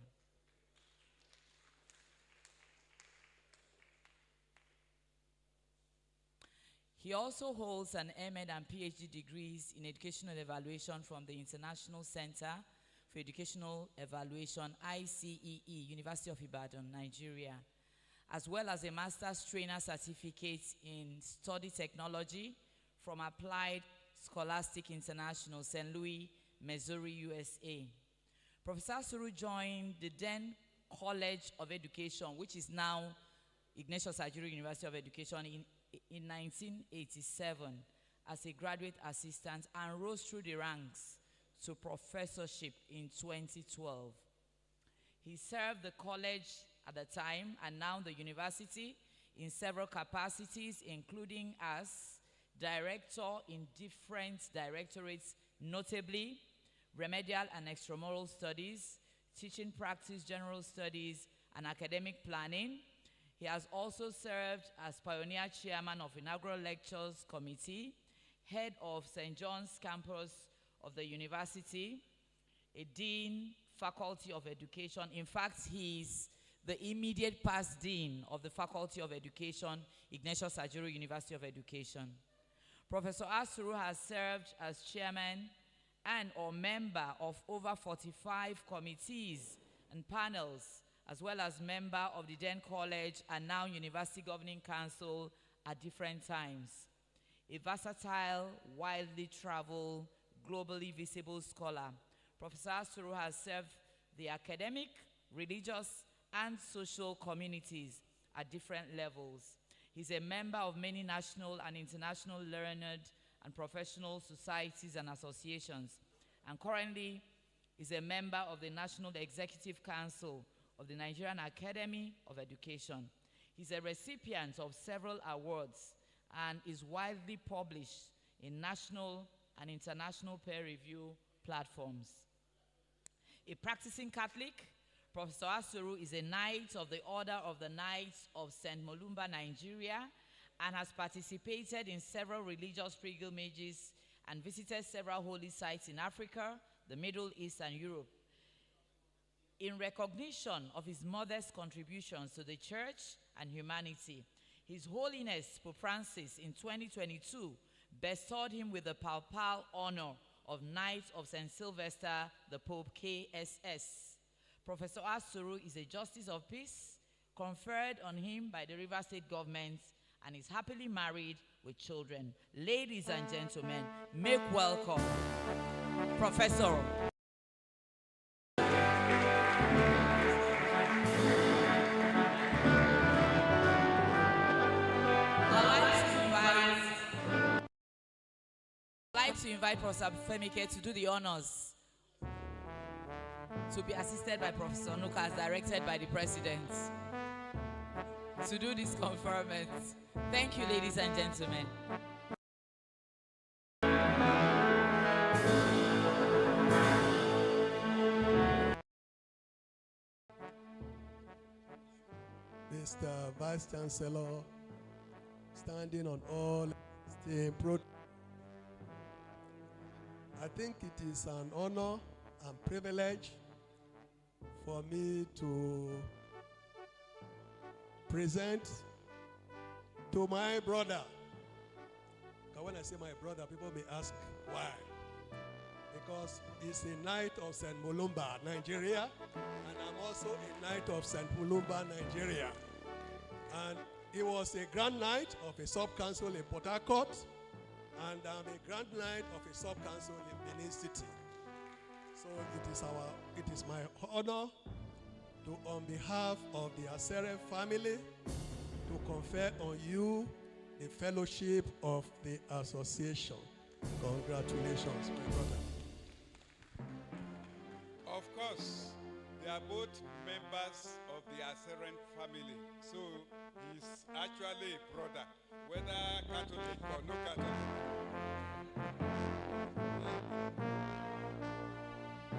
He also holds an M.Ed and PhD degrees in educational evaluation from the International Center for Educational Evaluation, ICEE, University of Ibadan, Nigeria, as well as a master's trainer certificate in study technology from Applied Scholastic International, St. Louis, Missouri, USA. Professor Asuru joined the then College of Education, which is now Ignatius Ajuri University of Education, in 1987 as a graduate assistant and rose through the ranks to professorship in 2012. He served the college at the time and now the university in several capacities, including as director in different directorates, notably remedial and extramural studies, teaching practice, general studies, and academic planning. He has also served as pioneer chairman of Inaugural Lectures Committee, head of St. John's campus of the university, a dean, faculty of education. In fact, he's the immediate past dean of the Faculty of Education, Ignatius Ajuri University of Education. Professor Asuru has served as chairman and or member of over 45 committees and panels, as well as member of the then college and now University Governing Council at different times. A versatile, widely traveled, globally visible scholar, Professor Asuru has served the academic, religious, and social communities at different levels. He's a member of many national and international learned and professional societies and associations, and currently is a member of the National Executive Council of the Nigerian Academy of Education. He's a recipient of several awards and is widely published in national and international peer review platforms. A practicing Catholic, Professor Asuru is a Knight of the Order of the Knights of St. Mulumba, Nigeria, and has participated in several religious pilgrimages and visited several holy sites in Africa, the Middle East, and Europe. In recognition of his modest contributions to the church and humanity, His Holiness Pope Francis in 2022 bestowed him with the papal honor of Knight of St. Sylvester the Pope, KSS. Professor Asuru is a Justice of Peace conferred on him by the Rivers State government and is happily married with children. Ladies and gentlemen, make welcome Professor. I'd like to invite Professor Femike to do the honors, to be assisted by Professor Nuka as directed by the President, to do this conferment. Thank you, ladies and gentlemen. Mr. Vice Chancellor, standing on all esteemed protocol, I think it is an honor and privilege for me to present to my brother. Because when I say my brother, people may ask why. Because he's a Knight of St. Mulumba, Nigeria, and I'm also a Knight of St. Mulumba, Nigeria. And he was a Grand Knight of a sub-council in Port Harcourt, and I'm a Grand Knight of a sub-council in Benin City. So it is my honor to, on behalf of the Asere family, to confer on you the fellowship of the association. Congratulations, my brother. Of course, they are both members of the Aseren family, so he's actually a brother, whether Catholic or no Catholic.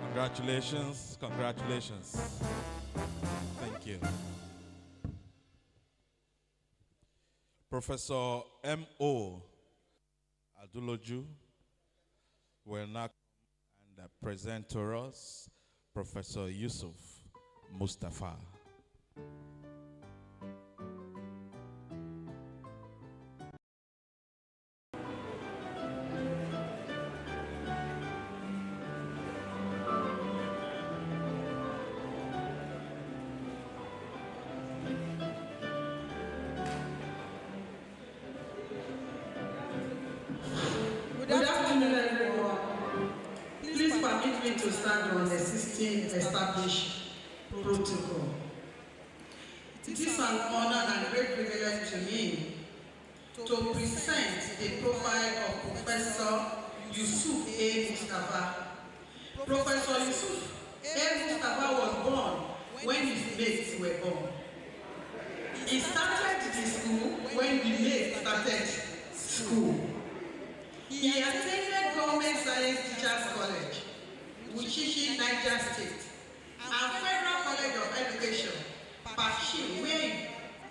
Congratulations, congratulations. Thank you. Professor M.O. Aduloju will now come and present to us Professor Yusuf Mustafa. Good afternoon, everyone. Please permit me to stand on the existing established protocol. It is an honor and great privilege to me to present the profile of Professor Yusuf A. Mustafa. Professor Yusuf A. Mustafa was born when his mates were born. He started the school when the mates started school. He attended Government Science Teachers College, Wuchichi, Niger State, and Federal College of Education, Pakshi, where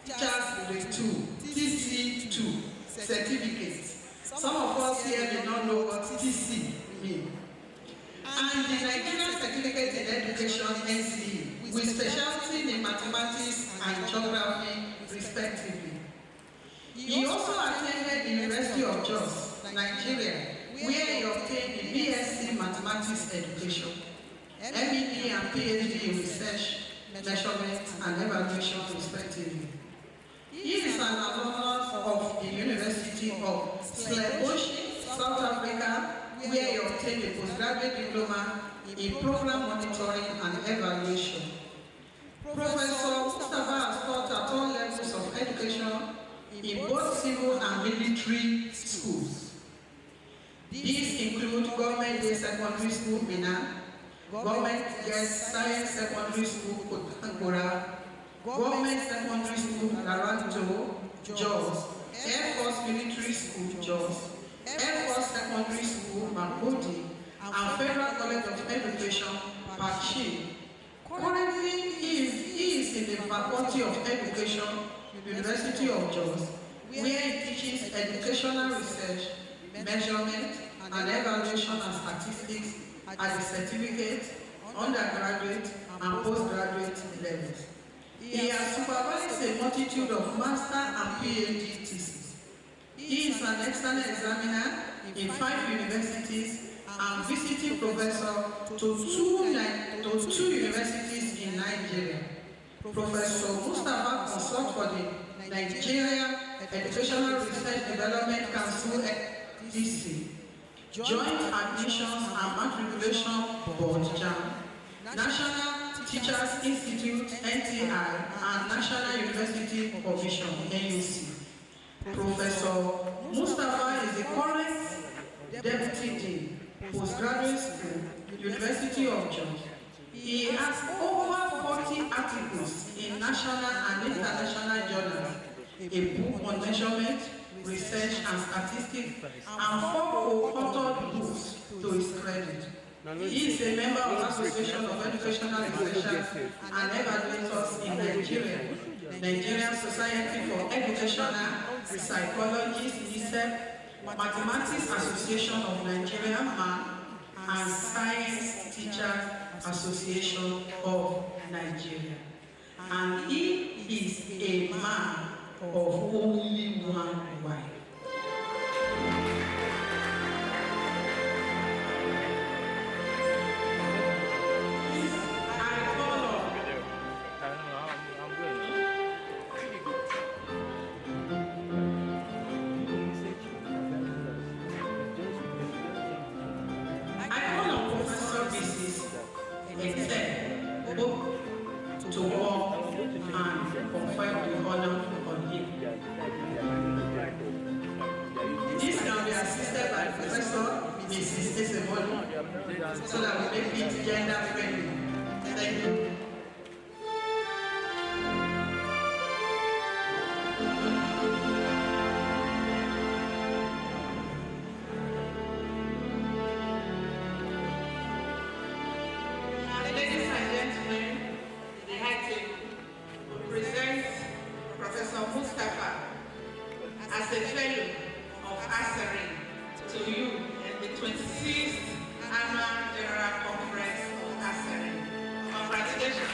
teachers grade 2, TC2 certificates. Some of us here may not know what TC means. And the Nigerian Certificate in Education, NCE, with specialty in mathematics and geography, respectively. He also attended the University of Jos, Nigeria, where he obtained the BSc Mathematics Education, MEP and PhD in Research, Measurement and Evaluation, respectively. He is an alumnus of the University of Stellenbosch, South Africa, where he obtained a postgraduate diploma in program monitoring and evaluation. Professor Mustafa has taught at all levels of education in both civil and military schools. These include Government Day Secondary School, Mina, Government Girls Science Secondary School, Kotankura, Government Secondary School, Laranto, Jos, Air Force Military School, Jos, Air Force Secondary School, Makodi, and Federal College of Education, Pachi. Currently, he is in the Faculty of Education, University of Jos, where he teaches educational research, measurement, and evaluation and statistics at the certificate, undergraduate, and postgraduate levels. He has supervised a multitude of master and PhD theses. He is an external examiner in 5 universities and visiting professor to two universities in Nigeria. Professor Mustafa consults for the Nigeria Educational Research Development Council (DC), Joint Admissions and Matriculation Board (JAM), National Teachers Institute (NTI), and National University Commission (NUC). Professor Mustafa is the current Deputy Dean, Postgraduate School, University of Jos. He has over 40 articles in national and international journals, a book on measurement, research and statistics, and 4 co-authored books to his credit. He is a member of the Association of Educational Researchers and Evaluators in Nigeria, Nigerian Society for Educational Psychologists, NISEP, Mathematics Association of Nigeria, MAN, and Science Teachers Association of Nigeria. And he is a man of only one wife. To walk and confer the honor on him. This can be assisted by Professor Mrs. Esemolu so that we make it gender friendly. Thank you. Ladies and gentlemen, the high table presents Professor Mustafa as a fellow of ASERIN to you at the 26th Annual General Conference of ASERIN. Congratulations.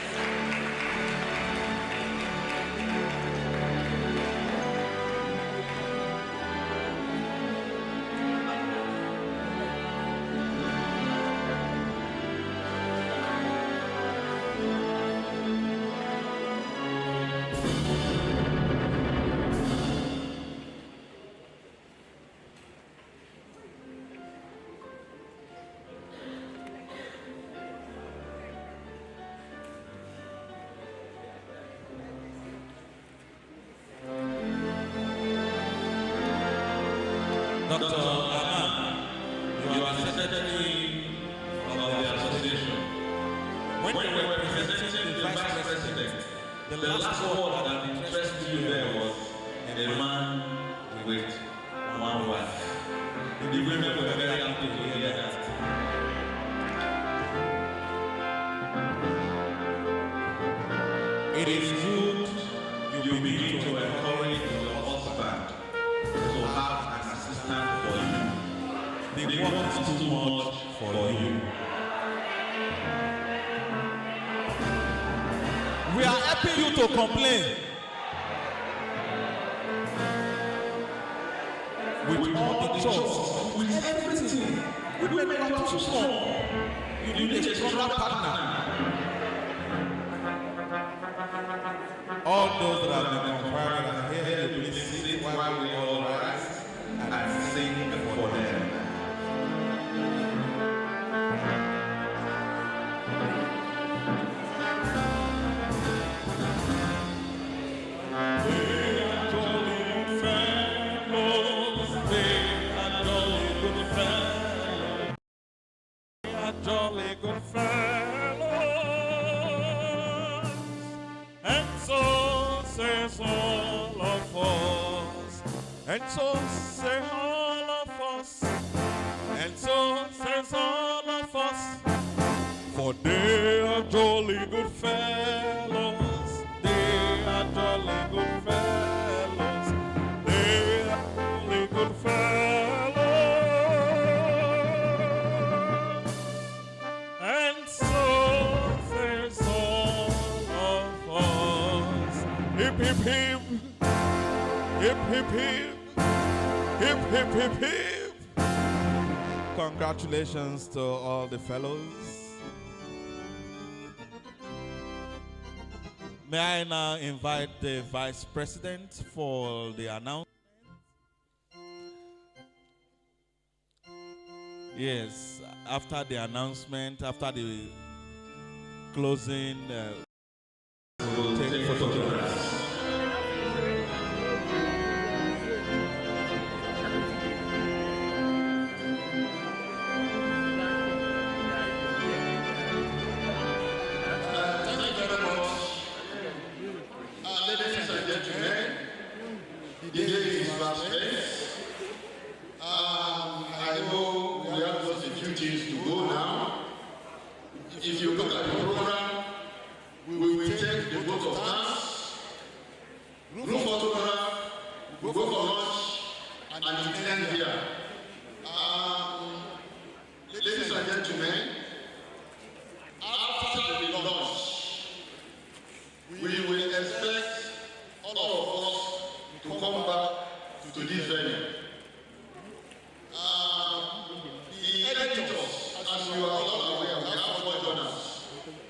Dr. Aman, you are secretary of the association. When you were presenting the vice president, the last word that interested you there was a man with one wife. The women were very happy to hear that. It is good you begin to encourage your husband to have an assistant for you. The work is too much for you. We are helping you to complain. With all the chores, with everything, women are too small. You need a stronger partner. All those that have been conferred are here, please sit while we all rise and sing for them. Jolly good fellows, and so says all of us, and so say all of us hip. Hip, hip, hip, hip. Congratulations to all the fellows. May I now invite the Vice President for the announcement? Yes, after the announcement, after the closing, we'll take photographs. The day is fast spent. I know we have just a few things to go now. If you look at the program, we will take the vote of thanks, group photograph, we go for lunch, and it ends here. Ladies and gentlemen, after the lunch, we will expect all of us to come back to this venue. The editors, as you are all aware, we have 4 journals.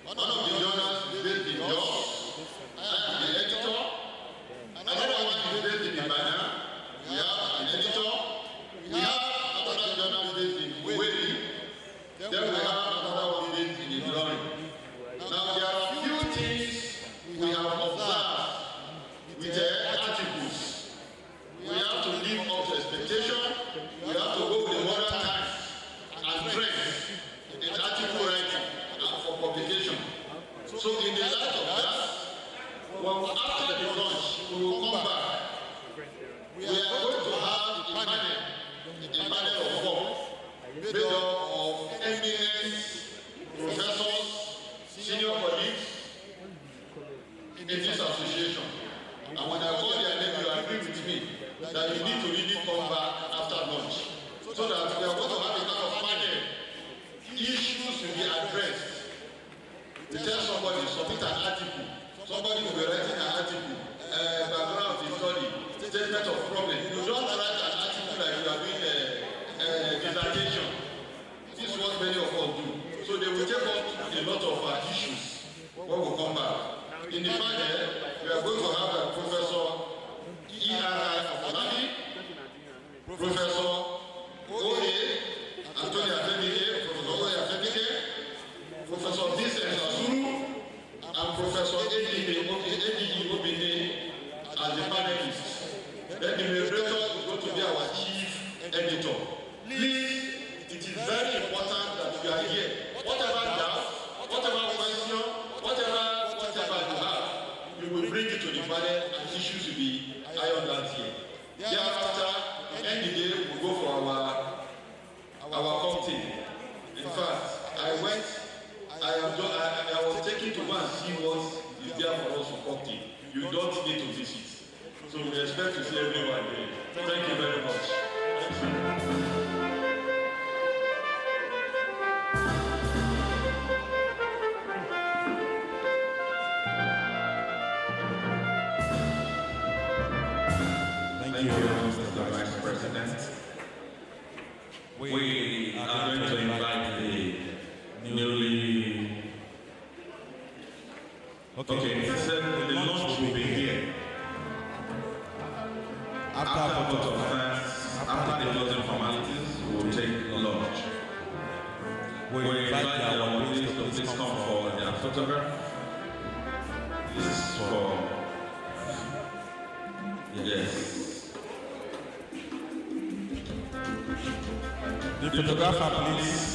One of the journals is based in Jos. I am the editor. Another one is based in Ibadan. We have an editor. We have another journal based in Weli. Then we have another one based in Ilorin. Now there are a few things we have observed with the articles. We have to live up to expectation. We have to go with the modern times and trends in article writing and for publication. So in the light of that, well, after the launch, we will come back. We are going to have a panel of 4, made up of eminent professors, senior colleagues in this association. And when I call their name, you agree with me that you need to really come back after lunch. So that we are going to have a kind of panel. Issues will be addressed. You tell somebody, submit an article. Somebody will be writing an article. Background of the study, statement of problem. You don't write an article like you are doing a dissertation. This is what many of us do. So they will take up a lot of issues when we come back. In the panel, we are going to have Professor E.R.I. Afonami, Professor O.A. Anthony Afenike, Professor O.A. Afenike, Professor Vincent Asuru, and Professor Edi Obinde as the panelists. Then the moderator is going to be our chief editor. Please, it is very important that you are here. Whatever doubt, whatever question, whatever you have, you will bring it to the panel and issues will be ironed out here. Thereafter, at the end of the day, we will go for our cocktail. In fact, I was taken to go and see what is there for us for cocktail. You don't need to visit. So we expect to see everyone there. Thank you very much. Thank you, Mr. Vice President. We are going to invite the newly... Okay, he said the launch will be here. After vote of thanks, after the closing formalities, we will take lunch. We invite our audience to please come for their photograph. This is for... Yes. The photographer, please.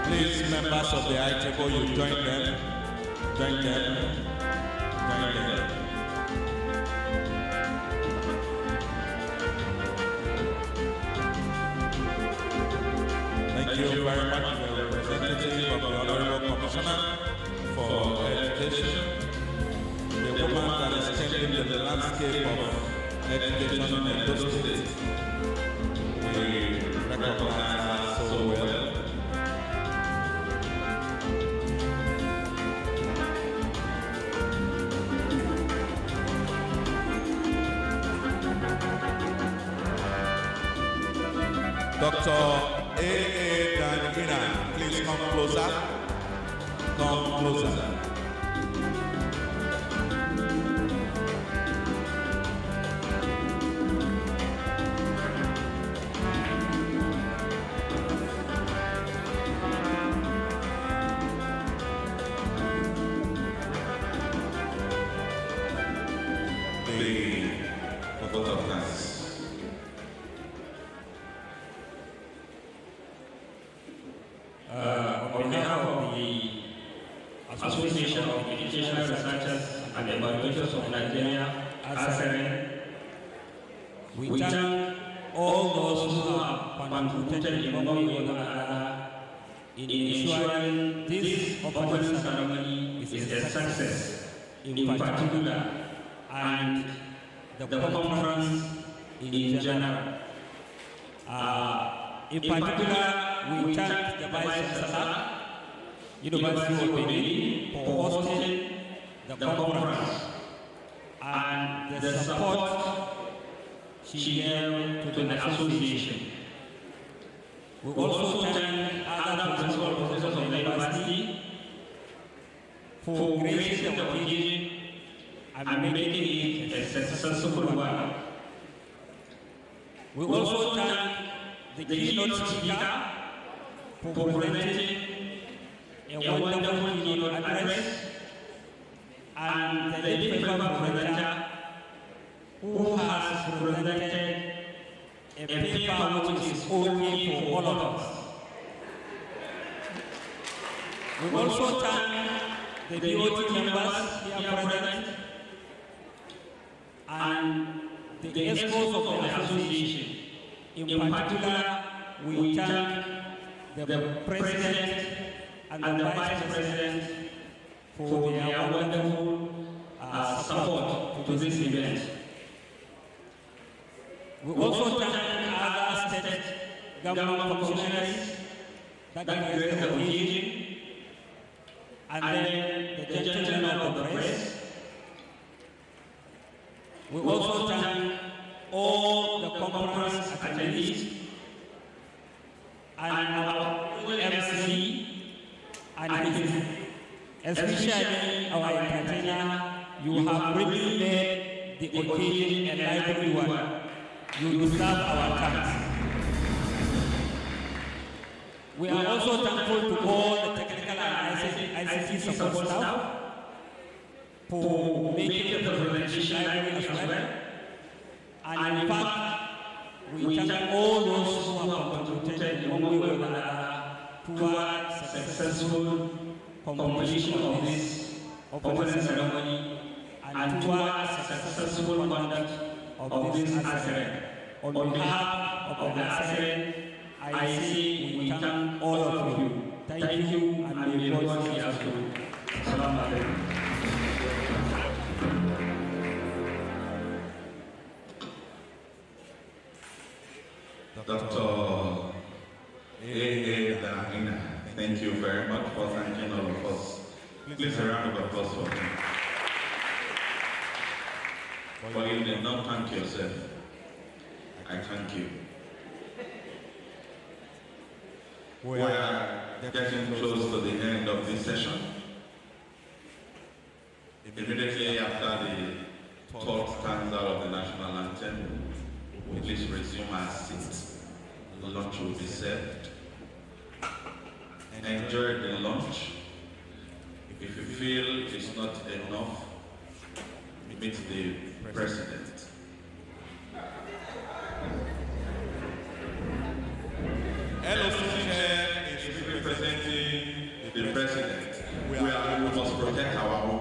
Please, members of the high table, you join them. Join them. Join them. Thank you very much, the representative of the Honorable Commissioner for Education, the woman that is changing the landscape of education in Edo State. We recognize her so well. Dr. A.A. Danina, please come closer. Come closer. The vote of thanks. On behalf of the Association of Educational Researchers and Evaluators of Nigeria, ASEREN, we thank all those who have contributed in one way or another in ensuring this opening ceremony is a success, in particular, and the conference in general. In particular, we thank the Vice Chancellor, University of Benin, for hosting the conference and the support she gave to the association. We also thank other principal professors of the university for gracing the occasion and making it a successful one. We also thank the keynote speaker for presenting a wonderful keynote address, and the lead paper presenter who has presented a paper which is okay for all of us. We also thank the DOT members here present and the experts of the association. In particular, we thank the President and the Vice President for their wonderful support to this event. We also thank other state government functionaries that graced the occasion, and then the gentlemen of the press. We also thank all the conference attendees and our MC and especially our entertainer. You have really made the occasion a lively one. You deserve our thanks. We are also thankful to all the technical and ICT support staff for making the presentation lively as well. And in fact, we thank all those who have contributed in one way or another towards successful completion of this opening ceremony and towards successful conduct of this ASEREN. On behalf of the ASEREN, I say we thank all of you. Thank you, and may God see us through. Assalamu alaikum. Dr. A.A. Danina, thank you very much for thanking all of us. Please a round of applause for him. For you did not thank yourself. I thank you. We are getting close to the end of this session. Immediately after the 12th stanza of the national anthem, please resume our seats. The lunch will be served. Enjoy the lunch. If you feel it's not enough, meet the president. LOC chair is representing the president. We must protect our own.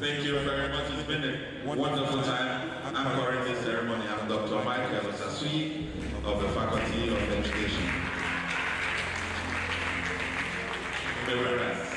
Thank you very much. It's been a wonderful time anchoring this ceremony. ceremony, and Dr. Michael Sasui of the Faculty of Education. You may rise.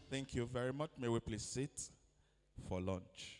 Thank you very much. May we please sit for lunch.